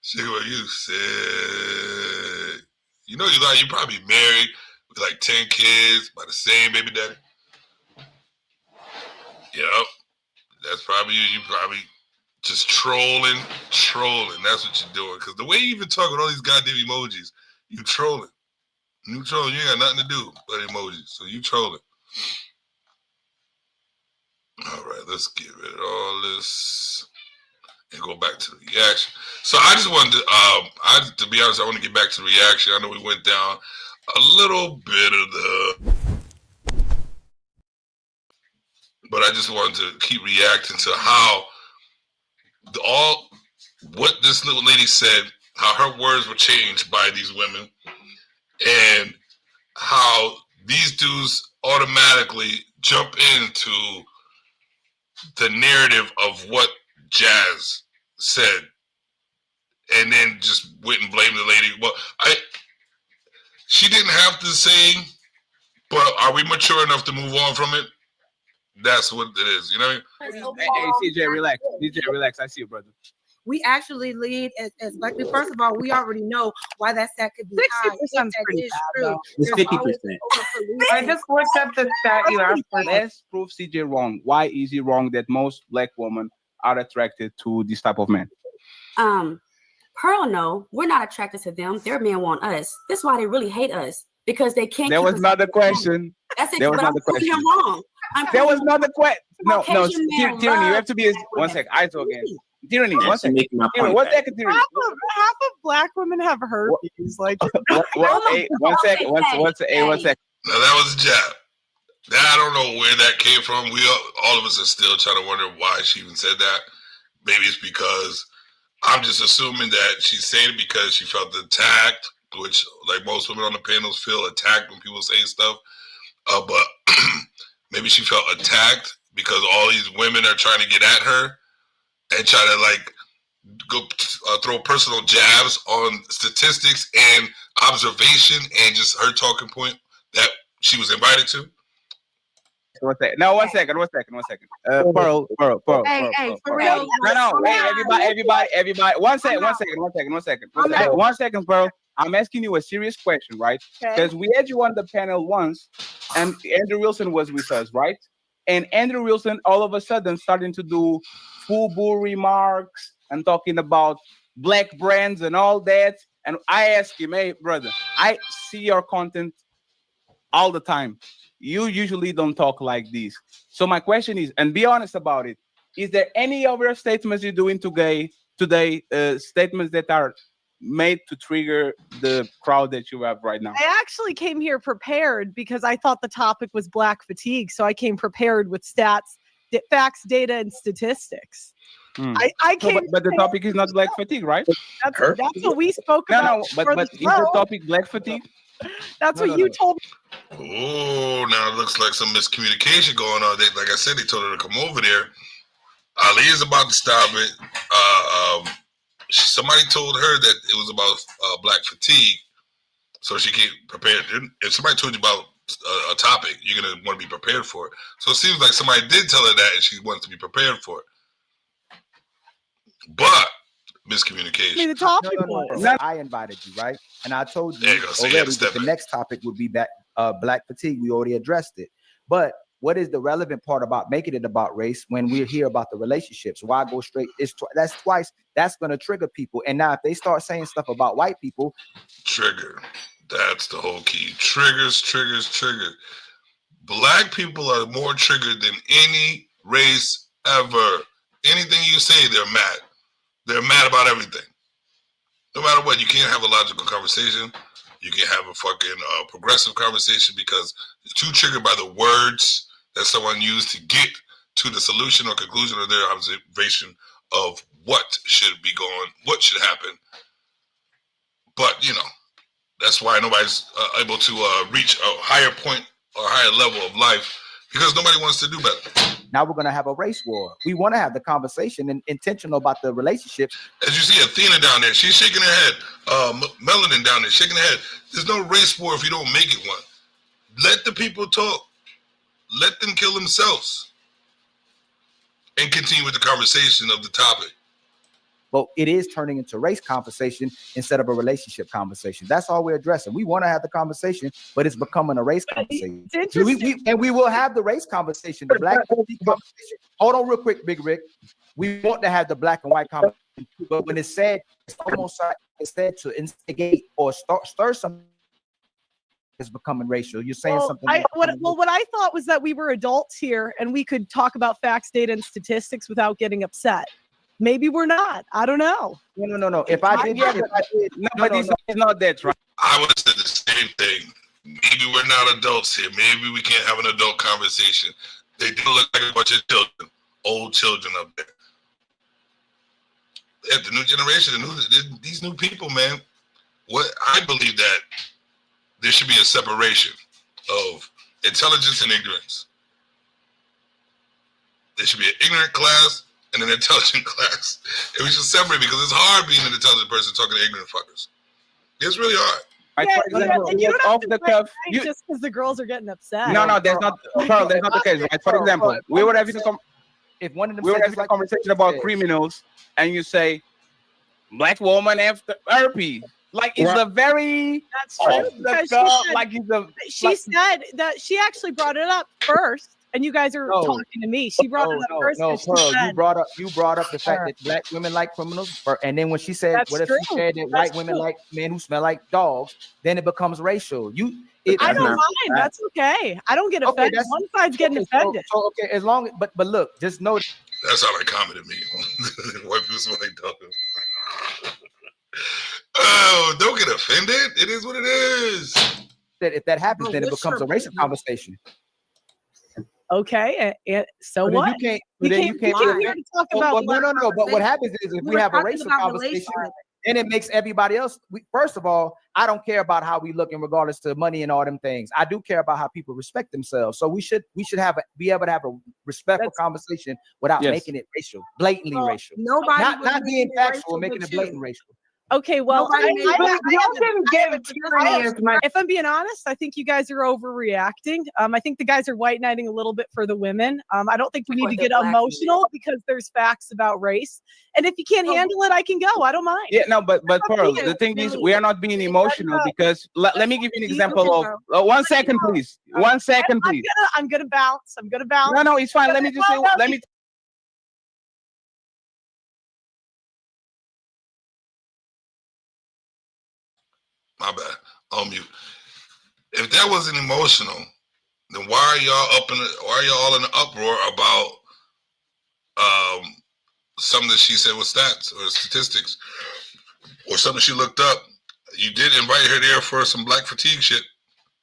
Sugar, what you said. You know you probably married with like 10 kids by the same baby daddy. Yep. That's probably you. You probably just trolling. That's what you're doing. Because the way you even talk with all these goddamn emojis, you trolling. You ain't got nothing to do but emojis. So you trolling. All right, let's get rid of all this and go back to the reaction. So I just wanted to, to be honest, I want to get back to the reaction. I know we went down a little bit of but I just wanted to keep reacting to how what this little lady said, how her words were changed by these women, and how these dudes automatically jump into the narrative of what Jazz said, and then just went and blamed the lady. Well, she didn't have to say, but are we mature enough to move on from it? That's what it is. You know what I mean? Hey, CJ, relax. DJ, relax. I see you, brother. We actually lead as black people. First of all, we already know why that stat could be 60% is pretty bad, though. It's 50%. I just looked up the stat you asked for. Let's prove CJ wrong. Why is he wrong that most black women are attracted to this type of man? Pearl, no, we're not attracted to them. Their men want us. That's why they really hate us because they can't. There was not the question. That's it. There was not the question. I'm wrong. There was not the question. No, Tyranny, you have to be. One sec. I talk again. Tyranny, one second. Tyranny, one second, Tyranny. Half of black women have herpes. Like, hey, one second. One second. Now that was a jab. I don't know where that came from. All of us are still trying to wonder why she even said that. Maybe it's because I'm just assuming that she's saying it because she felt attacked, which like most women on the panels feel attacked when people say stuff. But maybe she felt attacked because all these women are trying to get at her and try to like go throw personal jabs on statistics and observation and just her talking point that she was invited to. One second. Pearl. Hey, for real. No, everybody. One second, Pearl. I'm asking you a serious question, right? Because we had you on the panel once, and Andrew Wilson was with us, right? And Andrew Wilson all of a sudden starting to do FUBU remarks and talking about black brands and all that. And I asked him, hey, brother, I see your content all the time. You usually don't talk like this. So my question is, and be honest about it, is there any other statements you're doing today, statements that are made to trigger the crowd that you have right now? I actually came here prepared because I thought the topic was black fatigue. So I came prepared with stats, facts, data, and statistics. I came, but the topic is not black fatigue, right? That's what we spoke about. But is the topic black fatigue? That's what you told me. Oh, now it looks like some miscommunication going on. Like I said, they told her to come over there. Ali is about to stop it. Somebody told her that it was about black fatigue, so she get prepared. If somebody told you about a topic, you're gonna want to be prepared for it. So it seems like somebody did tell her that, and she wants to be prepared for it. But miscommunication. I mean, the topic was. I invited you, right? And I told you already that the next topic would be black fatigue. We already addressed it. But what is the relevant part about making it about race when we're here about the relationships? Why go straight? That's twice. That's going to trigger people. And now if they start saying stuff about white people, trigger. That's the whole key. Triggers. Black people are more triggered than any race ever. Anything you say, they're mad. They're mad about everything. No matter what, you can't have a logical conversation. You can have a fucking progressive conversation because you're too triggered by the words that someone used to get to the solution or conclusion of their observation of what should be going, what should happen. But, you know, that's why nobody's able to reach a higher point or higher level of life because nobody wants to do better. Now we're going to have a race war. We want to have the conversation and intentional about the relationships. As you see Athena down there, she's shaking her head. Melanin down there, shaking her head. There's no race war if you don't make it one. Let the people talk. Let them kill themselves. And continue with the conversation of the topic. But it is turning into race conversation instead of a relationship conversation. That's all we're addressing. We want to have the conversation, but it's becoming a race conversation. And we will have the race conversation, the black conversation. Hold on real quick, Big Rick. We want to have the black and white conversation, but when it's said, it's almost like it's said to instigate or stir something. Is becoming racial. You're saying something. What I thought was that we were adults here and we could talk about facts, data, and statistics without getting upset. Maybe we're not. I don't know. No. If I did, it's not that, right? I would have said the same thing. Maybe we're not adults here. Maybe we can't have an adult conversation. They do look like a bunch of children, old children up there. Yeah, the new generation, these new people, man. What I believe that there should be a separation of intelligence and ignorance. There should be an ignorant class and an intelligent class. And we should separate because it's hard being an intelligent person talking to ignorant fuckers. It's really hard. You don't have to cuff. Just because the girls are getting upset. No, that's not, Carl, that's not the case. Right? For example, we were having a conversation about criminals, and you say, black woman after herpes. Like it's a very she said that she actually brought it up first, and you guys are talking to me. She brought it up first. No, Pearl, you brought up the fact that black women like criminals, and then when she said, "What if she said that white women like men who smell like dogs?" Then it becomes racial. I don't mind. That's okay. I don't get offended. One side's getting offended. So okay, as long but look, just know that sounds like comedy to me. White people smell like dogs. Oh, don't get offended. It is what it is. That if that happens, then it becomes a racial conversation. Okay, so but what? You can't be here to talk about. No. But what happens is if we have a racial conversation, then it makes everybody else. First of all, I don't care about how we look in regards to money and all them things. I do care about how people respect themselves. So we should be able to have a respectful conversation without making it racial, blatantly racial. Nobody not being factual, making it blatant racial. Okay, well, if I'm being honest, I think you guys are overreacting. I think the guys are white knighting a little bit for the women. I don't think we need to get emotional because there's facts about race. And if you can't handle it, I can go. I don't mind. Yeah, no, but Pearl, the thing is, we are not being emotional because let me give you an example of 1 second, please. 1 second, please. I'm gonna bounce. No, it's fine. Let me just say. Let me. My bad. On mute. If that wasn't emotional, then why are y'all all in an uproar about something that she said was stats or statistics or something she looked up? You did invite her there for some black fatigue shit.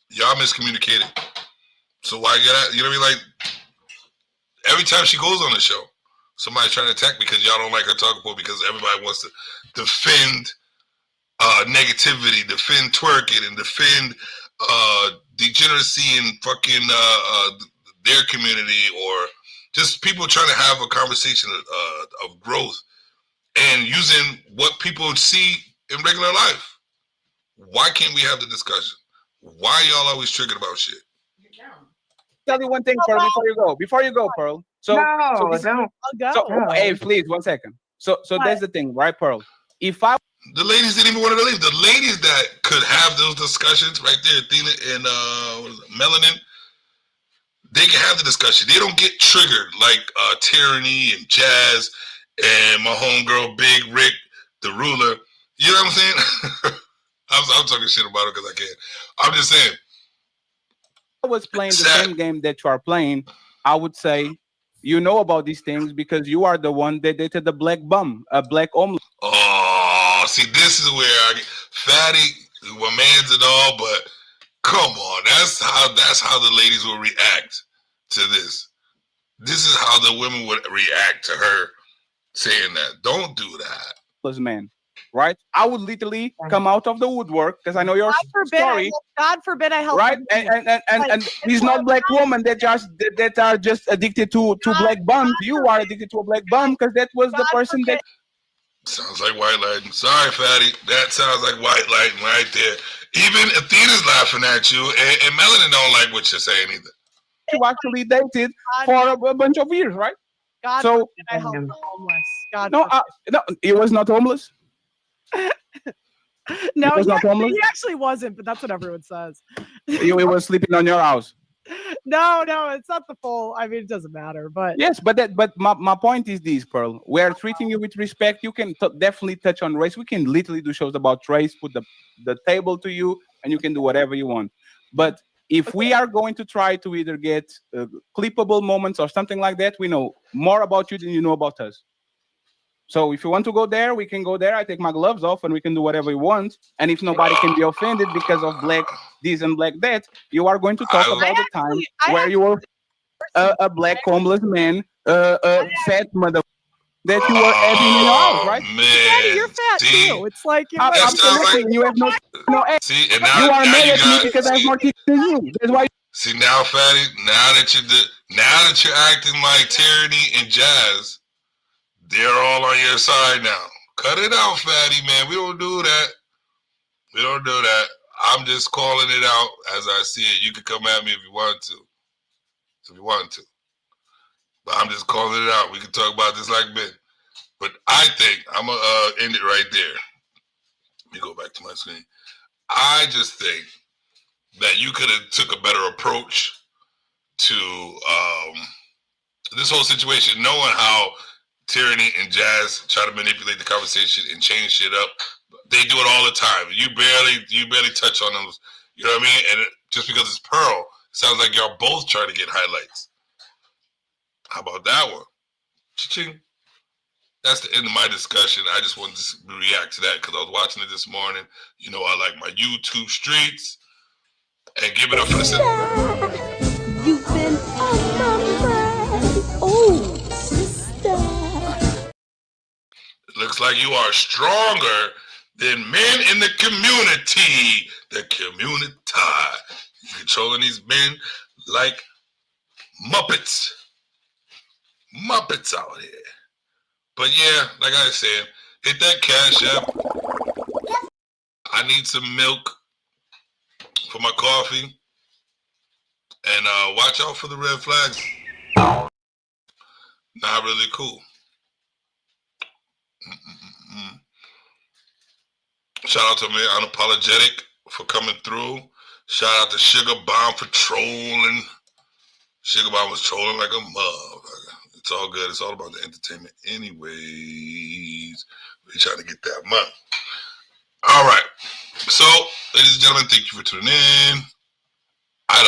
Y'all miscommunicated. So why get at, you know what I mean? Like every time she goes on the show, somebody's trying to attack because y'all don't like her talking about because everybody wants to defend negativity, defend twerking, and defend degeneracy in fucking their community, or just people trying to have a conversation of growth and using what people see in regular life. Why can't we have the discussion? Why y'all always triggered about shit? Tell you one thing, Pearl, before you go, Pearl. So hey, please, 1 second. So there's the thing, right, Pearl? The ladies didn't even want to leave. The ladies that could have those discussions right there, Athena and Melanin, they can have the discussion. They don't get triggered like Tyranny and Jazz and my homegirl Big Rick, the ruler. You know what I'm saying? I'm talking shit about it because I can't. I'm just saying. I was playing the same game that you are playing. I would say you know about these things because you are the one that dated the black bum, a black homeless. Oh, see, this is where Fatty, my man's and all, but come on, that's how the ladies will react to this. This is how the women would react to her saying that. Don't do that. Man, right? I would literally come out of the woodwork because I know your story. God forbid I help. Right, and these not black women that are just addicted to black bums. You are addicted to a black bum because that was the person that. Sounds like white lighting. Sorry, Fatty. That sounds like white lighting right there. Even Athena's laughing at you, and Melanin don't like what you're saying either. You actually dated for a bunch of years, right? God so I help the homeless. God no, no, he was not homeless. No, he was not homeless? He actually wasn't, but that's what everyone says. He was sleeping on your house. No, it's not the full. I mean, it doesn't matter, but yes, but my point is this, Pearl. We are treating you with respect. You can definitely touch on race. We can literally do shows about race, put the table to you, and you can do whatever you want. But if we are going to try to either get clippable moments or something like that, we know more about you than you know about us. So if you want to go there, we can go there. I take my gloves off and we can do whatever we want. And if nobody can be offended because of black this and black that, you are going to talk about the time where you were a black homeless man, a fat mother that you were having in your house, right? Man, you're fat too. It's like you're absolutely. You have no see, and now you are mad at me got, because I have more teeth than you. That's why. See now, Fatty. Now that you're acting like Tyranny and Jazz. They're all on your side now. Cut it out, Fatty, man. We don't do that. We don't do that. I'm just calling it out as I see it. You can come at me if you want to. But I'm just calling it out. We can talk about this like men. But I think I'm going to end it right there. Let me go back to my screen. I just think that you could have took a better approach to this whole situation, knowing how Tyranny and Jazz try to manipulate the conversation and change shit up. They do it all the time. You barely touch on them. You know what I mean? And just because it's Pearl, it sounds like y'all both trying to get highlights. How about that one? Cha-ching. That's the end of my discussion. I just wanted to react to that because I was watching it this morning. You know, I like my YouTube streets. And give it up for the You've been on my mind. Oh, sister. Looks like you are stronger than men in the community. The community. You're controlling these men like Muppets. Muppets out here. But yeah, like I said, hit that Cash App. I need some milk for my coffee. And watch out for the red flags. Not really cool. Shout out to me, Unapologetic, for coming through. Shout out to Sugar Bomb for trolling. Sugar Bomb was trolling like a motherfucker. It's all good. It's all about the entertainment anyways. We're trying to get that money. All right. So, ladies and gentlemen, thank you for tuning in. I had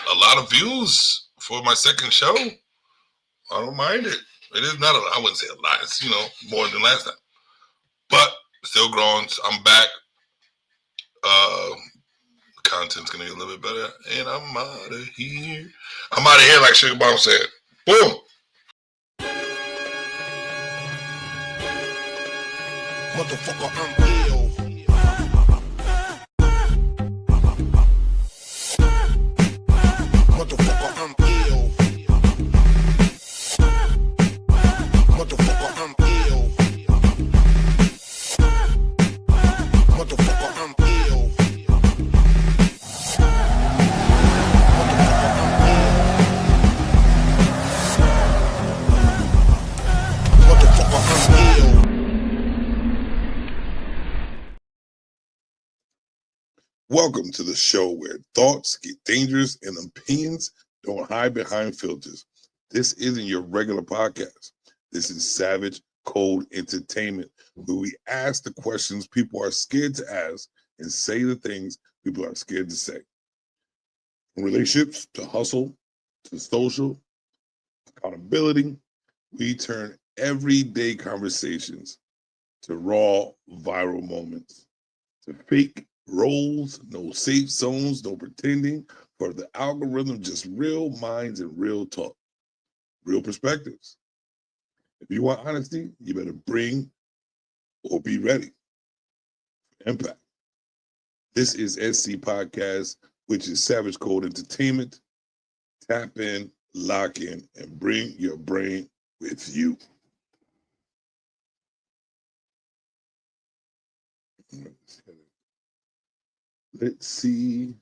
a lot of views for my second show. I don't mind it. It is not I wouldn't say a lot. It's, more than last time. But still growing. I'm back. Content's gonna get a little bit better. And I'm out of here. I'm out of here like Sugar Bomb said. Boom. Motherfucker, I'm ill. Motherfucker, I'm ill. Motherfucker, I'm ill. Motherfucker, I'm ill. Welcome to the show where thoughts get dangerous and opinions don't hide behind filters. This isn't your regular podcast. This is Savage Cold Entertainment, where we ask the questions people are scared to ask and say the things people are scared to say. From relationships to hustle to social accountability, we turn everyday conversations to raw viral moments, to fake roles, no safe zones, no pretending for the algorithm, just real minds and real talk, real perspectives. If you want honesty, you better bring or be ready for impact. This is SC Podcast, which is Savage Cold Entertainment. Tap in, lock in, and bring your brain with you. Let's see.